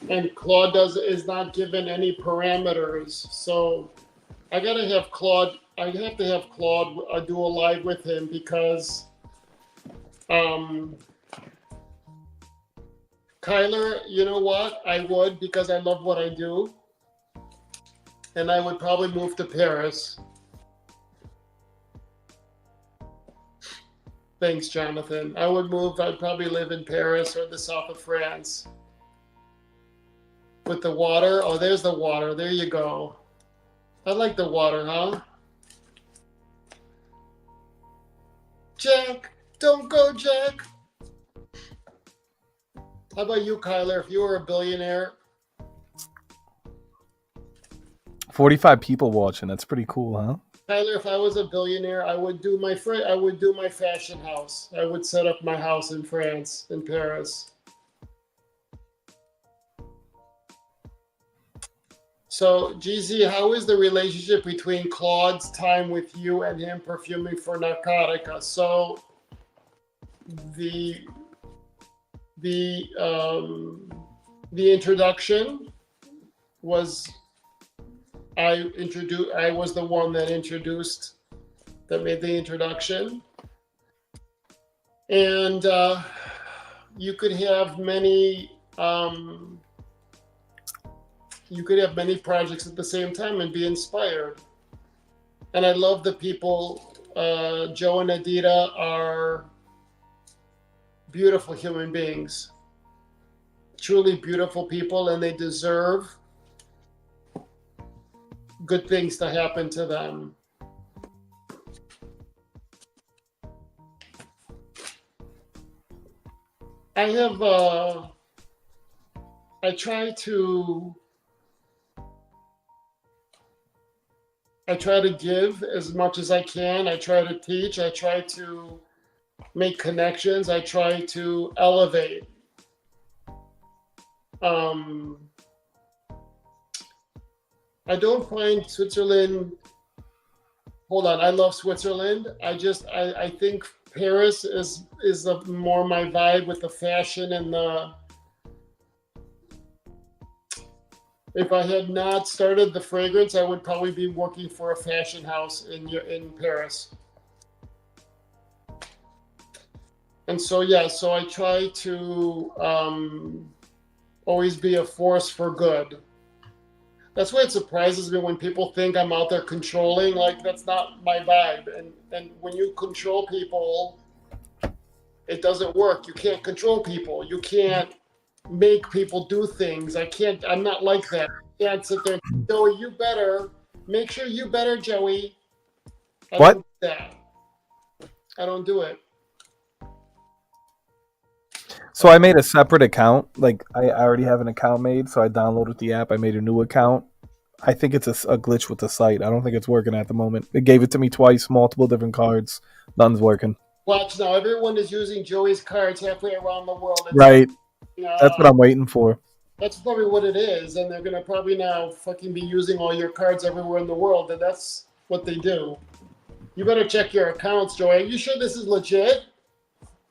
and Claude is not given any parameters, so I gotta have Claude. I have to have Claude do a live with him because, Kyler, you know what? I would, because I love what I do, and I would probably move to Paris. Thanks, Jonathan. I would move. I'd probably live in Paris or the south of France. With the water. Oh, there's the water. There you go. I like the water, huh? Jack, don't go, Jack. How about you, Kyler? If you were a billionaire? 45 people watching. That's pretty cool, huh? Tyler, if I was a billionaire, I would do my fashion house. I would set up my house in France, in Paris. So, GZ, how is the relationship between Claude's time with you and him perfuming for Narcotica? So, the introduction was I was the one that made the introduction, and you could have many projects at the same time and be inspired. And I love the people. Joe and Adita are beautiful human beings, truly beautiful people, and they deserve good things to happen to them. I try to give as much as I can. I try to teach. I try to make connections. I try to elevate. I don't find Switzerland. Hold on, I love Switzerland. I think Paris is more my vibe with the fashion and the. If I had not started the fragrance, I would probably be working for a fashion house in Paris. And so I try to always be a force for good. That's why it surprises me when people think I'm out there controlling. Like, that's not my vibe. And when you control people, it doesn't work. You can't control people. You can't make people do things. I'm not like that. I can't sit there and say, Joey, you better. Make sure you better, Joey. I What? don't do that. I don't do it. So I made a separate account. Like, I already have an account made, so I downloaded the app. I made a new account. I think it's a glitch with the site. I don't think it's working at the moment. It gave it to me twice, multiple different cards. None's working. Watch now. Everyone is using Joey's cards halfway around the world. Right. That's what I'm waiting for. That's probably what it is, and they're gonna probably now fucking be using all your cards everywhere in the world, and that's what they do. You better check your accounts, Joey. Are you sure this is legit?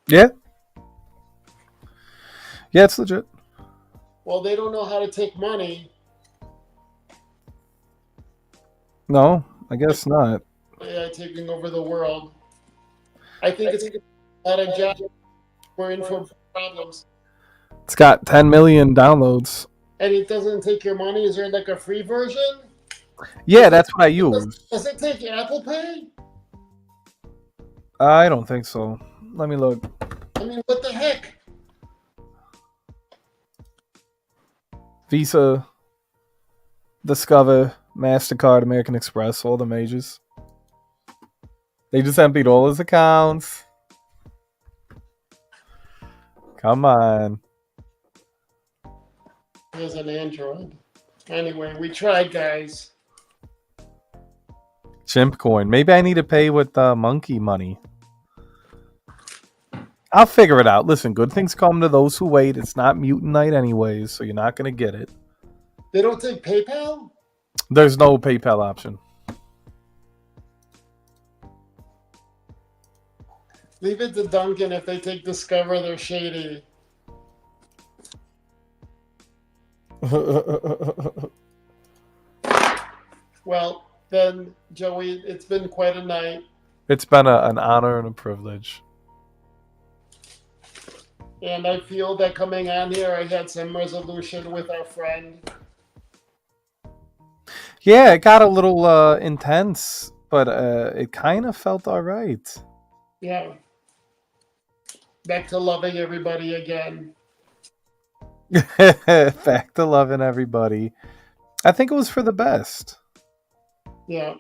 Yeah. Yeah, it's legit. Well, they don't know how to take money. No, I guess not. AI taking over the world. I think it's a lot of jobs. We're in for problems. It's got 10 million downloads. And it doesn't take your money. Is there like a free version? Yeah, Does it, that's what I does, use. does it take Apple Pay? I don't think so. Let me look. I mean, what the heck? Visa, Discover, MasterCard, American Express, all the majors. They just emptied all his accounts. Come on. Here's an Android. Anyway, we tried, guys. Chimp coin. Maybe I need to pay with monkey money. I'll figure it out. Listen, good things come to those who wait. It's not mutant night anyways, so you're not going to get it. They don't take PayPal? There's no PayPal option. Leave it to Duncan. If they take Discover, they're shady. Well, then, Joey, it's been quite a night. It's been an honor and a privilege. And I feel that coming on here, I had some resolution with our friend. Yeah, it got a little intense, but it kind of felt all right. Yeah. Back to loving everybody again. Back to loving everybody. I think it was for the best. Yeah.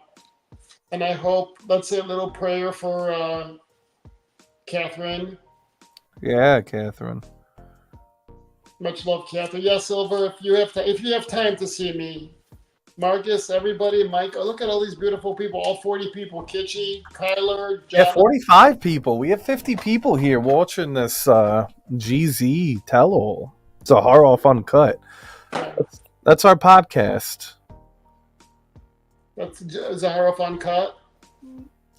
And I hope, let's say a little prayer for Catherine. Yeah, Catherine. Much love, Catherine. Yeah, Silver, if you have time to see me. Marcus, everybody, Mike, oh, look at all these beautiful people, all 40 people. Kitschy, Kyler, Yeah, Java. 45 people. We have 50 people here watching this GZ tell-all. Zaharoff Uncut. Yeah. That's our podcast. That's Zaharoff Uncut.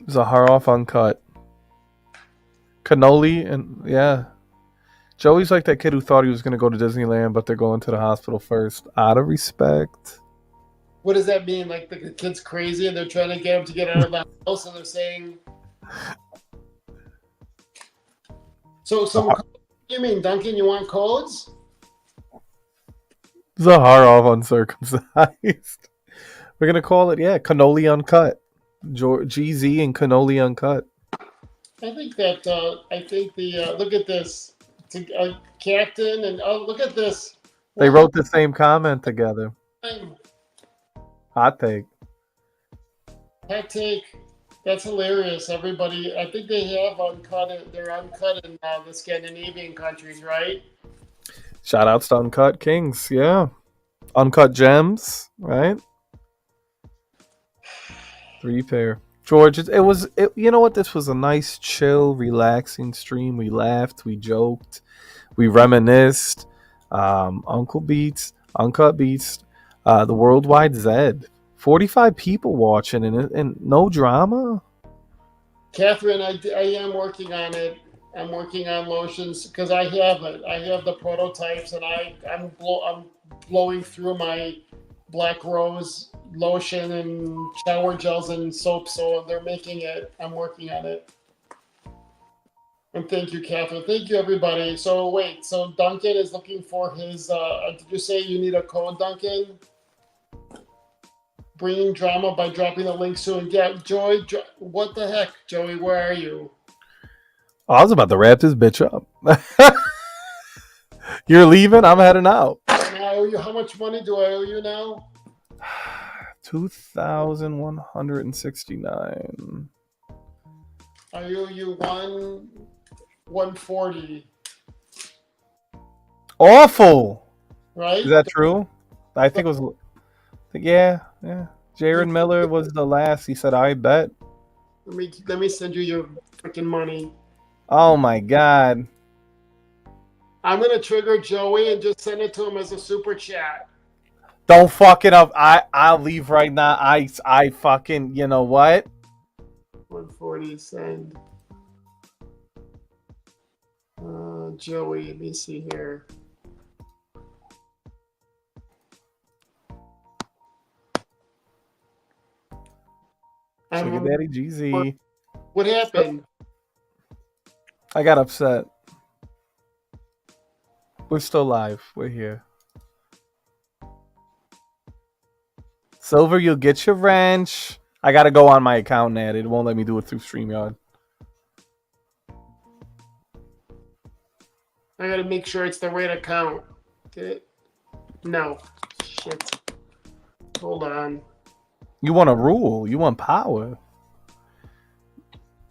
Zaharoff Uncut. Cannoli, and yeah. Joey's like that kid who thought he was going to go to Disneyland, but they're going to the hospital first. Out of respect. What does that mean? Like the kid's crazy and they're trying to get him to get out of the house and they're saying... So you mean, Duncan, you want codes? Zaharoff Uncircumcised. We're going to call it, Cannoli Uncut. GZ and Cannoli Uncut. I think look at this. Captain and look at this. They wrote the same comment together. Hot take. Hot take. That's hilarious, everybody. I think they have uncut. They're uncut in the Scandinavian countries, right? Shout outs to Uncut Kings, yeah. Uncut Gems, right? 3 pair. George, you know what? This was a nice, chill, relaxing stream. We laughed, we joked, we reminisced. Uncle Beats, Uncut Beats, the World Wide Zed. 45 people watching and no drama. Catherine, I am working on it. I'm working on lotions because I have it. I have the prototypes, and I'm blowing through my Black Rose lotion and shower gels and soap. So they're making it. I'm working on it. And thank you, Catherine. Thank you, everybody. So wait, so Duncan is looking for his. Did you say you need a code, Duncan? Bringing drama by dropping the link soon. Yeah, Joey. What the heck, Joey? Where are you? I was about to wrap this bitch up. You're leaving? I'm heading out. I owe you. How much money do I owe you now? 2,169. I owe you 140. Awful. Right? Is that true? I think it was. Yeah. Jaron Miller was the last. He said, "I bet." Let me send you your freaking money. Oh my god. I'm gonna trigger Joey and just send it to him as a super chat. Don't fuck it up. I'll leave right now. I fucking, you know what? 140 send. Joey, let me see here. Sugar I'm. Daddy GZ. What happened? I got upset. We're still live. We're here. Silver, you'll get your wrench. I gotta go on my account, Nat. It won't let me do it through StreamYard. I gotta make sure it's the right account. Get it? No. Shit. Hold on. You want to rule. You want power.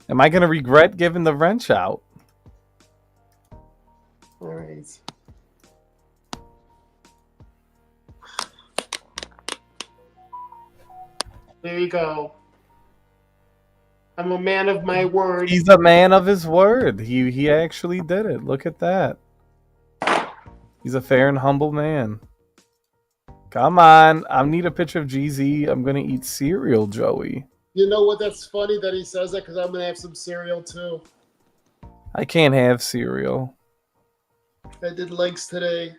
Am I gonna regret giving the wrench out? All right. There you go. I'm a man of my word. He's a man of his word. He actually did it. Look at that. He's a fair and humble man. Come on. I need a picture of GZ. I'm gonna eat cereal, Joey. You know what? That's funny that he says that because I'm gonna have some cereal too. I can't have cereal. I did legs today.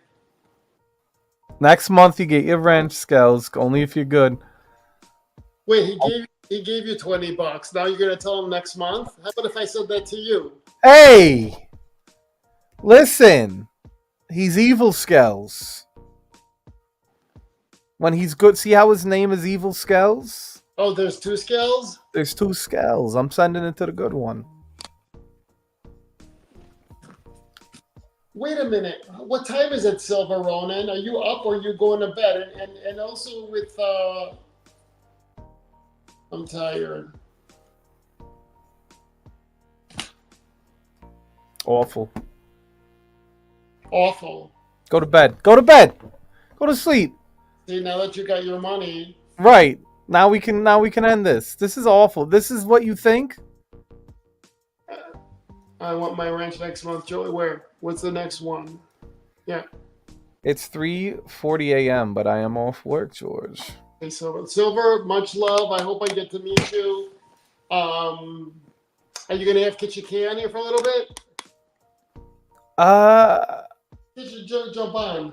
Next month you get your wrench, Skells. Only if you're good. Wait, he gave you $20. Now you're gonna tell him next month? How about if I said that to you? Hey! Listen. He's evil, Skells. When he's good, see how his name is Evil Skells? Oh, there's two scales? There's two Skells. I'm sending it to the good one. Wait a minute. What time is it, Silver Ronin? Are you up or are you going to bed? And also with I'm tired. Awful. Awful. Go to bed. Go to bed. Go to sleep. See, now that you got your money. Right. Now we can end this. This is awful. This is what you think? I want my ranch next month. Joey, where? What's the next one? Yeah. It's 3:40 a.m., but I am off work, George. Hey, Silver. Silver, much love. I hope I get to meet you. Are you gonna have Kitchen here for a little bit? Jump on.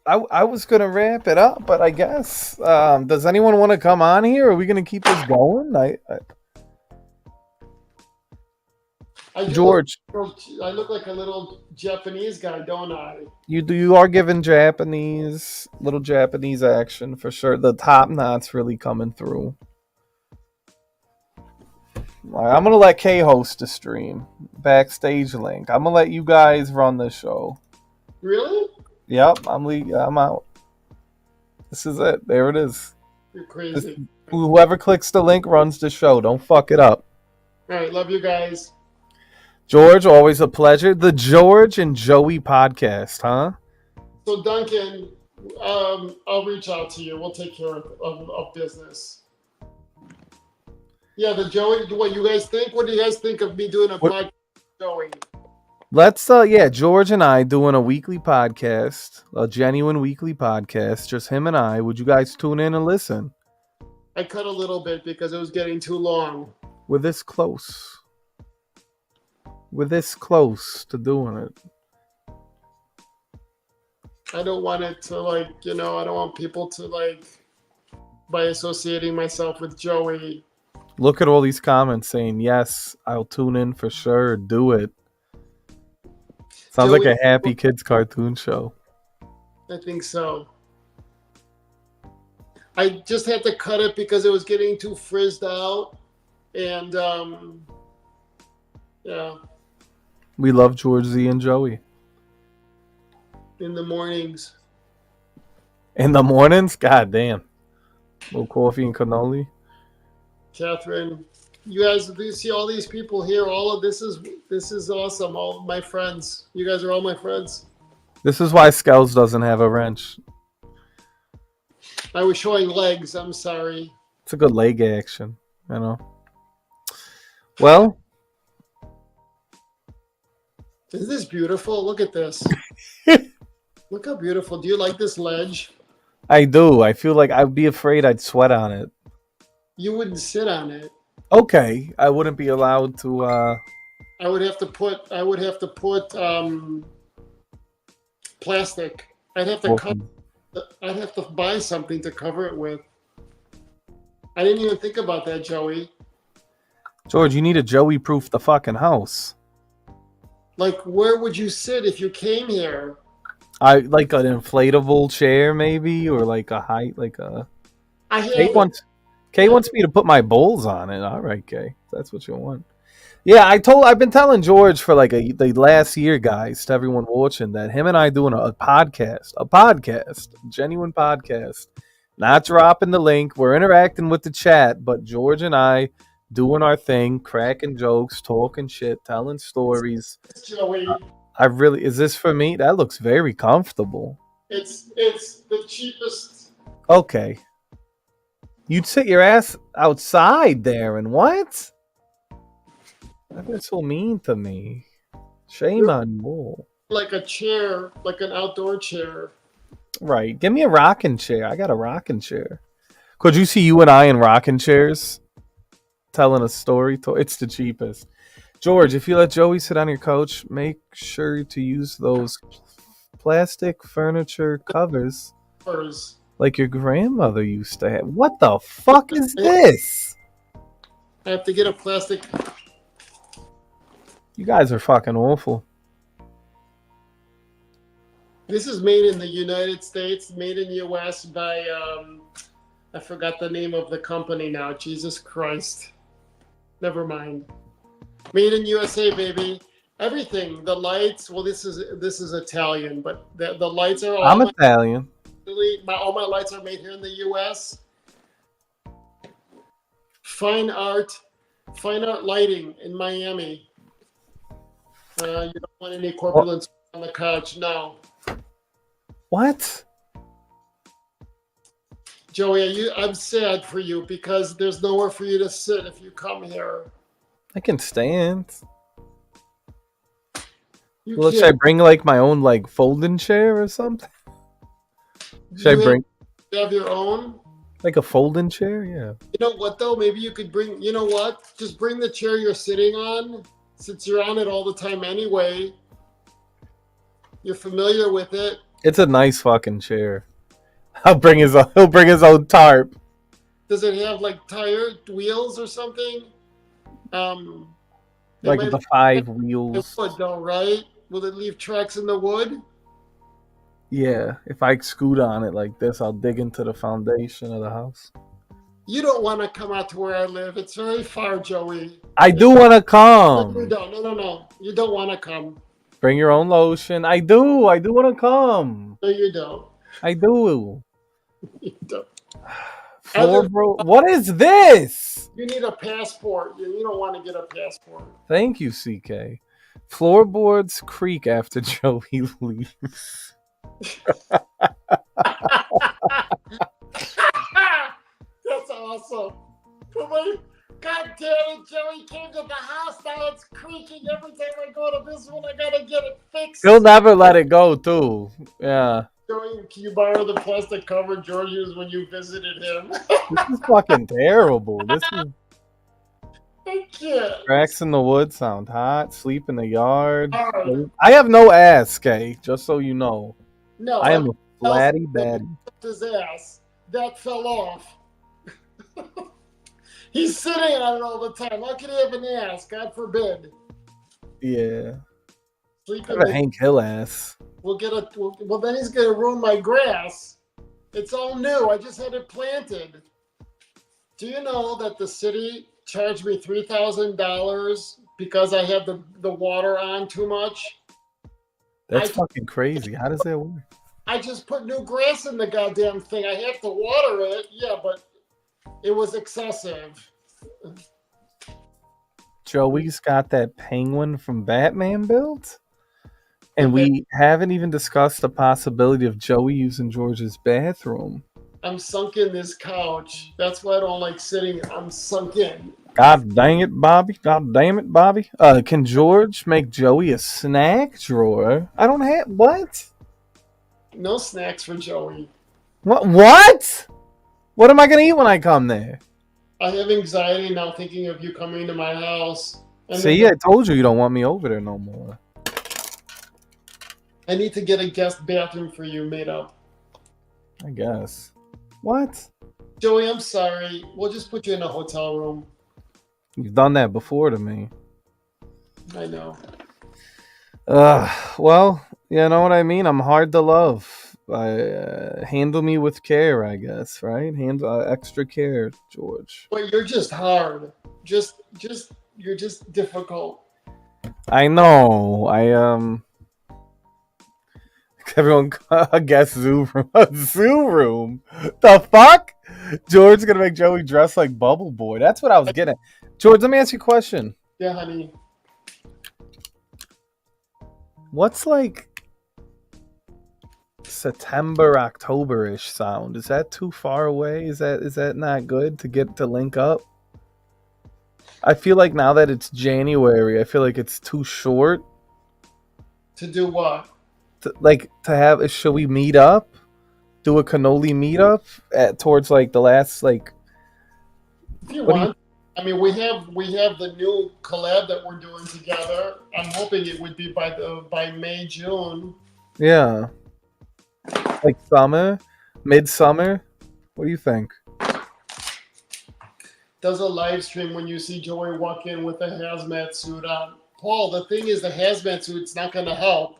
I was gonna wrap it up, but I guess does anyone want to come on here? Are we gonna keep this going? George, I look like a little Japanese guy, don't I? you are giving little Japanese action for sure. The top knot's really coming through. I'm gonna let K host the stream. Backstage link. I'm gonna let you guys run the show. Really? Yep, I'm out. This is it. There it is. You're crazy. Whoever clicks the link runs the show. Don't fuck it up. All right, love you guys. George, always a pleasure. The George and Joey podcast, huh? So Duncan, I'll reach out to you. We'll take care of business. Yeah, the Joey. What you guys think? What do you guys think of me doing a podcast, Joey? Let's George and I doing a weekly podcast, a genuine weekly podcast, just him and I. Would you guys tune in and listen? I cut a little bit because it was getting too long. We're this close. We're this close to doing it. I don't want it to I don't want people to by associating myself with Joey. Look at all these comments saying, yes, I'll tune in for sure. Do it. Sounds Joey, like a happy kids cartoon show. I think so. I just had to cut it because it was getting too frizzed out. And, yeah. We love George Z and Joey. In the mornings. In the mornings? God damn. A little coffee and cannoli. Catherine, you guys, do you see all these people here? All of this is awesome. All my friends. You guys are all my friends. This is why Skells doesn't have a wrench. I was showing legs. I'm sorry. It's a good leg action, you know. Well, isn't this beautiful? Look at this. Look how beautiful. Do you like this ledge? I do. I feel like I'd be afraid I'd sweat on it. You wouldn't sit on it. Okay, I wouldn't be allowed to. I would have to put plastic. I'd have to buy something to cover it with. I didn't even think about that, Joey. George, you need to Joey-proof the fucking house. Like, where would you sit if you came here? I like an inflatable chair, maybe, or like a height, like a. I Kay have it. wants. Kay wants me to put my bowls on it. All right, Kay, if that's what you want. Yeah, I've been telling George for like the last year, guys, to everyone watching, that him and I doing a podcast, a genuine podcast. Not dropping the link. We're interacting with the chat, but George and I doing our thing, cracking jokes, talking shit, telling stories. Joey. Is this for me? That looks very comfortable. It's the cheapest. Okay. You'd sit your ass outside there and what? That's so mean to me. Shame on you. Like a chair, like an outdoor chair. Right. Give me a rocking chair. I got a rocking chair. Could you see you and I in rocking chairs? Telling a story? It's the cheapest. George, if you let Joey sit on your couch, make sure to use those plastic furniture covers like your grandmother used to have. What the fuck is this? I have to get a plastic. You guys are fucking awful. This is made in the United States, made in U.S. by, I forgot the name of the company now. Jesus Christ. Never mind. Made in USA, baby. Everything. The lights. Well, this is Italian, but the lights are all. I'm Italian. All my lights are made here in the U.S. Fine art lighting in Miami. You don't want any corpulence on the couch, no. What? Joey, I'm sad for you because there's nowhere for you to sit if you come here. I can stand. Should Should I bring like my own like folding chair or something? Should I bring? You have your own? Like a folding chair? Yeah. You know what though? Maybe you could bring. You know what? Just bring the chair you're sitting on, since you're on it all the time anyway. You're familiar with it. It's a nice fucking chair. He'll bring his own tarp. Does it have like tire wheels or something? Like the 5 wheels. Wood though, right? Will it leave tracks in the wood? Yeah. If I scoot on it like this, I'll dig into the foundation of the house. You don't want to come out to where I live. It's very far, Joey. I do want to come. No, you don't. No. You don't want to come. Bring your own lotion. I do want to come. No, you don't. I do. You don't. Bro, what is this? You need a passport. You don't want to get a passport. Thank you, CK. Floorboards creak after Joey leaves. That's awesome. God damn it, Joey came to the house. Now it's creaking every time I go to this one. I gotta get it fixed. He'll never let it go, too. Yeah. Joey, can you borrow the plastic cover George used when you visited him? This is fucking terrible. This is. I can't. Cracks in the wood sound hot. Sleep in the yard. Right. I have no ass, Kay. Just so you know. No, I am a flatty baddie. His ass that fell off. He's sitting on it all the time. How can he have an ass? God forbid. Yeah. Sleep I have a Hank Hill ass. Well, then he's gonna ruin my grass. It's all new. I just had it planted. Do you know that the city charged me $3,000 because I had the water on too much? That's fucking crazy. How does that work? I just put new grass in the goddamn thing. I have to water it. Yeah, but it was excessive. Joey's got that penguin from Batman built? And we haven't even discussed the possibility of Joey using George's bathroom. I'm sunk in this couch. That's why I don't like sitting. I'm sunk in. God dang it, Bobby. God damn it, Bobby. Can George make Joey a snack drawer? I don't have... What? No snacks for Joey. What? What am I going to eat when I come there? I have anxiety now thinking of you coming to my house. See, I told you don't want me over there no more. I need to get a guest bathroom for you made up. I guess. What? Joey, I'm sorry. We'll just put you in a hotel room. You've done that before to me. I know. Well, you know what I mean. I'm hard to love. Handle me with care, I guess. Right? Handle extra care, George. But you're just hard. You're just difficult. I know. Everyone guess zoo room. Zoo room. The fuck? George's gonna make Joey dress like Bubble Boy. That's what I was getting at. George, let me ask you a question. Yeah, honey. What's like September, October-ish sound? Is that too far away? Is that not good to get to link up? I feel like now that it's January, I feel like it's too short. To do what? To have. Should we meet up? Do a cannoli meetup towards like the last like. If you What do you? want. I mean, we have the new collab that we're doing together. I'm hoping it would be by May, June. Yeah, like summer, midsummer. What do you think? Does a live stream when you see Joey walk in with a hazmat suit on. Paul, the thing is, the hazmat suit's not going to help.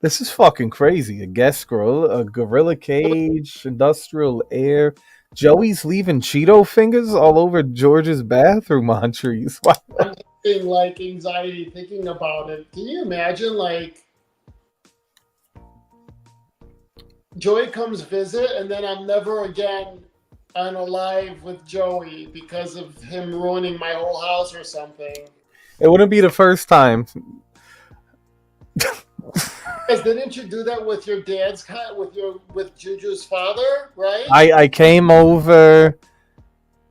This is fucking crazy. A guest gorilla, a gorilla cage, industrial air. Joey's leaving Cheeto fingers all over George's bathroom entries. I'm having like anxiety thinking about it. Can you imagine, like, Joey comes visit, and then I'm never again on a live with Joey because of him ruining my whole house or something. It wouldn't be the first time. Because didn't you do that with your dad's with Juju's father, right? I came over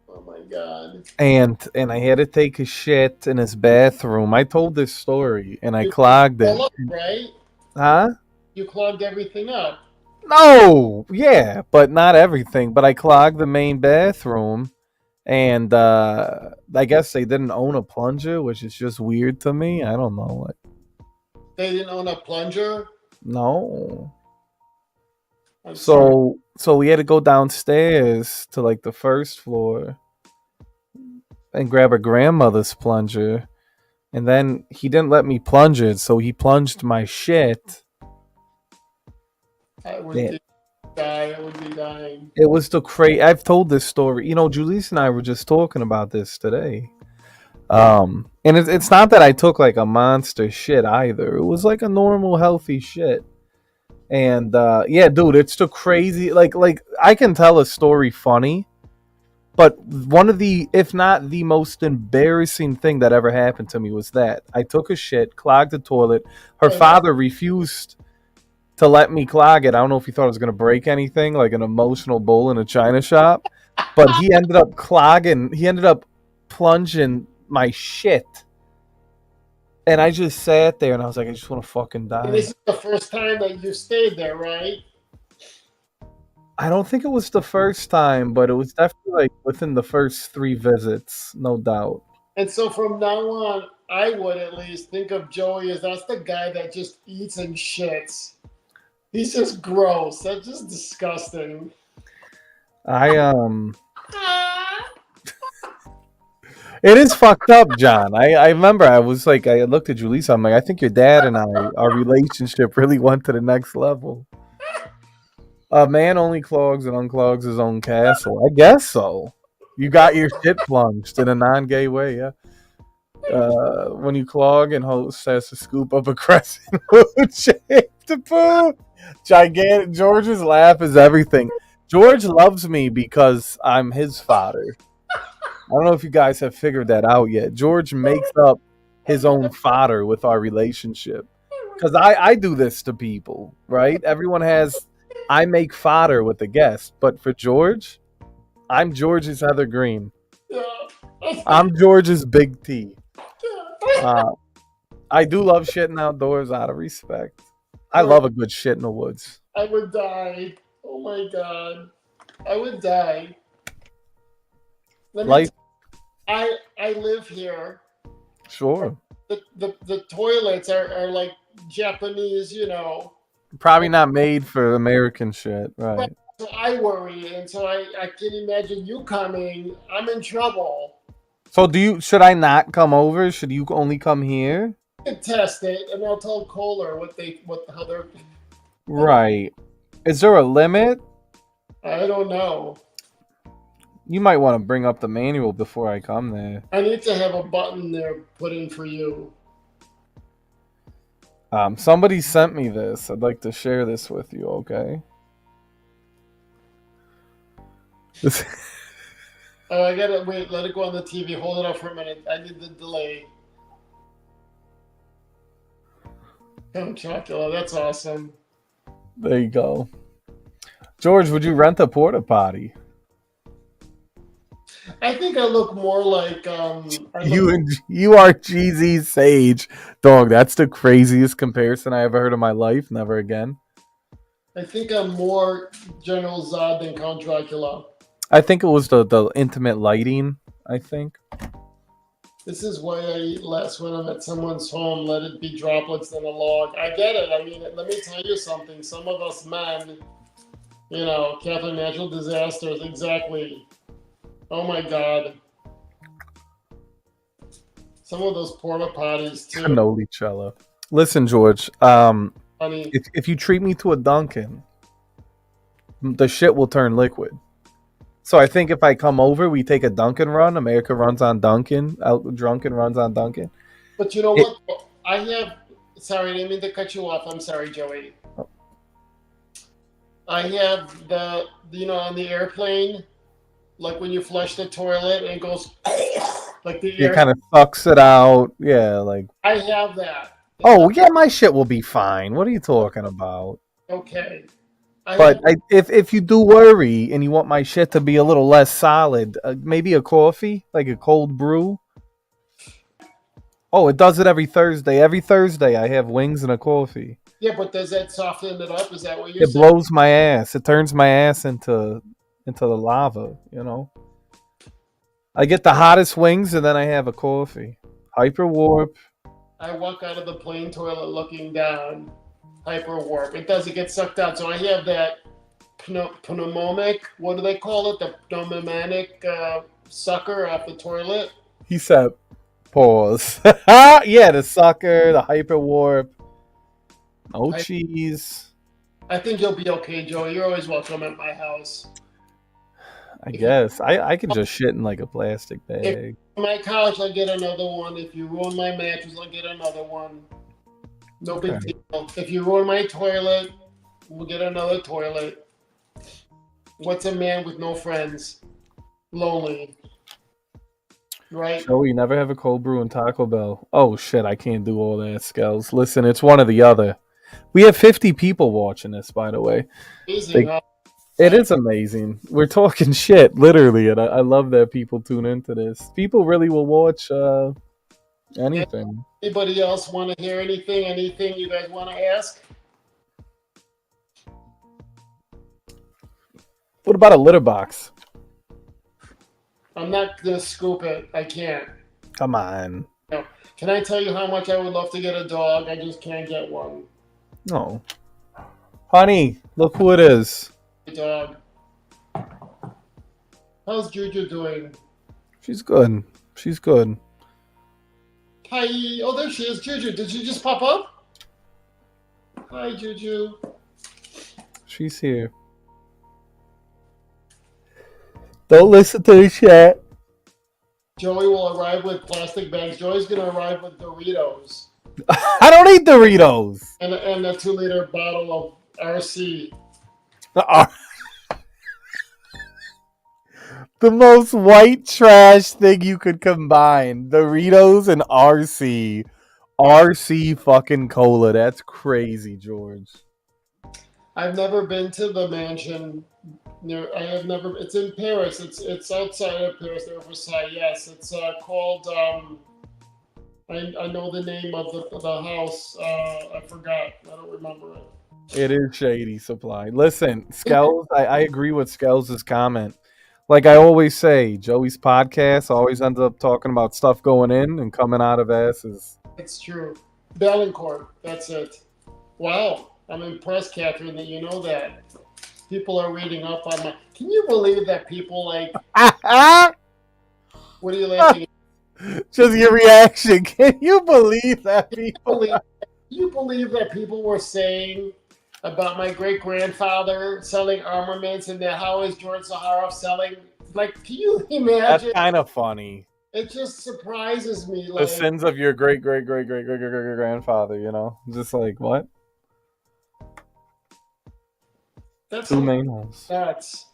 Oh my god. and I had to take a shit in his bathroom. I told this story and I You clogged it. all up, right? Huh? You clogged everything up. No, yeah, but not everything. But I clogged the main bathroom, and I guess they didn't own a plunger, which is just weird to me. I don't know. Like, They didn't own a plunger. no. I'm sorry. So we had to go downstairs to like the first floor and grab her grandmother's plunger, and then he didn't let me plunge it, so he plunged my shit. I would Yeah. be die. I would be dying. It was the crazy. I've told this story. You know, Julius and I were just talking about this today. And it's not that I took like a monster shit either. It was like a normal, healthy shit. And yeah, dude, it's the crazy. Like I can tell a story funny, but one of the, if not the most embarrassing thing that ever happened to me was that I took a shit, clogged the toilet. Her father refused to let me clog it. I don't know if he thought it was gonna break anything, like an emotional bull in a china shop. But he ended up clogging. He ended up plunging my shit, and I just sat there and I was like, I just want to fucking And die. this is the first time that you stayed there, right? I don't think it was the first time, but it was definitely like within the first 3 visits, no doubt. And so from now on, I would at least think of Joey as that's the guy that just eats and shits. He's just gross. That's just disgusting. I It is fucked up, John. I remember I was like, I looked at Julissa. I'm like, I think your dad and I, our relationship really went to the next level. A man only clogs and unclogs his own castle. I guess so. You got your shit plunged in a non-gay way, yeah. When you clog and host has to scoop up a crescent moon shaped poo. Gigantic. George's laugh is everything. George loves me because I'm his fodder. I don't know if you guys have figured that out yet. George makes up his own fodder with our relationship. Because I do this to people, right? Everyone has, I make fodder with the guest. But for George, I'm George's Heather Green. Yeah. I'm George's Big T. I do love shitting outdoors out of respect. I love a good shit in the woods. I would die. Oh my god. I would die. Let me Life, I live here. sure. The toilets are like Japanese, Probably not made for American shit, right? So I worry, and so I can imagine you coming. I'm in trouble. So should I not come over? Should you only come here? I can test it, and I'll tell Kohler how they're. Right. Is there a limit? I don't know. You might want to bring up the manual before I come there. I need to have a button there put in for you. Somebody sent me this. I'd like to share this with you, okay? Oh, I gotta wait. Let it go on the TV. Hold it up for a minute. I need the delay. Count Chocula. That's awesome. There you go. George, would you rent a porta potty? I think I look more like You are GZ Sage. Dog, that's the craziest comparison I ever heard in my life. Never again. I think I'm more General Zod than Count Dracula. I think it was the intimate lighting, I think. This is why I eat less when I'm at someone's home. Let it be droplets than a log. I get it. I mean, let me tell you something. Some of us men, Catholic natural disasters, exactly. Oh my God. Some of those porta potties too. Cannoli. Listen, George. Honey, If you treat me to a Dunkin', the shit will turn liquid. So I think if I come over, we take a Dunkin' run. America runs on Dunkin'. Drunken runs on Dunkin'. but you know what? I have. Sorry, I didn't mean to cut you off. I'm sorry, Joey. I have on the airplane, like when you flush the toilet and it goes like the air. It kind of sucks it out. Yeah, like. I have that. Oh yeah, my shit will be fine. What are you talking about? Okay. But if you do worry and you want my shit to be a little less solid, maybe a coffee, like a cold brew. Oh, it does it every Thursday. Every Thursday I have wings and a coffee. Yeah, but does that soften it up? Is that what you're saying? It blows my ass. It turns my ass into the lava, I get the hottest wings and then I have a coffee. Hyper warp. I walk out of the plane toilet looking down. Hyper warp. It doesn't get sucked out. So I have that pneumonic, what do they call it? The pneumonic sucker off the toilet. He said, pause. Yeah, the sucker, the hyper warp. No cheese. I think you'll be okay, Joe. You're always welcome at my house. I guess. I can just shit in like a plastic bag. If my couch, I'll get another one. If you ruin my mattress, I'll get another one. No big deal. If you ruin my toilet, we'll get another toilet. What's a man with no friends? Lonely. Right? So we never have a cold brew and Taco Bell. Oh shit, I can't do all that, Skells. Listen, it's one or the other. We have 50 people watching this, by the way. Amazing. It is amazing. We're talking shit, literally, and I love that people tune into this. People really will watch anything. Anybody else want to hear anything? Anything you guys want to ask? What about a litter box? I'm not going to scoop it. I can't. Come on. No. Can I tell you how much I would love to get a dog? I just can't get one. No. Honey, look who it is. Dog. How's Juju doing? She's good. She's good. Hi. Oh, there she is. Juju, did you just pop up? Hi, Juju. She's here. Don't listen to the chat. Joey will arrive with plastic bags. Joey's going to arrive with Doritos. I don't eat Doritos. And a 2-liter bottle of RC. The most white trash thing you could combine. Doritos and RC. RC fucking cola. That's crazy, George. I've never been to the mansion. I have never. It's in Paris. It's outside of Paris, near Versailles. Yes, it's called. I know the name of the house. I forgot. I don't remember it. It is Shady Supply. Listen, Skells, I agree with Skells' comment. Like I always say, Joey's podcast always ends up talking about stuff going in and coming out of asses. It's true. Bellencourt, that's it. Wow, I'm impressed, Catherine, that you know that. People are reading up on my. Can you believe that people like? What are you laughing at? Just your reaction. Can you believe that people? Believe, you believe that people were saying about my great grandfather selling armaments and that how is George Zaharoff selling? Like, can you That's imagine? kind of funny. It just surprises me. The Like, sins of your great great great great great great great grandfather. You know, just like what? that's Two main holes. nuts.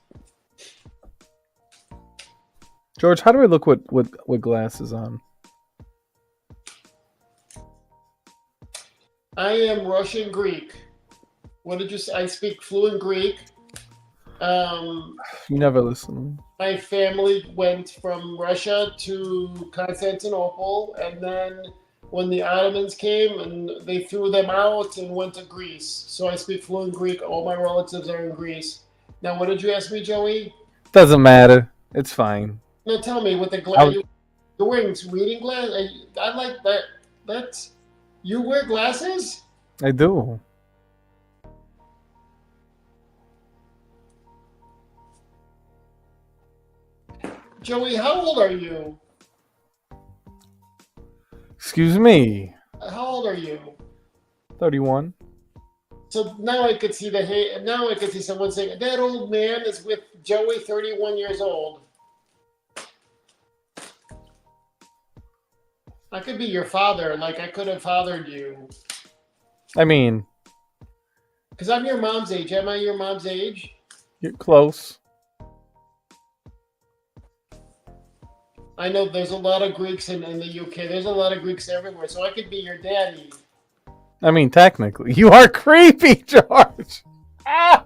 George, how do I look with glasses on? I am Russian Greek. What did you say? I speak fluent Greek. You never listen. My family went from Russia to Constantinople, and then when the Ottomans came and they threw them out and went to Greece. So I speak fluent Greek. All my relatives are in Greece. Now, what did you ask me, Joey? Doesn't matter. It's fine. No, tell me with the I glass. was- You're wearing reading glasses. I like that. That's you wear glasses. I do. Joey, how old are you? Excuse me. How old are you? 31. So now I could see now I could see someone saying that old man is with Joey, 31 years old. I could be your father, like I could have fathered you. I mean, Because I'm your mom's age. Am I your mom's age? you're close. I know there's a lot of Greeks in the UK. There's a lot of Greeks everywhere, so I could be your daddy. I mean, technically, you are creepy, George. Ah!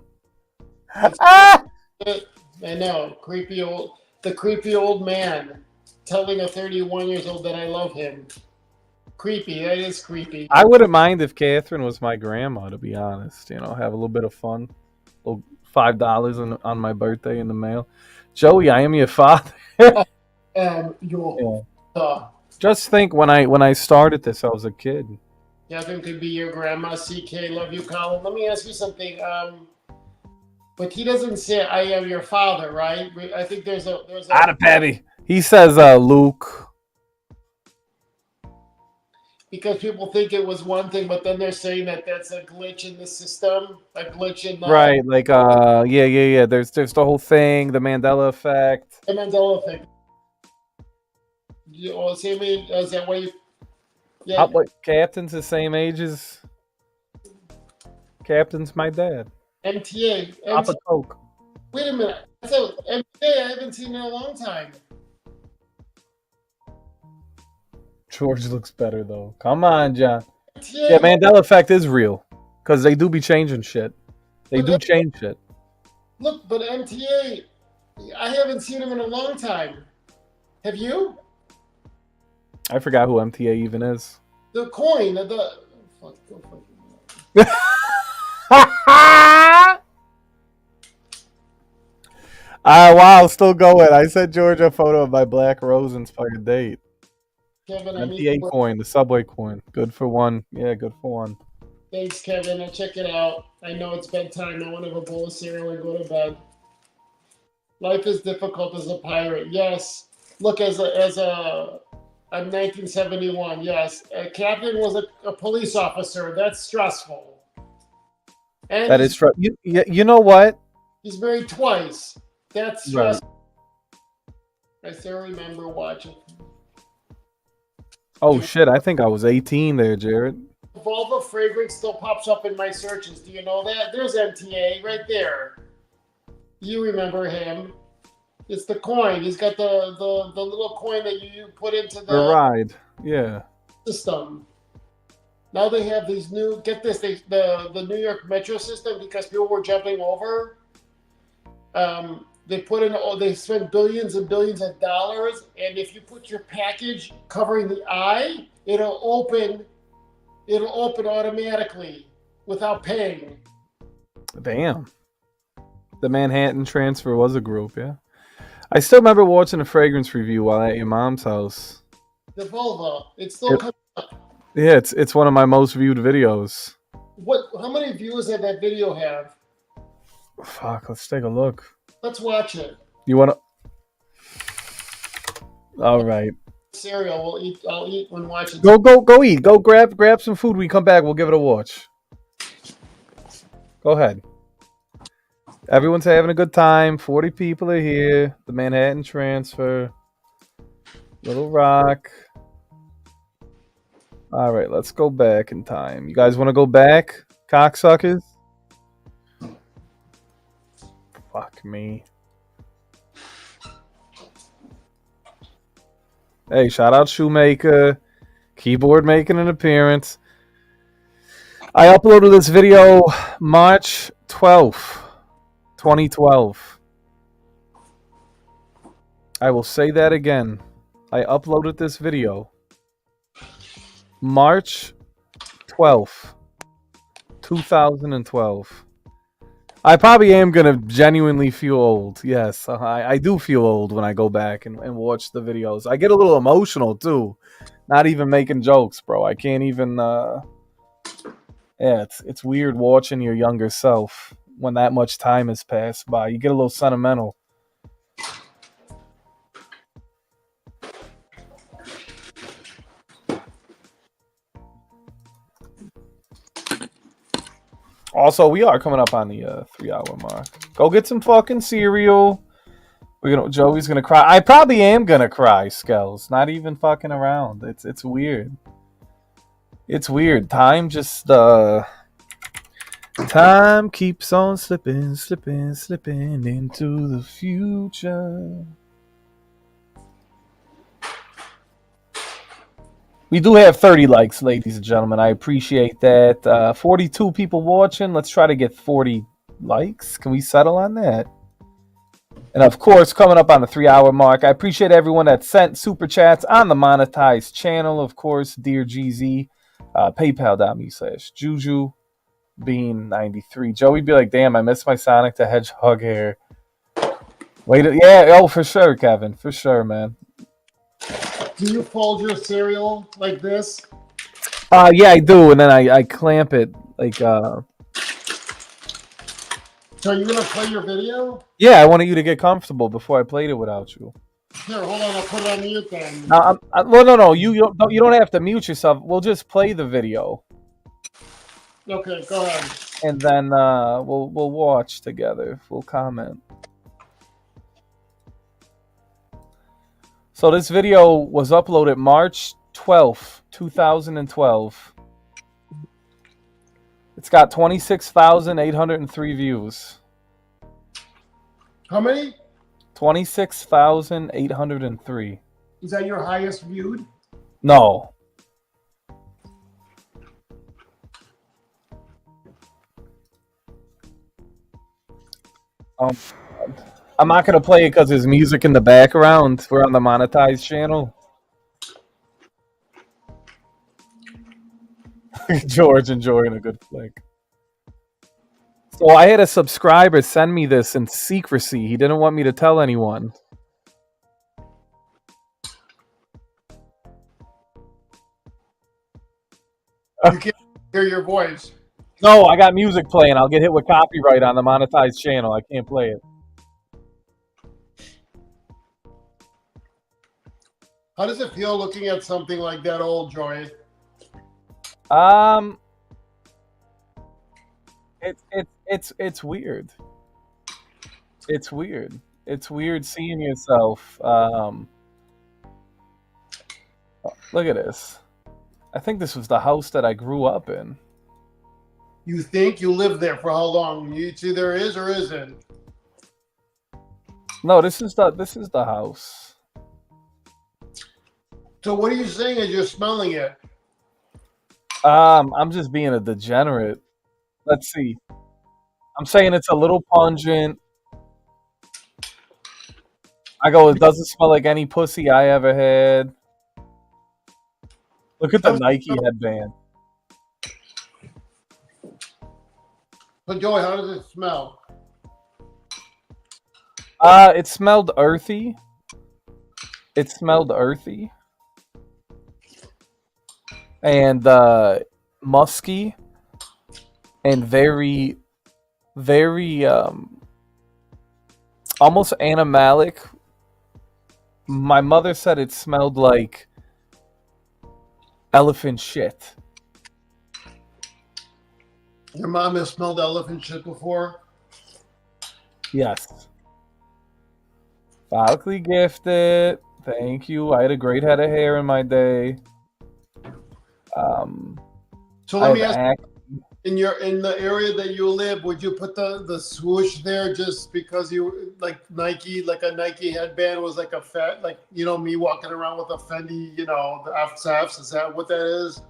Ah! I know, the creepy old man telling a 31 years old that I love him. Creepy, that is creepy. I wouldn't mind if Catherine was my grandma, to be honest. You know, have a little bit of fun. A little $5 on my birthday in the mail. Joey, I am your father. Your Yeah. Just think, when I started this, I was a kid. Kevin could be your grandma. CK, love you, Colin. Let me ask you something. But he doesn't say I am your father, right? I think there's a Out of Pebby. He says, Luke. because people think it was one thing, but then they're saying that that's a glitch in the system, a glitch in the Right, like, yeah. There's the whole thing, the Mandela effect. the Mandela effect. Same age, is that why you? Yeah, What, Captain's the same age as... Captain's my dad. MTA. Papa Coke. Wait a minute. So MTA, I haven't seen in a long time. George looks better, though. Come on, John. MTA, Yeah, Mandela effect is real. Because they do be changing shit. They do change shit. look, but MTA, I haven't seen him in a long time. Have you? I forgot who MTA even is. The coin, fuck, go fuck. Wow, still going. I sent George a photo of my Black Rose inspired date. Kevin, I MTA need coin, the subway coin. Good for one. Yeah, good for one. Thanks, Kevin. I'll check it out. I know it's bedtime. I want to have a bowl of cereal and go to bed. Life is difficult as a pirate. Yes. Look, I'm 1971. Yes, a captain was a police officer. That's stressful. And That is true. You know what? he's married twice. That's Right. stressful. I still remember watching. Oh, shit. I think I was 18 there, Jared. Volva fragrance still pops up in my searches. Do you know that? There's MTA right there. You remember him? It's the coin. He's got the little coin that you put into The ride. Yeah. system. Now they have these new. Get this, the New York Metro system, because people were jumping over. They put in. They spent billions and billions of dollars, and if you put your package covering the eye, it'll open. It'll open automatically without paying. Damn. The Manhattan Transfer was a group, yeah. I still remember watching a fragrance review while at your mom's house. The Volvo. It's still coming up. Yeah, it's one of my most viewed videos. How many views did that video have? Fuck, let's take a look. Let's watch it. You want to? All right. Cereal. I'll eat when watching. Go eat. Go grab some food. When we come back, we'll give it a watch. Go ahead. Everyone's having a good time. 40 people are here. The Manhattan Transfer. Little Rock. All right, let's go back in time. You guys want to go back, cocksuckers? Fuck me. Hey, shout out Shoemaker. Keyboard making an appearance. I uploaded this video March 12th, 2012. I will say that again. I uploaded this video March 12th, 2012. I probably am going to genuinely feel old. Yes, I do feel old when I go back and watch the videos. I get a little emotional, too. Not even making jokes, bro. I can't even... Yeah, it's weird watching your younger self when that much time has passed by. You get a little sentimental. Also, we are coming up on the 3-hour mark. Go get some fucking cereal. Joey's gonna cry. I probably am gonna cry, Skells. Not even fucking around. It's weird. It's weird. Time just time keeps on slipping into the future. We do have 30 likes, ladies and gentlemen. I appreciate that. 42 people watching. Let's try to get 40 likes. Can we settle on that? And of course, coming up on the 3-hour mark, I appreciate everyone that sent super chats on the monetized channel. Of course, Dear GZ, PayPal.me/Juju, Bean93. Joey be like, damn, I miss my Sonic the Hedgehog hair. Wait, yeah, oh, for sure, Kevin. For sure, man. Do you fold your cereal like this? Yeah, I do, and then I clamp it like. So are you gonna play your video? Yeah, I wanted you to get comfortable before I played it without you. Here, hold on. I'll put it on mute then. Well, no. You don't have to mute yourself. We'll just play the video. Okay, go ahead. And then we'll watch together. We'll comment. So this video was uploaded March 12th, 2012. It's got 26,803 views. How many? 26,803. Is that your highest viewed? No. I'm not going to play it because there's music in the background. We're on the monetized channel. George enjoying a good flick. So I had a subscriber send me this in secrecy. He didn't want me to tell anyone. You can't hear your voice. No, I got music playing. I'll get hit with copyright on the monetized channel. I can't play it. How does it feel looking at something like that old, Joey? It's weird. It's weird. It's weird seeing yourself. Look at this. I think this was the house that I grew up in. You think you lived there for how long? It's either is or isn't. No, this is the house. So what are you saying as you're smelling it? I'm just being a degenerate. Let's see. I'm saying it's a little pungent. I go, it doesn't smell like any pussy I ever had. Look at the Nike headband. So Joey, how does it smell? It smelled earthy. It smelled earthy. And musky. And very, very almost animalic. My mother said it smelled like elephant shit. Your mom has smelled elephant shit before? Yes. Follically gifted. Thank you. I had a great head of hair in my day. So I let me have ask, acne. in the area that you live, would you put the swoosh there just because you like Nike, like a Nike headband was like a fat, like me walking around with a Fendi, the FSFs? Is that what that is?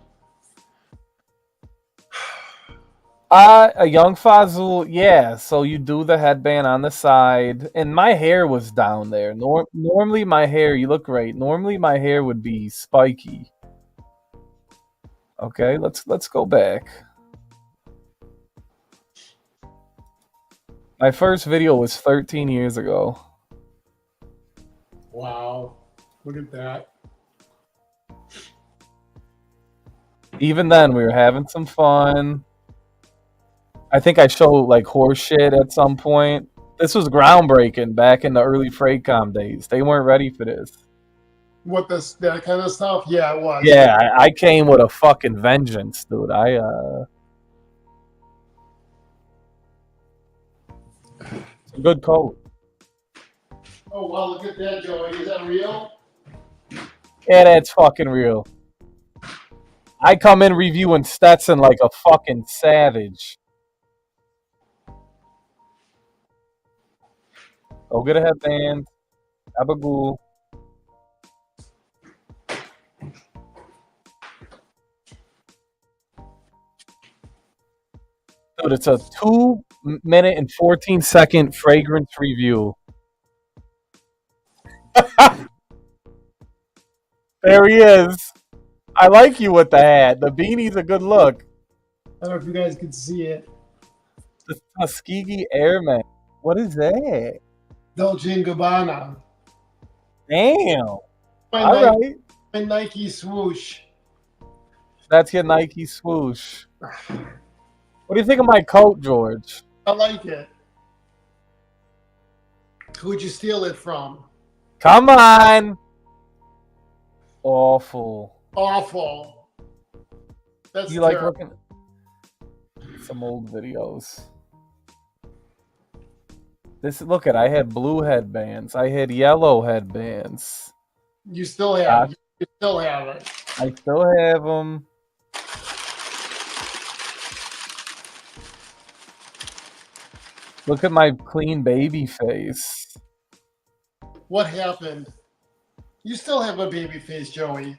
A young Fazul, yeah. So you do the headband on the side, and my hair was down there. Normally, my hair, you look great. Normally, my hair would be spiky. Okay, let's go back. My first video was 13 years ago. Wow, look at that. Even then, we were having some fun. I think I showed like horse shit at some point. This was groundbreaking back in the early Freightcom days. They weren't ready for this. What that kind of stuff? Yeah, it was. Yeah, I came with a fucking vengeance, dude. It's a good coat. Oh wow, look at that, Joey. Is that real? Yeah, that's fucking real. I come in reviewing Stetson like a fucking savage. Go get a headband. Abagoo. Dude, it's a 2 minute and 14-second fragrance review. There he is. I like you with the hat. The beanie's a good look. I don't know if you guys can see it. The Tuskegee Airman. What is that? Dolce & Gabbana. Damn. My All Nike, right. my Nike swoosh. That's your Nike swoosh. What do you think of my coat, George? I like it. Who'd you steal it from? Come on. Awful. Awful. That's You like terrible. looking at some old videos. Look at, I had blue headbands. I had yellow headbands. You still have. You still have it. I still have them. Look at my clean baby face. What happened? You still have a baby face, Joey.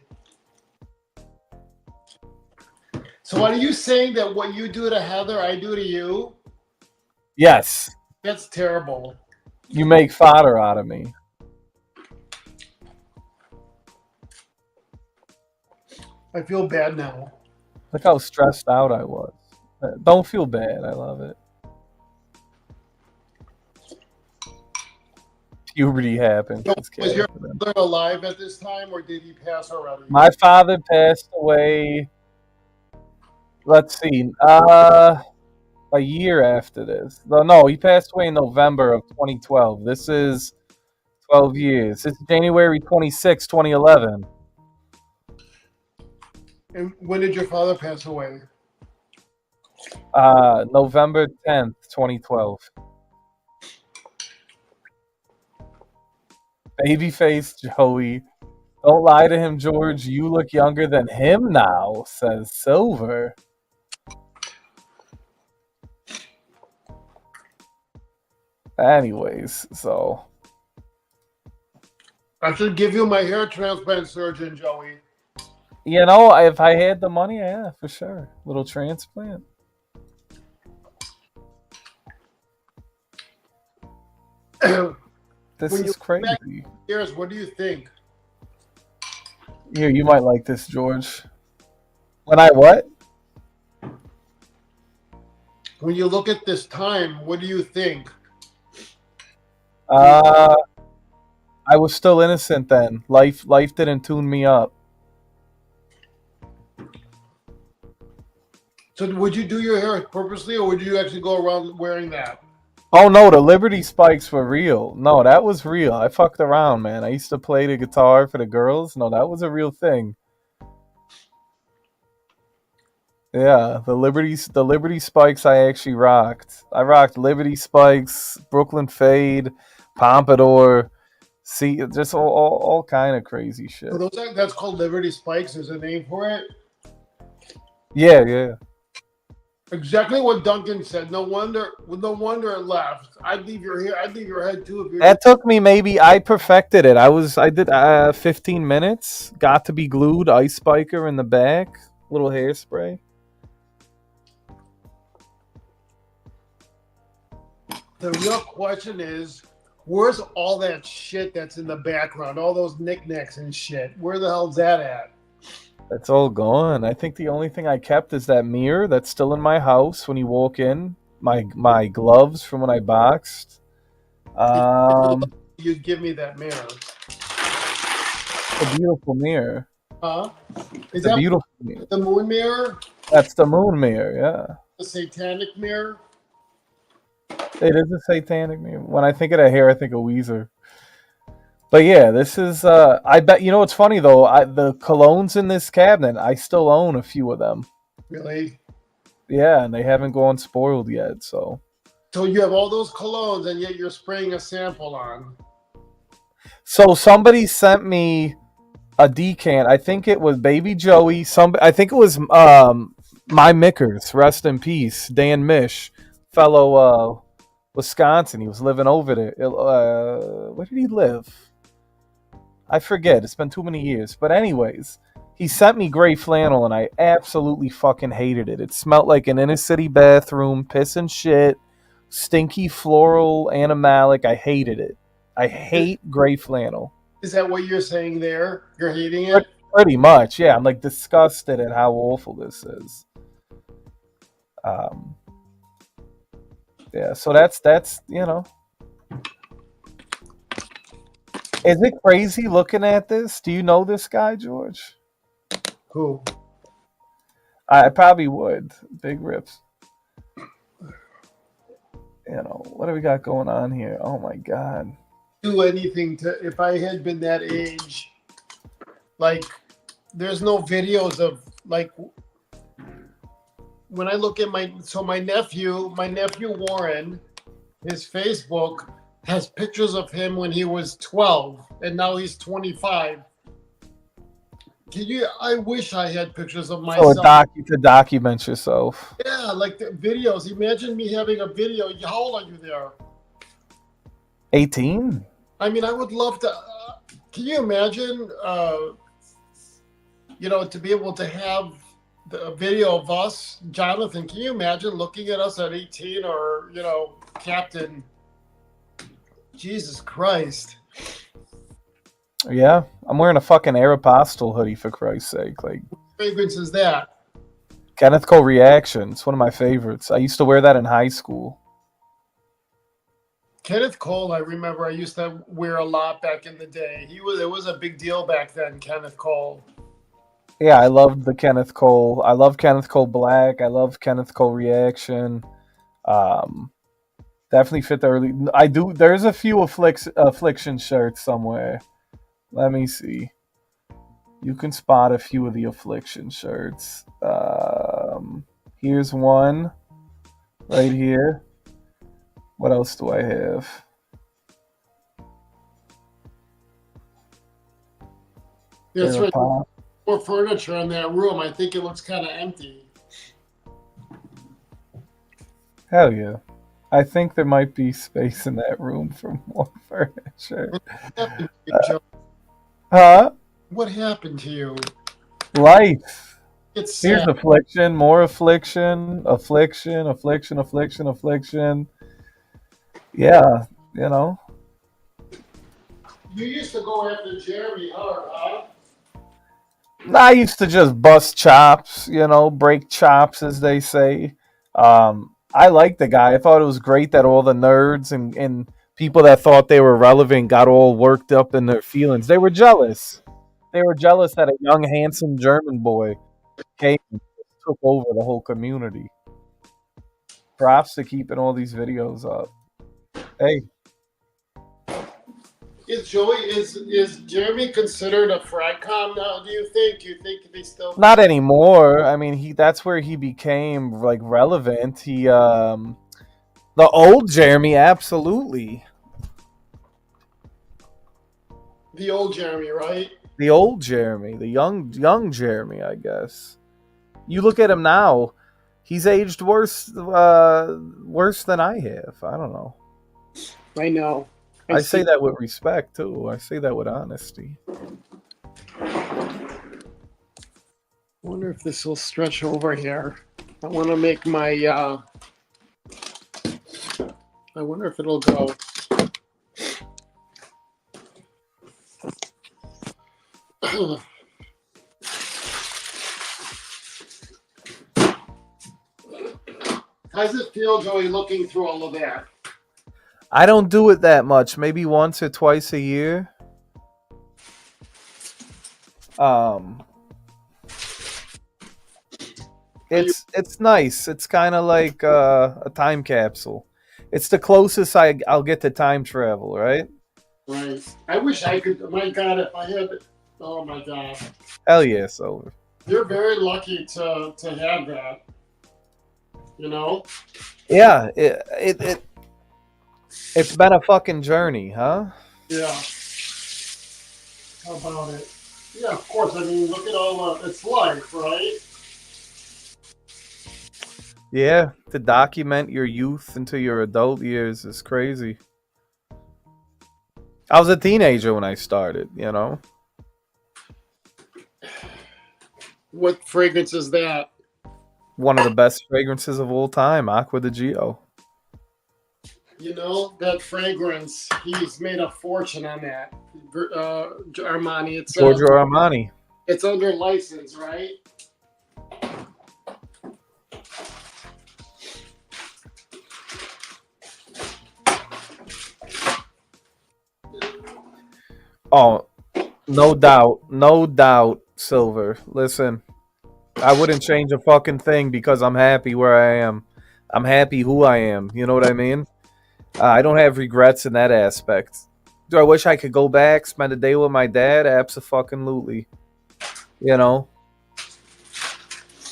So are you saying that what you do to Heather, I do to you? Yes. That's terrible. You make fodder out of me. I feel bad now. Look how stressed out I was. Don't feel bad. I love it. Puberty happened. Was your father alive at this time, or did he pass already? My father passed away. Let's see. A year after this. No, he passed away in November of 2012. This is 12 years. It's January 26, 2011. And when did your father pass away? November 10th, 2012. Babyface Joey. Don't lie to him, George. You look younger than him now, says Silver. Anyways, so. I should give you my hair transplant surgeon, Joey. You know, if I had the money, yeah, for sure. Little transplant. This is crazy. Years, what do you think? Here, you might like this, George. When I what? When you look at this time, what do you think? I was still innocent then. Life didn't tune me up. So would you do your hair purposely, or would you actually go around wearing that? Oh no, the Liberty spikes were real. No, that was real. I fucked around, man. I used to play the guitar for the girls. No, that was a real thing. Yeah, the Liberty spikes I actually rocked. I rocked Liberty spikes, Brooklyn fade, pompadour. See, just all kind of crazy So shit. that's called Liberty Spikes. There's a name for it. Yeah, yeah. Exactly what Duncan said. No wonder. No wonder it left. I'd leave your hair. I'd leave your head too if you're. That took me maybe I perfected it. I did 15 minutes. Got to be glued, ice spiker in the back, little hairspray. The real question is, where's all that shit that's in the background? All those knickknacks and shit. Where the hell's that at? That's all gone. I think the only thing I kept is that mirror that's still in my house when you walk in. My gloves from when I boxed. You'd give me that mirror. A beautiful mirror. Huh? Is It's a that beautiful mirror. the moon mirror? That's the moon mirror, yeah. The satanic mirror? It is a satanic mirror. When I think of that hair, I think of Weezer. But yeah, this is. I bet you know what's funny though. The colognes in this cabinet, I still own a few of them. Really? Yeah, and they haven't gone spoiled yet. So You have all those colognes, and yet you're spraying a sample on. somebody sent me a decant. I think it was Baby Joey. I think it was my Mickers. Rest in peace, Dan Mish, fellow Wisconsin. He was living over there. Where did he live? I forget. It's been too many years. But anyways, he sent me gray flannel, and I absolutely fucking hated it. It smelled like an inner city bathroom, piss and shit, stinky floral animalic. I hated it. I hate gray flannel. Is that what you're saying there? You're hating it? Pretty much, yeah. I'm like disgusted at how awful this is. Yeah. So that's you know. Is it crazy looking at this? Do you know this guy, George? Who? I probably would. Big rips. You know, what do we got going on here? Oh my god. Do anything to, if I had been that age, like, there's no videos of, like, when I look at my nephew Warren, his Facebook has pictures of him when he was 12 and now he's 25. I wish I had pictures of myself. To document yourself. Yeah, like the videos. Imagine me having a video. How old are you there? 18? I mean, I would love to. Can you imagine, to be able to have a video of us? Jonathan, can you imagine looking at us at 18 or, Captain? Jesus Christ. Yeah, I'm wearing a fucking Aeropostale hoodie for Christ's sake. Like, what fragrance is that? Kenneth Cole Reaction. It's one of my favorites. I used to wear that in high school. Kenneth Cole, I remember I used to wear a lot back in the day. It was a big deal back then, Kenneth Cole. Yeah, I loved the Kenneth Cole. I love Kenneth Cole Black. I love Kenneth Cole Reaction. Definitely fit the early. I do. There's a few Affliction shirts somewhere. Let me see. You can spot a few of the Affliction shirts. Here's one right here. What else do I have? That's right. More furniture in that room. I think it looks kind of empty. Hell yeah. I think there might be space in that room for more furniture. Huh? What happened to you? Life. It's Here's sad. affliction, more affliction, affliction, affliction, affliction, affliction. Yeah, you know. You used to go after Jeremy hard, huh? I used to just bust chops, break chops, as they say. I liked the guy. I thought it was great that all the nerds and people that thought they were relevant got all worked up in their feelings. They were jealous. They were jealous that a young, handsome German boy came took over the whole community. Props to keeping all these videos up. Hey, Is Jeremy considered a fragcom now? Do you think? They still? not anymore. I mean, that's where he became like relevant. The old Jeremy, absolutely. The old Jeremy, right? The old Jeremy, the young Jeremy, I guess. You look at him now, he's aged worse than I have. I don't know. I know. I say that with respect too. I say that with honesty. I wonder if this will stretch over here. I want to make my. I wonder if it'll go. How does it feel, Joey, looking through all of that? I don't do it that much. Maybe once or twice a year. It's nice. It's kind of like a time capsule. It's the closest I'll get to time travel, right? Right. I wish I could. My God, if I had. Oh my God. Hell yeah, Silver. You're very lucky to have that. You know. Yeah. It's been a fucking journey, huh? Yeah. How about it? Yeah, of course. I mean, look at all the. It's life, right? Yeah, to document your youth into your adult years is crazy. I was a teenager when I started, you know? What fragrance is that? One of the best fragrances of all time, Aqua di Gio. You know, that fragrance, he's made a fortune on that. Armani, it's Giorgio Armani. It's under license, right? Oh, no doubt, Silver. Listen, I wouldn't change a fucking thing because I'm happy where I am. I'm happy who I am. You know what I mean? I don't have regrets in that aspect. Do I wish I could go back, spend a day with my dad? Abso-fucking-lutely. You know?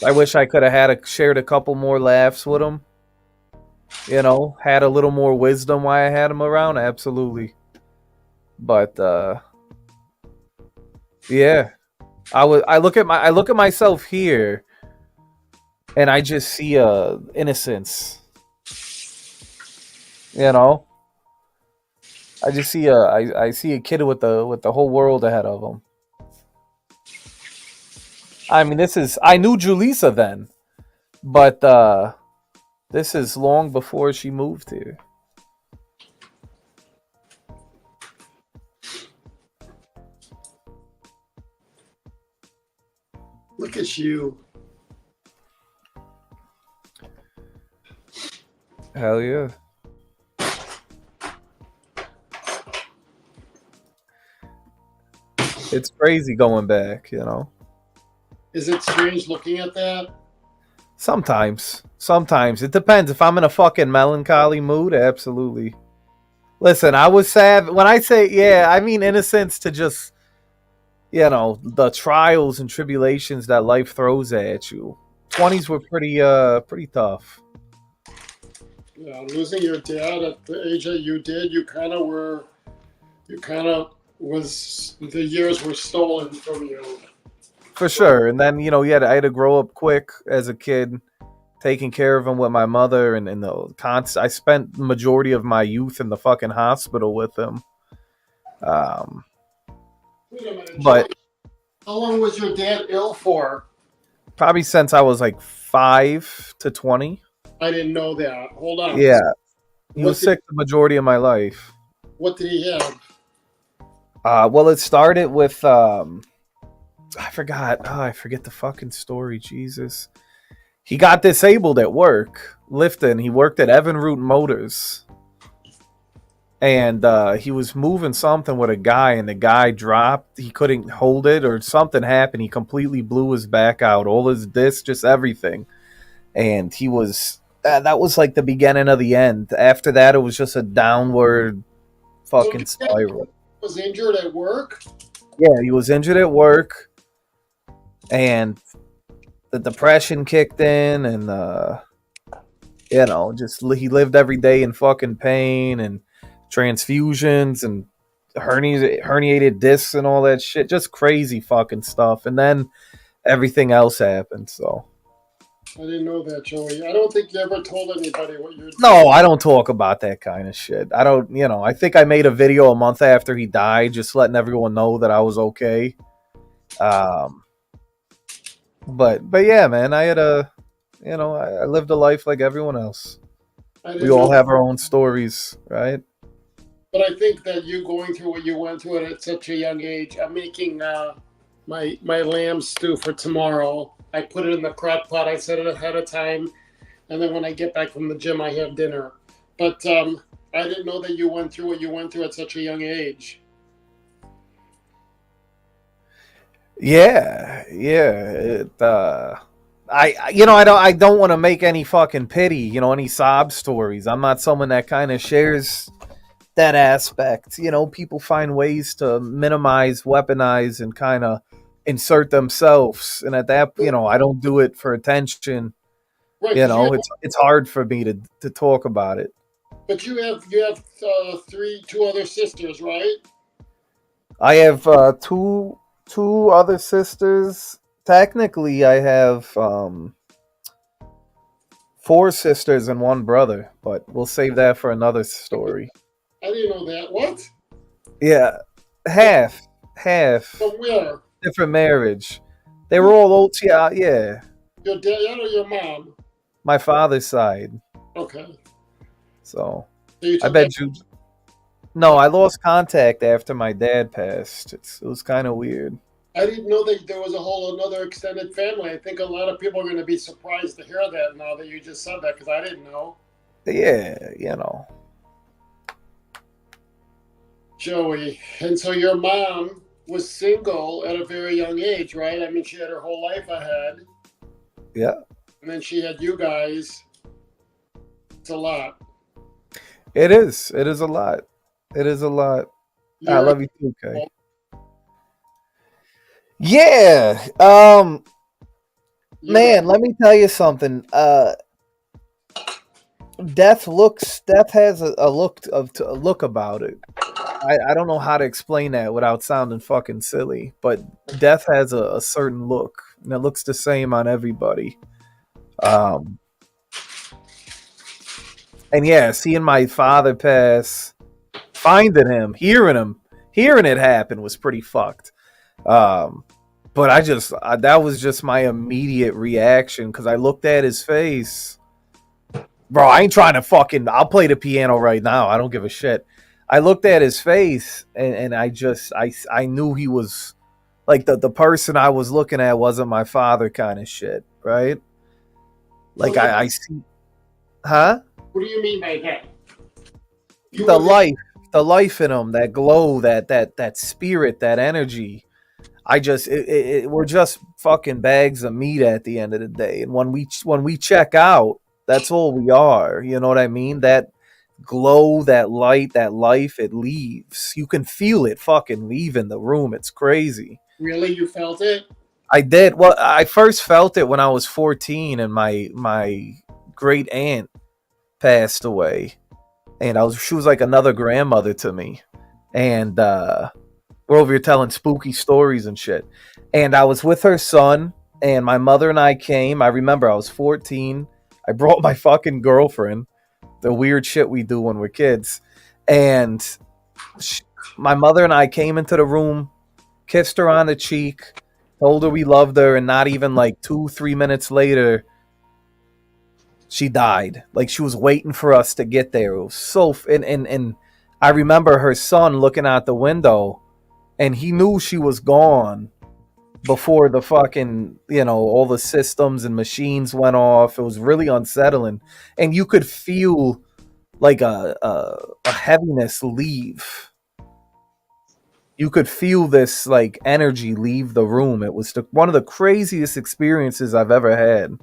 I wish I could have shared a couple more laughs with him. You know? Had a little more wisdom while I had him around? Absolutely. But, yeah. I look at myself here and I just see innocence. You know? I just see I see a kid with the whole world ahead of him. I mean, I knew Julissa then, but this is long before she moved here. Look at you. Hell yeah. It's crazy going back, you know. Is it strange looking at that? Sometimes. It depends. If I'm in a fucking melancholy mood, absolutely. Listen, I was sad. When I say, yeah, I mean innocence to just, you know, the trials and tribulations that life throws at you. 20s were pretty tough. Yeah, losing your dad at the age that you did, the years were stolen from you. For sure. And then, you know, I had to grow up quick as a kid, taking care of him with my mother, and I spent the majority of my youth in the fucking hospital with him. Wait a minute, But Joey, how long was your dad ill for? probably since I was like 5 to 20. I didn't know that. Hold on. Yeah. He was sick the majority of my life. What did he have? Well, it started with I forgot. Oh, I forget the fucking story. Jesus. He got disabled at work, lifting. He worked at Evinrude Motors. and he was moving something with a guy, and the guy dropped. He couldn't hold it, or something happened. He completely blew his back out, all his discs, just everything. And he was that was like the beginning of the end. After that, it was just a downward So fucking spiral. was injured at work. Yeah, he was injured at work, and the depression kicked in, and just he lived every day in fucking pain and transfusions and herniated discs and all that shit. Just crazy fucking stuff. And then everything else happened. So I didn't know that, Joey. I don't think you ever told anybody what you're doing. no, I don't talk about that kind of shit. I don't, I think I made a video a month after he died, just letting everyone know that I was okay. But yeah, man, I had I lived a life like everyone else. We all have our own stories, right? But I think that you going through what you went through at such a young age. I'm making my lamb stew for tomorrow. I put it in the crock pot. I set it ahead of time, and then when I get back from the gym, I have dinner. But I didn't know that you went through what you went through at such a young age. Yeah. I don't want to make any fucking pity, any sob stories. I'm not someone that kind of shares that aspect. People find ways to minimize, weaponize, and kind of insert themselves. And at that, I don't do it for attention. Right, It's hard for me to talk about it. But you have two other sisters, right? I have two other sisters. Technically, I have 4 sisters and 1 brother, but we'll save that for another story. I didn't know that. What? Yeah, half. From where? Different marriage. They were all old. Yeah. Your dad or your mom? My father's side. Okay. So you I bet you. No, I lost contact after my dad passed. It was kind of weird. I didn't know that there was a whole another extended family. I think a lot of people are going to be surprised to hear that now that you just said that, because I didn't know. Yeah, Joey, and so your mom was single at a very young age, right? I mean, she had her whole life ahead. Yeah. And then she had you guys. It's a lot. It is. It is a lot. It is a lot. I love you too, okay? Yeah. Man, let me tell you something. Death has a look about it. I don't know how to explain that without sounding fucking silly, but death has a certain look, and it looks the same on everybody. And yeah, seeing my father pass, finding him, hearing it happen was pretty fucked. But that was just my immediate reaction, because I looked at his face. Bro, I ain't trying to I'll play the piano right now. I don't give a shit. I looked at his face, and I knew he was like the person I was looking at wasn't my father, kind of shit, right? Like I see, huh? What do you mean by that? The life in him, that glow, that spirit, that energy. We're just fucking bags of meat at the end of the day, and when we check out, that's all we are. You know what I mean? That glow, that light, that life, it leaves. You can feel it fucking leaving the room. It's crazy. Really? You felt it? I did. Well, I first felt it when I was 14, and my great aunt passed away, and she was like another grandmother to me, and we're over here telling spooky stories and shit. And I was with her son, and my mother and I came. I remember I was 14. I brought my fucking girlfriend. The weird shit we do when we're kids. And my mother and I came into the room, kissed her on the cheek, told her we loved her, and not even like 2-3 minutes later, she died. Like, she was waiting for us to get there. It was so and I remember her son looking out the window, and he knew she was gone before the fucking, all the systems and machines went off. It was really unsettling, and you could feel like a heaviness leave. You could feel this like energy leave the room. It was one of the craziest experiences I've ever had.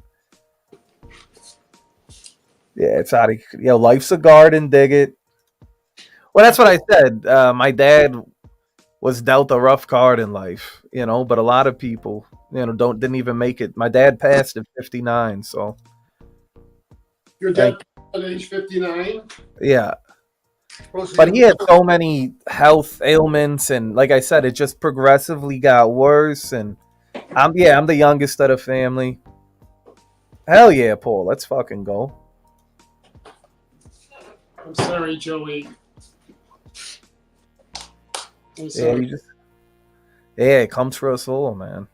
Yeah, it's out of life's a garden, dig it. Well, that's what I said. My dad was dealt a rough card in life, but a lot of people, didn't even make it. My dad passed at 59, so Your thank dad at age 59? yeah. Oh, so But he had so many health ailments, and like I said, it just progressively got worse. And I'm the youngest of the family. Hell yeah, Paul, let's fucking go. I'm sorry, Joey. I'm Yeah, sorry. it comes for us all, man.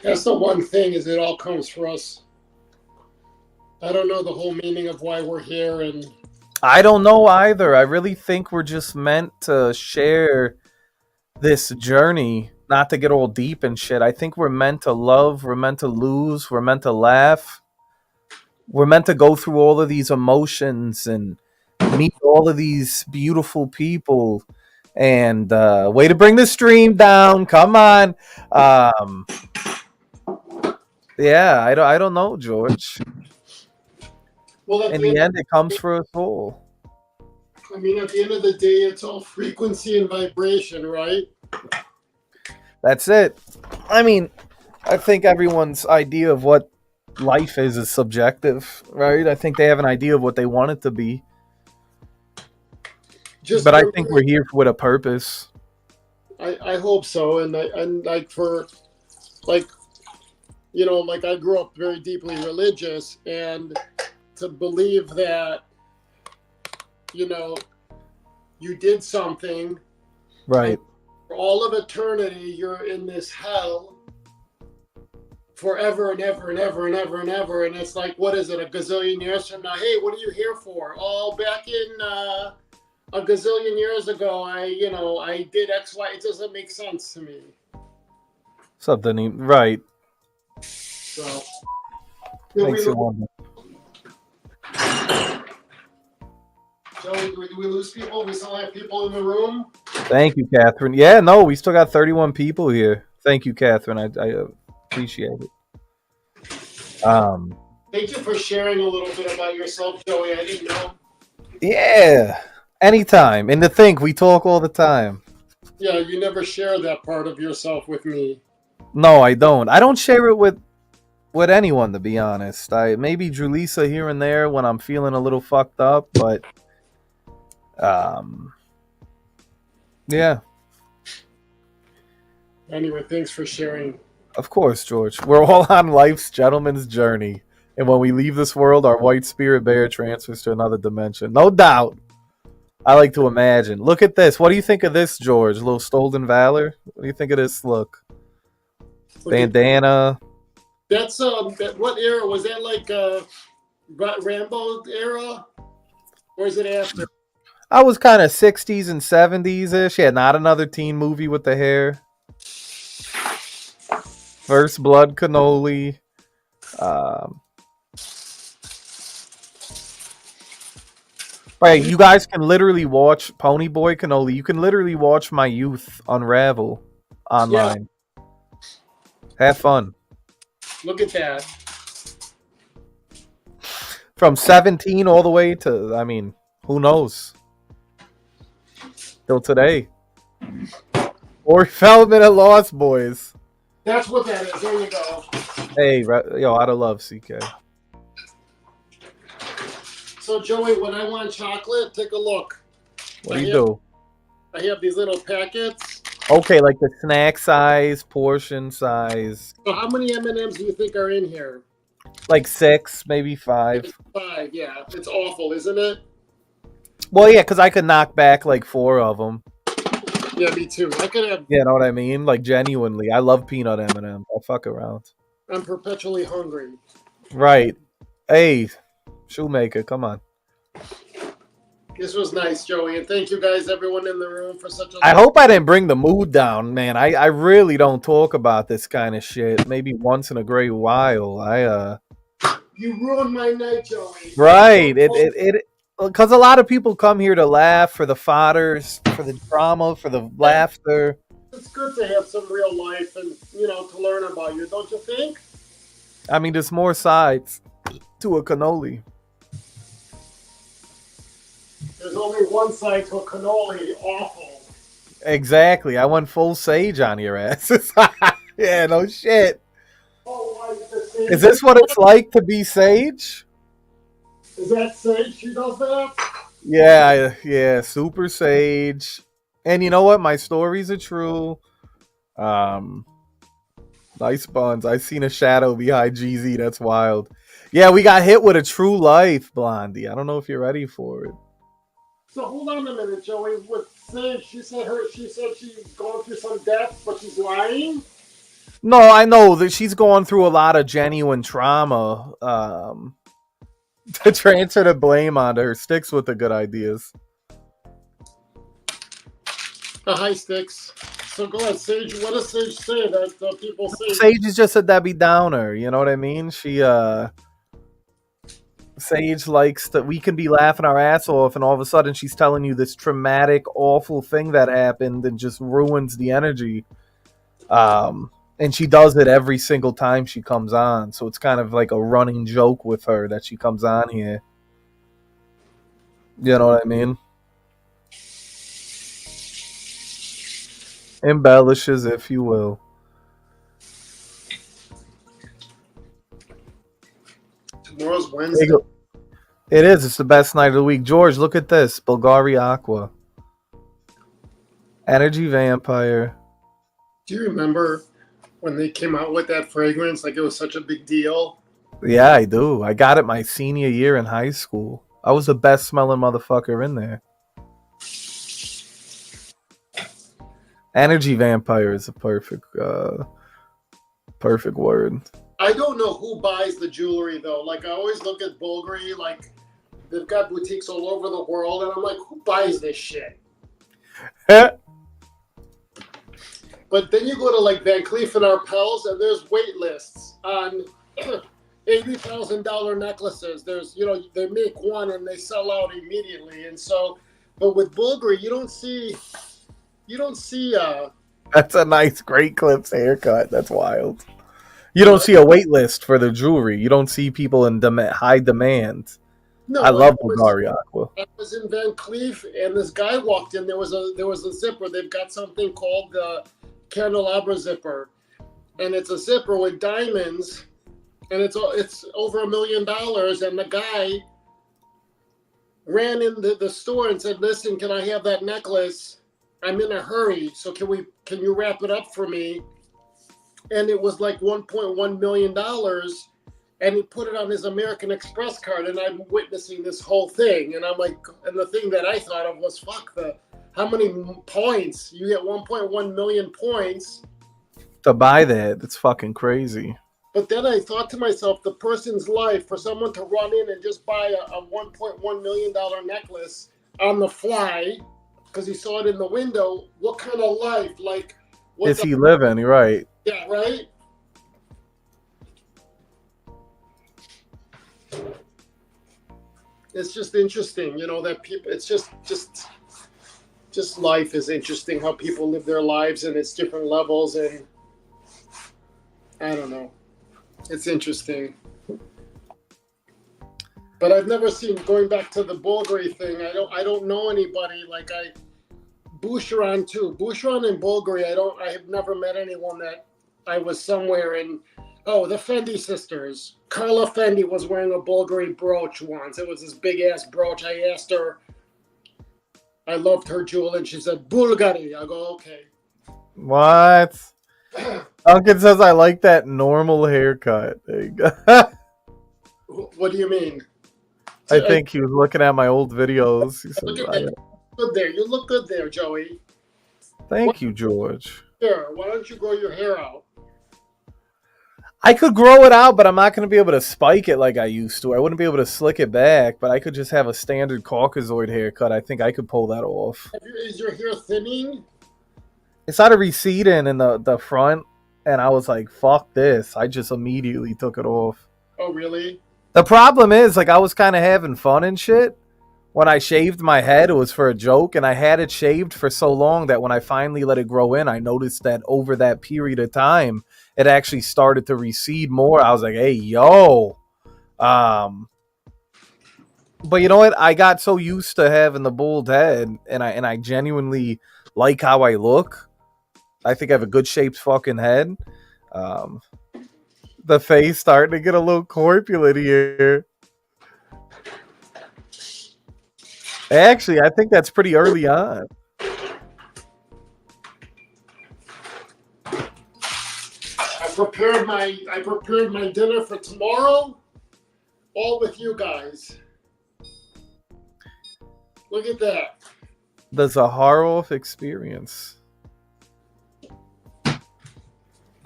That's the one thing, is it all comes for us. I don't know the whole meaning of why we're here, and I don't know either. I really think we're just meant to share this journey, not to get all deep and shit. I think we're meant to love, we're meant to lose, we're meant to laugh. We're meant to go through all of these emotions and meet all of these beautiful people. And way to bring the stream down. Come on. Yeah, I don't know, George. well, In the end, it comes for us all. I mean, at the end of the day, it's all frequency and vibration, right? That's it. I mean, I think everyone's idea of what life is subjective, right? I think they have an idea of what they want it to be. But I think we're here with a purpose. I hope so, and like for like like I grew up very deeply religious, and to believe that you did something, right? For all of eternity, you're in this hell forever and ever and ever and ever and ever, and it's like, what is it, a gazillion years from now? Hey, what are you here for? Oh, back in a gazillion years ago, I did X, Y. It doesn't make sense to me. Something right. So makes you wonder. Joey, do we lose people? We still have people in the room? Thank you, Catherine. Yeah, no, we still got 31 people here. Thank you, Catherine. I appreciate it. Thank you for sharing a little bit about yourself, Joey. I didn't know. Yeah, anytime. And to think, we talk all the time. Yeah, you never share that part of yourself with me. No, I don't. I don't share it with anyone, to be honest. I maybe Julissa here and there when I'm feeling a little fucked up, but yeah. Anyway, thanks for sharing. Of course, George. We're all on life's gentleman's journey. And when we leave this world, our white spirit bear transfers to another dimension. No doubt. I like to imagine. Look at this. What do you think of this, George? A little stolen valor? What do you think of this look? Bandana. That's what era was that? Like Rambo era, or is it after? I was kind of 60s and 70s ish. Yeah, not another teen movie with the hair. First Blood cannoli. Right, you guys can literally watch Pony Boy Cannoli. You can literally watch my youth unravel online. Yeah. Have fun. Look at that. From 17 all the way to, I mean, who knows? Till today. Or Feldman at Lost Boys. That's what that is. There you go. Hey, yo, out of love, CK. So, Joey, when I want chocolate, take a look. What do you do? I have these little packets. Okay, like the snack size, portion size. So how many M&Ms do you think are in here? Like 6, maybe 5. 5, yeah. It's awful, isn't it? Well, yeah, because I could knock back like 4 of them. Yeah, me too. I could have. You know what I mean? Like, genuinely. I love peanut M&Ms. I'll fuck around. I'm perpetually hungry. Right. Hey, Shoemaker, come on. This was nice, Joey, and thank you guys, everyone in the room, for such a... I hope I didn't bring the mood down, man. I really don't talk about this kind of shit. Maybe once in a great while. You ruined my night, Joey. Right. It because a lot of people come here to laugh for the fodders, for the drama, for the laughter. It's good to have some real life and to learn about you, don't you think? I mean, there's more sides to a cannoli. There's only one side to a cannoli. Awful. Exactly. I went full sage on your asses. Yeah, no shit. Oh, why is the sage? Is this what it's like to be sage? Is that sage? She does that? Yeah, super sage. And you know what? My stories are true. Um, nice buns. I seen a shadow behind GZ. That's wild. Yeah, we got hit with a true life, Blondie. I don't know if you're ready for it. So hold on a minute, Joey. With Sage, she said she's going through some death, but she's lying. No, I know that she's going through a lot of genuine trauma. To transfer the blame onto her. Sticks with the good ideas. Hi, Sticks. So go ahead, Sage. What does Sage say that people say? Sage is just a Debbie Downer. You know what I mean? Sage likes that we can be laughing our ass off, and all of a sudden she's telling you this traumatic, awful thing that happened and just ruins the energy. And she does it every single time she comes on. So it's kind of like a running joke with her that she comes on here. You know what I mean? Embellishes, if you will. Tomorrow's Wednesday. It is. It's the best night of the week. George, look at this. Bulgari Aqua. Energy Vampire. Do you remember when they came out with that fragrance? Like it was such a big deal. Yeah, I do. I got it my senior year in high school. I was the best smelling motherfucker in there. Energy Vampire is a perfect word. I don't know who buys the jewelry though. Like I always look at Bulgari, like they've got boutiques all over the world, and I'm like, who buys this shit? But then you go to like Van Cleef and Arpels, and there's wait lists on $80,000 necklaces. There's, they make one and they sell out immediately. And so, but with Bulgari, you don't see. That's a nice Great Clips haircut. That's wild. You don't see a wait list for the jewelry. You don't see people in high demand. No, I love Bulgari Aqua. I was in Van Cleef, and this guy walked in. There was a zipper. They've got something called the candelabra zipper, and it's a zipper with diamonds, and it's over $1 million. And the guy ran in the store and said, "Listen, can I have that necklace? I'm in a hurry. So can you wrap it up for me?" And it was like $1.1 million. And he put it on his American Express card, and I'm witnessing this whole thing. And I'm like, and the thing that I thought of was, how many points? You get 1.1 million points. To buy that, it's fucking crazy. But then I thought to myself, the person's life, for someone to run in and just buy a $1.1 million necklace on the fly, because he saw it in the window, what kind of life? Like, is he living? You're right. Yeah, right? It's just interesting, that people, it's just life is interesting, how people live their lives, and it's different levels, and I don't know. It's interesting. But I've never seen, going back to the Bulgari thing, I don't know anybody, like Boucheron too. Boucheron and Bulgari, I have never met anyone that I was somewhere in. Oh, the Fendi sisters. Carla Fendi was wearing a Bulgari brooch once. It was this big-ass brooch. I asked her, I loved her jewel, and she said, Bulgari. I go, okay. What? Duncan says, I like that normal haircut. There you go. What do you mean? I think he was looking at my old videos. He said, good there. You look good there, Joey. Thank you, George. Here, why don't you grow your hair out? I could grow it out, but I'm not going to be able to spike it like I used to. I wouldn't be able to slick it back, but I could just have a standard Caucasoid haircut. I think I could pull that off. Is your hair thinning? It started receding in the front, and I was like, fuck this. I just immediately took it off. Oh, really? The problem is, like, I was kind of having fun and shit, when I shaved my head, it was for a joke, and I had it shaved for so long that when I finally let it grow in, I noticed that over that period of time, it actually started to recede more. I was like, "Hey, yo." But you know what? I got so used to having the bald head, and I genuinely like how I look. I think I have a good shaped fucking head. Um, the face starting to get a little corpulent here. Actually, I think that's pretty early on. I prepared my dinner for tomorrow, all with you guys. Look at that. The Zaharov experience.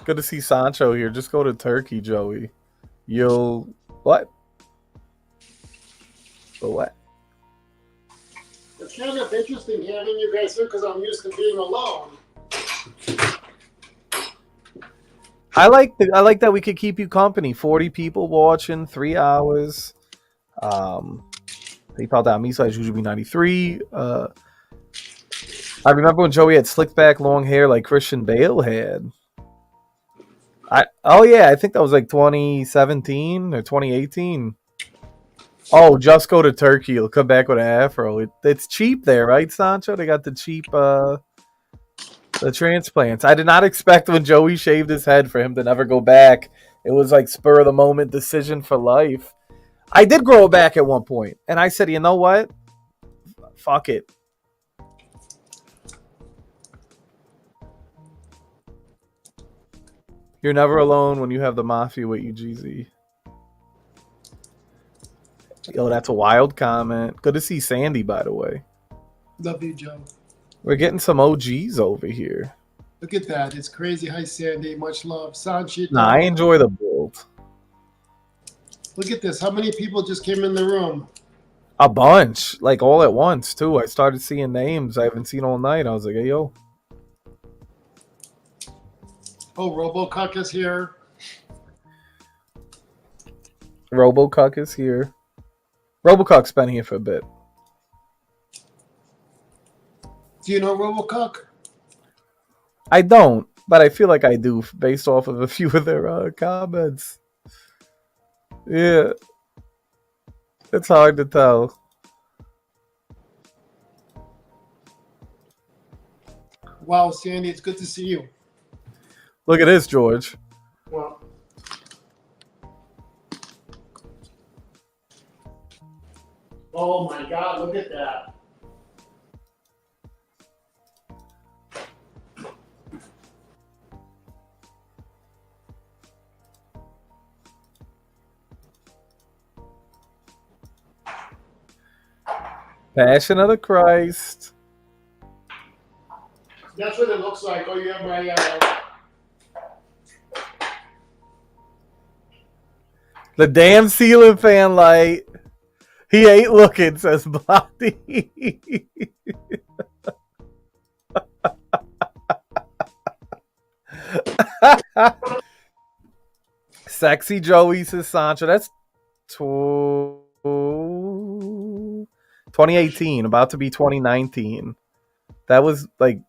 Good to see Sancho here. Just go to Turkey, Joey. You'll what? The what? It's kind of interesting having you guys here because I'm used to being alone. I like that we could keep you company. 40 people watching, 3 hours. PayPal down me slash usually 93. I remember when Joey had slicked back long hair like Christian Bale had. I think that was like 2017 or 2018. Oh, just go to Turkey. You'll come back with an afro. It's cheap there, right, Sancho? They got the cheap the transplants. I did not expect when Joey shaved his head for him to never go back. It was like spur of the moment decision for life. I did grow it back at one point, and I said, you know what? Fuck it. You're never alone when you have the mafia with you, GZ. Yo, that's a wild comment. Good to see Sandy, by the way. Love you, Joe. We're getting some OGs over here. Look at that. It's crazy. Hi, Sandy. Much love. Sanchi. Nah, I enjoy the build. Look at this. How many people just came in the room? A bunch. Like, all at once, too. I started seeing names I haven't seen all night. I was like, hey, yo. Oh, RoboCuck is here. RoboCuck is here. RoboCuck's been here for a bit. Do you know RoboCuck? I don't, but I feel like I do based off of a few of their comments. Yeah. It's hard to tell. Wow, Sandy, it's good to see you. Look at this, George. Well, Oh my God, look at that. Passion of the Christ. That's what it looks like. Oh, you have my. The damn ceiling fan light. He ain't looking, says Blondie. Sexy Joey, says Sancho. That's 2018, about to be 2019. That was like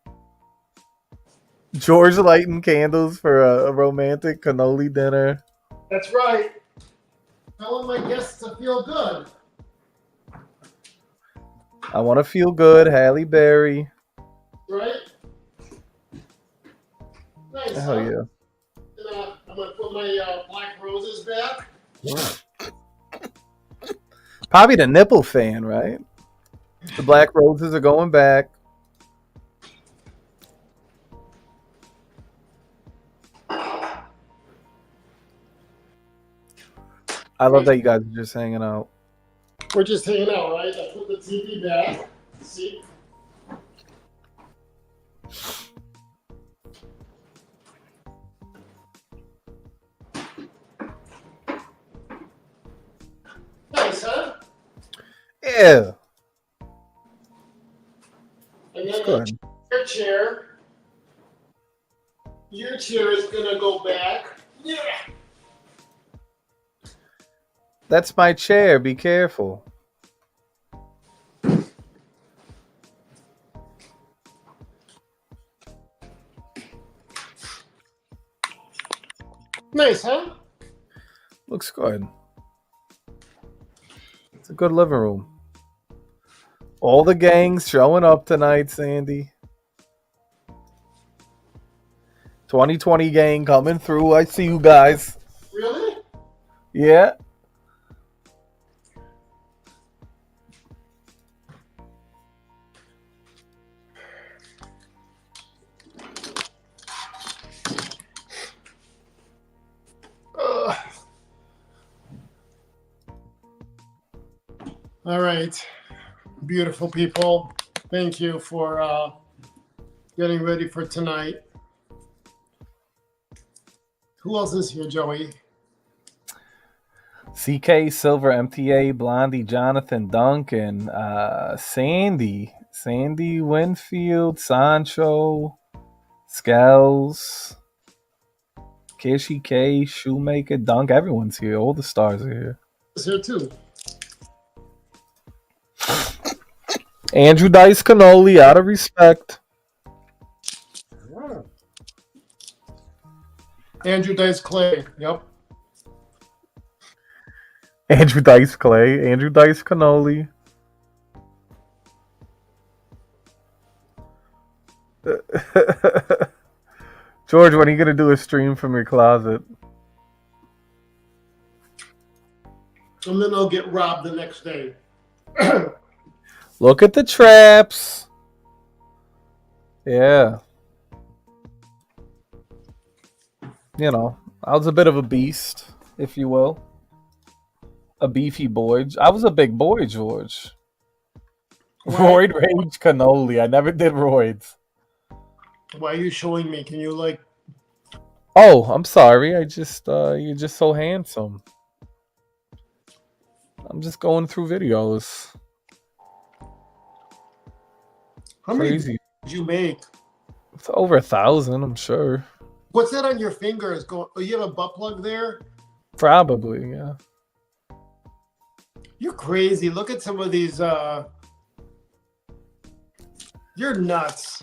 George lighting candles for a romantic cannoli dinner. That's right. Telling my guests to feel good. I want to feel good, Halle Berry. Right? Nice. Hell huh? yeah. I'm going to put my black roses back. Probably the nipple fan, right? The black roses are going back. I love that you guys are just hanging out. We're just hanging out, right? I put the TV back. See? Nice, huh? Yeah. And It's then good. your chair is going to go back. Yeah. That's my chair. Be careful. Nice, huh? Looks good. It's a good living room. All the gangs showing up tonight, Sandy. 2020 gang coming through. I see you guys. Really? Yeah. All right. Beautiful people. Thank you for getting ready for tonight. Who else is here, Joey? CK, Silver, MTA, Blondie, Jonathan, Duncan, Sandy, Winfield, Sancho, Skells, Kishi K, Shoemaker, Dunk. Everyone's here. All the stars are here. Is here too. Andrew Dice Cannoli, out of respect. Andrew Dice Clay. Yep. Andrew Dice Clay, Andrew Dice Cannoli. George, when are you going to do a stream from your closet? And then I'll get robbed the next day. Look at the traps. Yeah. You know, I was a bit of a beast, if you will. A beefy boy. I was a big boy, George. Roid Rage Cannoli. I never did roids. Why are you showing me? Can you like... Oh, I'm sorry. I just, you're just so handsome. I'm just going through videos. How many Crazy. did you make? It's over 1,000, I'm sure. What's that on your fingers? Oh, you have a butt plug there? Probably, yeah. You're crazy. Look at some of these. You're nuts.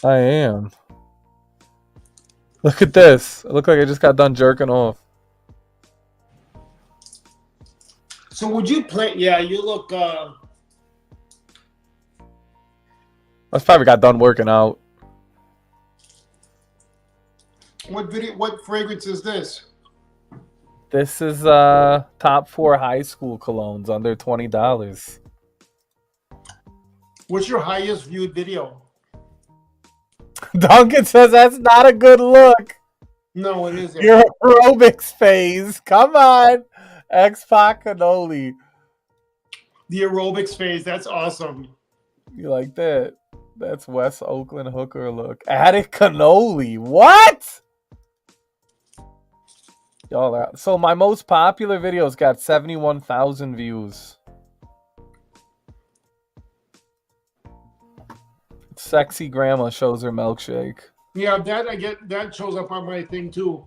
I am. Look at this. I look like I just got done jerking off. So would you play? Yeah, you look. I probably got done working out. What fragrance is this? This is top 4 high school colognes under $20. What's your highest viewed video? Duncan says that's not a good look. No, it isn't. Your aerobics phase. Come on. X-Pac Cannoli. The aerobics phase. That's awesome. You like that? That's West Oakland hooker look. Attic Cannoli. What? Y'all, so my most popular videos got 71,000 views. Sexy grandma shows her milkshake. Yeah, that shows up on my thing too.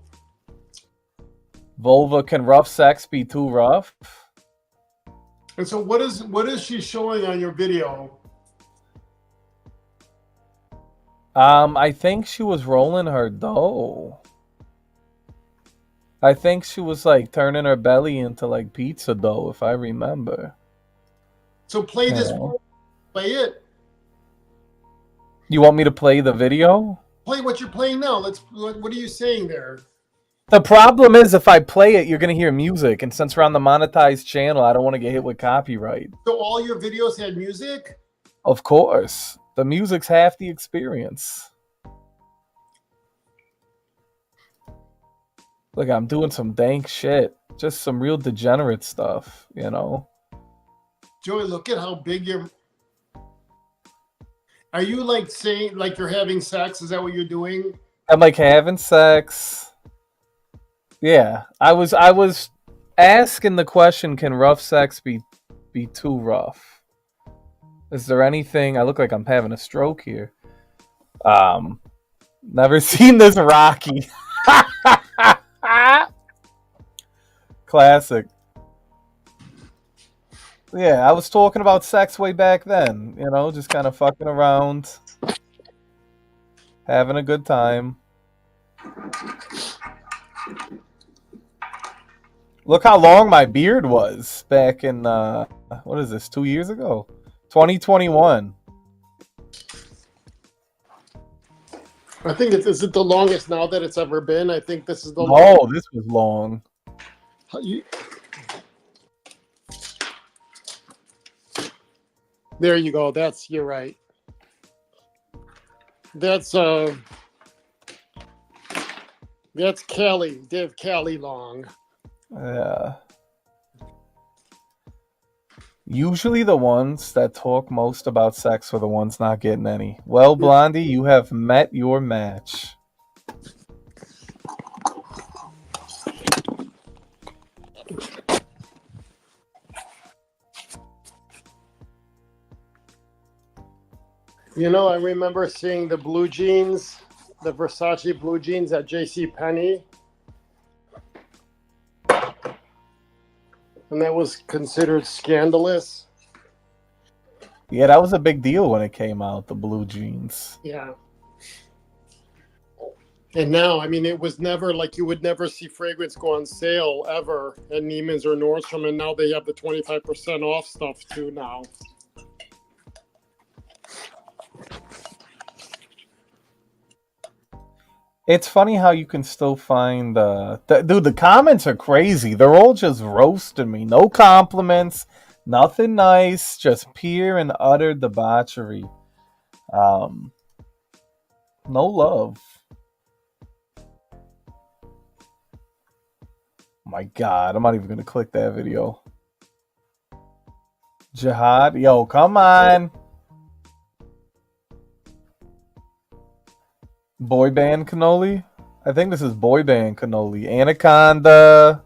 Vulva, can rough sex be too rough? And so what is she showing on your video? I think she was rolling her dough. I think she was like turning her belly into like pizza dough, if I remember. So play this. Play it. You want me to play the video? Play what you're playing now. What are you saying there? The problem is if I play it, you're going to hear music. And since we're on the monetized channel, I don't want to get hit with copyright. So all your videos had music? Of course. The music's half the experience. Look, I'm doing some dank shit. Just some real degenerate stuff, you know? Joey, look at how big your... Are you like saying like you're having sex? Is that what you're doing? I'm like having sex. Yeah. I was asking the question, can rough sex be too rough? Is there anything... I look like I'm having a stroke here. Never seen this Rocky. Classic. Yeah, I was talking about sex way back then, you know, just kind of fucking around, having a good time. Look how long my beard was back in what is this? 2 years ago, 2021. I think is it the longest now that it's ever been? I think this is the longest. Oh, this was long. There you go. You're right. That's Kelly. Dave Kelly long. Yeah. Usually the ones that talk most about sex are the ones not getting any. Well, Blondie, you have met your match. You know, I remember seeing the blue jeans, the Versace blue jeans at J.C. Penney, and that was considered scandalous. Yeah, that was a big deal when it came out, the blue jeans. Yeah. And now, I mean, it was never like you would never see fragrance go on sale ever at Neiman's or Nordstrom, and now they have the 25% off stuff too now. It's funny how you can still find dude, the comments are crazy. They're all just roasting me. No compliments, nothing nice, just pure and utter debauchery. No love. My God, I'm not even gonna click that video. Jihad, yo, come on. Boy band cannoli? I think this is boy band cannoli. Anaconda.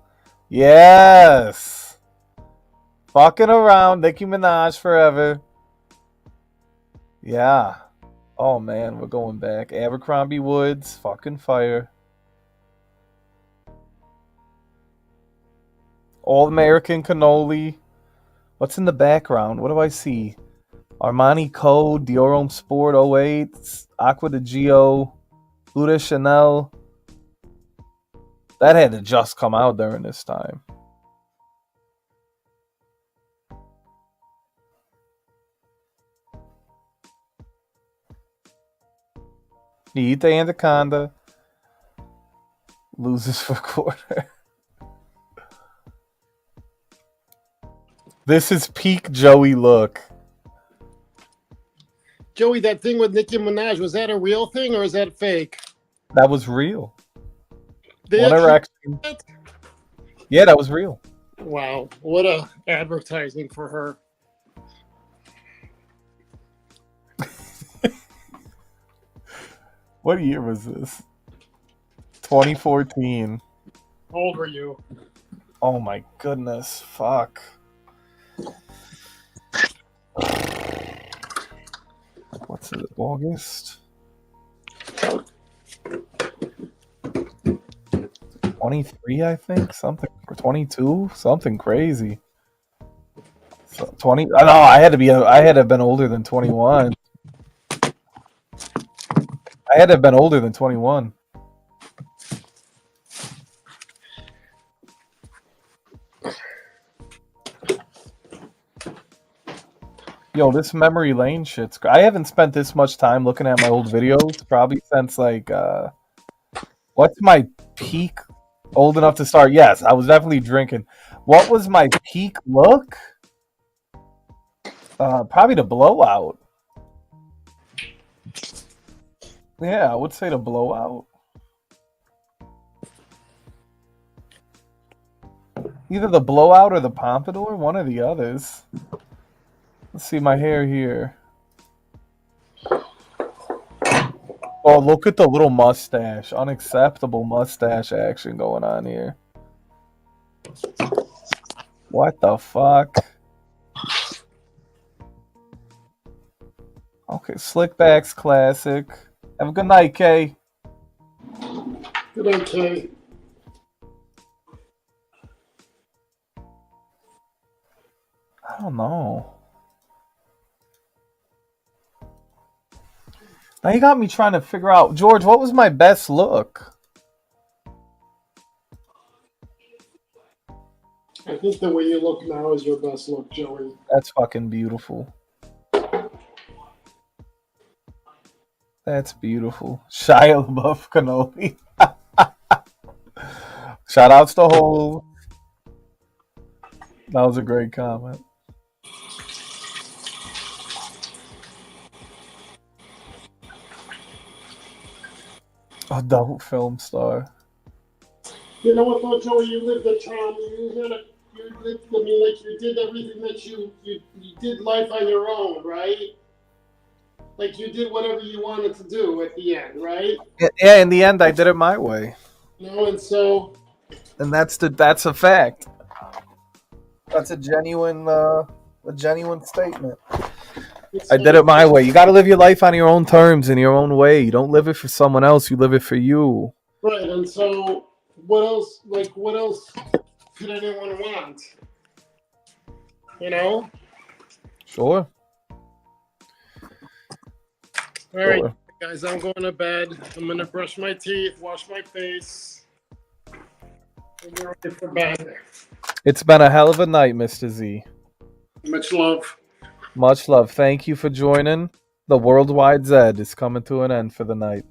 Yes. Fucking around. Nicki Minaj forever. Yeah. Oh man, we're going back. Abercrombie Woods. Fucking fire. All American cannoli. What's in the background? What do I see? Armani Code, Dior Homme Sport 08, Aqua de Gio, Blue de Chanel. That had to just come out during this time. You eat the anaconda, loses for a quarter. This is peak Joey look. Joey, that thing with Nicki Minaj, was that a real thing or is that fake? That was real. They One Erection. Yeah, that was real. Wow, what a advertising for her. What year was this? 2014. How old were you? Oh my goodness. Fuck. What's it? August? 23, I think? Something. Or 22? Something crazy. So 20. Oh, no, I had to have been older than 21. I had to have been older than 21. Yo, this memory lane shit's. I haven't spent this much time looking at my old videos probably since like. What's my peak? Old enough to start? Yes, I was definitely drinking. What was my peak look? Probably the blowout. Yeah, I would say the blowout. Either the blowout or the pompadour, one or the others. Let's see my hair here. Oh, look at the little mustache. Unacceptable mustache action going on here. What the fuck? Okay, Slickbacks classic. Have a good night, Kay. Good night, Kay. I don't know. Now you got me trying to figure out, George, what was my best look? I think the way you look now is your best look, Joey. That's fucking beautiful. That's beautiful. Shia LaBeouf Kenobi. Shout outs to Hole. That was a great comment. Adult film star. You know what, though, Joey? You lived the charm. You lived. I mean, like you did everything that you did life on your own, right? Like you did whatever you wanted to do at the end, right? Yeah, in the end, I did it my way, You know, and so and that's a fact. That's a genuine statement. I did it my way. You got to live your life on your own terms in your own way. You don't live it for someone else. You live it for you. right, and so what else? Like what else could anyone want? You know. Sure. All right, guys, I'm going to bed. I'm gonna brush my teeth, wash my face, and get ready for bed. It's been a hell of a night, Mr. Z. Much love. Much love. Thank you for joining. The World Wide Zed is coming to an end for the night.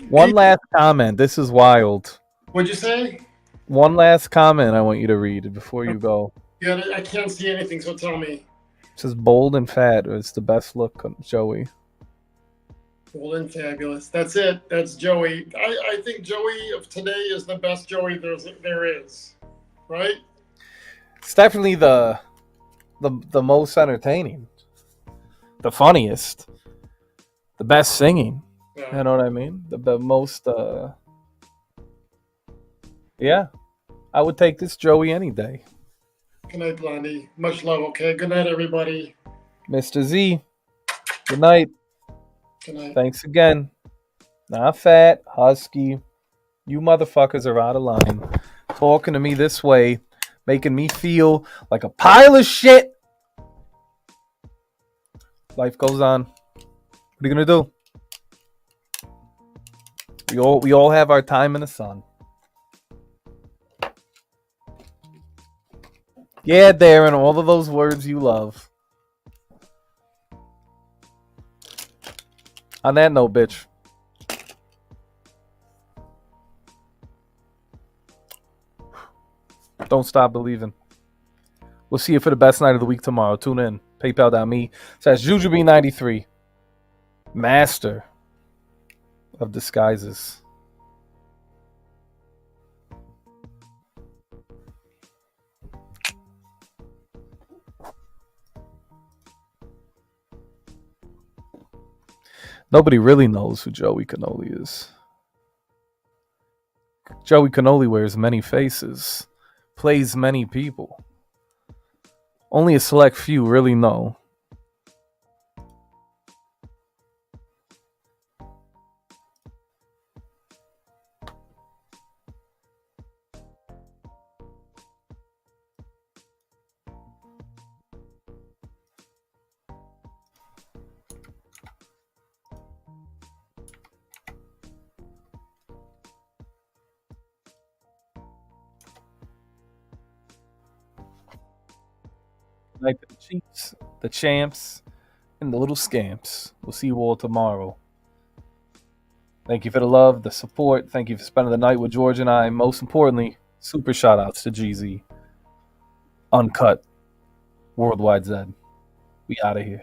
One last comment. This is wild. What'd you say? One last comment I want you to read before you go. Yeah, I can't see anything, so tell me. It says bold and fat is the best look on Joey. Bold and fabulous. That's it. That's Joey. I think Joey of today is the best Joey there is. Right? It's definitely the most entertaining, the funniest, the best singing. Yeah. You know what I mean? The most. Yeah, I would take this Joey any day. Good night, Blondie. Much love. Okay. Good night, everybody. Mr. Z. Good night. Good night. Thanks again. Not fat, husky. You motherfuckers are out of line. Talking to me this way, making me feel like a pile of shit. Life goes on. What are you gonna do? We all have our time in the sun. Yeah, Darren, all of those words you love. On that note, bitch. Don't stop believing. We'll see you for the best night of the week tomorrow. Tune in. PayPal.me/Jujubee93. Master of disguises. Nobody really knows who Joey Cannoli is. Joey Cannoli wears many faces, plays many people. Only a select few really know. Like the Chiefs, the champs, and the little scamps. We'll see you all tomorrow. Thank you for the love, the support. Thank you for spending the night with George and I. Most importantly, super shout outs to GZ. Uncut. World Wide Zed. We out of here.